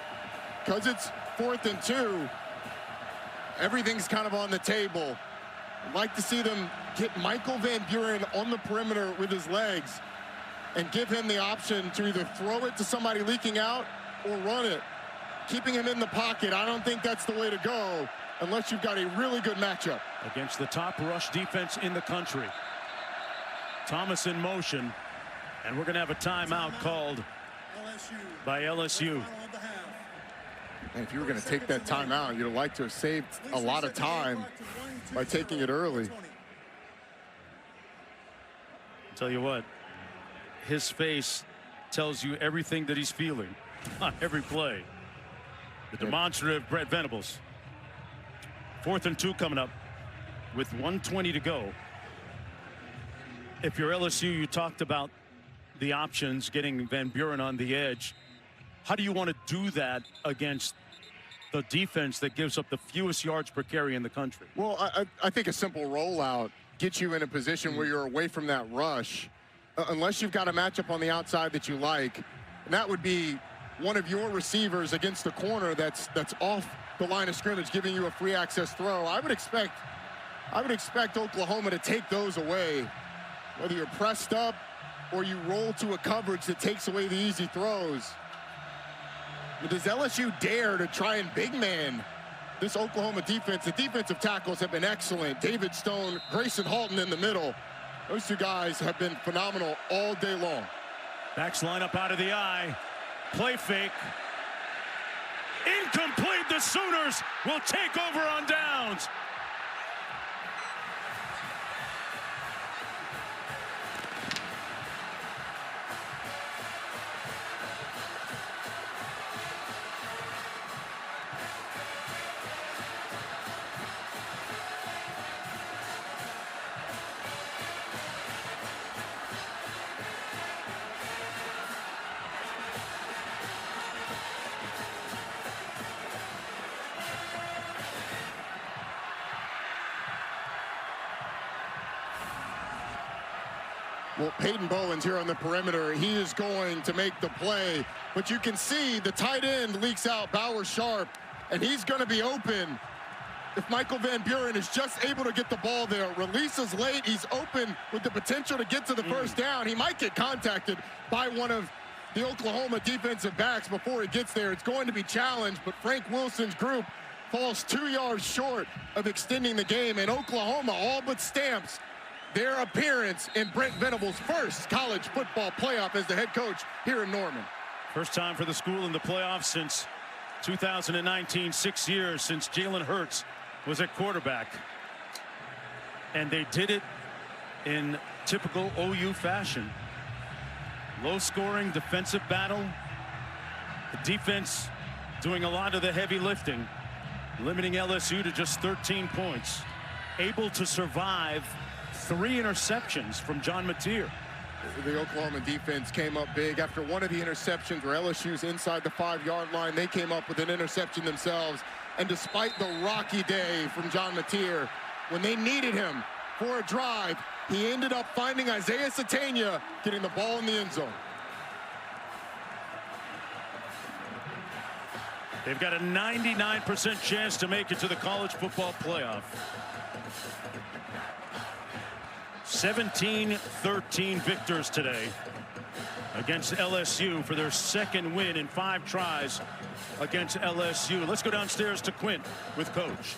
Because it's 4th and 2, everything's kind of on the table. I'd like to see them get Michael Van Buren on the perimeter with his legs and give him the option to either throw it to somebody leaking out or run it. Keeping him in the pocket, I don't think that's the way to go unless you've got a really good matchup. Against the top rush defense in the country. Thomas in motion, and we're going to have a timeout called by LSU. And if you were going to take that timeout, you'd like to have saved a lot of time by taking it early. I'll tell you what, his face tells you everything that he's feeling on every play. The demonstrative Brett Venables. 4th and 2 coming up with 1:20 to go. If you're LSU, you talked about the options, getting Van Buren on the edge. How do you want to do that against the defense that gives up the fewest yards per carry in the country? Well, I think a simple rollout gets you in a position where you're away from that rush, unless you've got a matchup on the outside that you like. And that would be one of your receivers against the corner that's off the line of scrimmage, giving you a free access throw. I would expect Oklahoma to take those away, whether you're pressed up or you roll to a coverage that takes away the easy throws. But does LSU dare to try and big man this Oklahoma defense, the defensive tackles have been excellent. David Stone, Grayson Halton in the middle. Those two guys have been phenomenal all day long. Backs line up out of the eye. Play fake. Incomplete. The Sooners will take over on downs. Well, Peyton Bowen's here on the perimeter. He is going to make the play, but you can see the tight end leaks out, Bauer Sharp, and he's going to be open. If Michael Van Buren is just able to get the ball there, releases late, he's open with the potential to get to the first down. He might get contacted by one of the Oklahoma defensive backs before he gets there. It's going to be challenged, but Frank Wilson's group falls 2 yards short of extending the game, and Oklahoma all but stamps their appearance in Brent Venables' first college football playoff as the head coach here in Norman. First time for the school in the playoffs since 2019, 6 years since Jalen Hurts was at quarterback. And they did it in typical OU fashion. Low-scoring defensive battle. The defense doing a lot of the heavy lifting, limiting LSU to just 13 points. Able to survive 3 interceptions from John Mateer. The Oklahoma defense came up big after one of the interceptions where LSU's inside the 5-yard line. They came up with an interception themselves. And despite the rocky day from John Mateer, when they needed him for a drive, he ended up finding Isaiah Satania getting the ball in the end zone. They've got a 99% chance to make it to the college football playoff. 17-13 victors today against LSU for their second win in 5 tries against LSU. Let's go downstairs to Quint with Coach.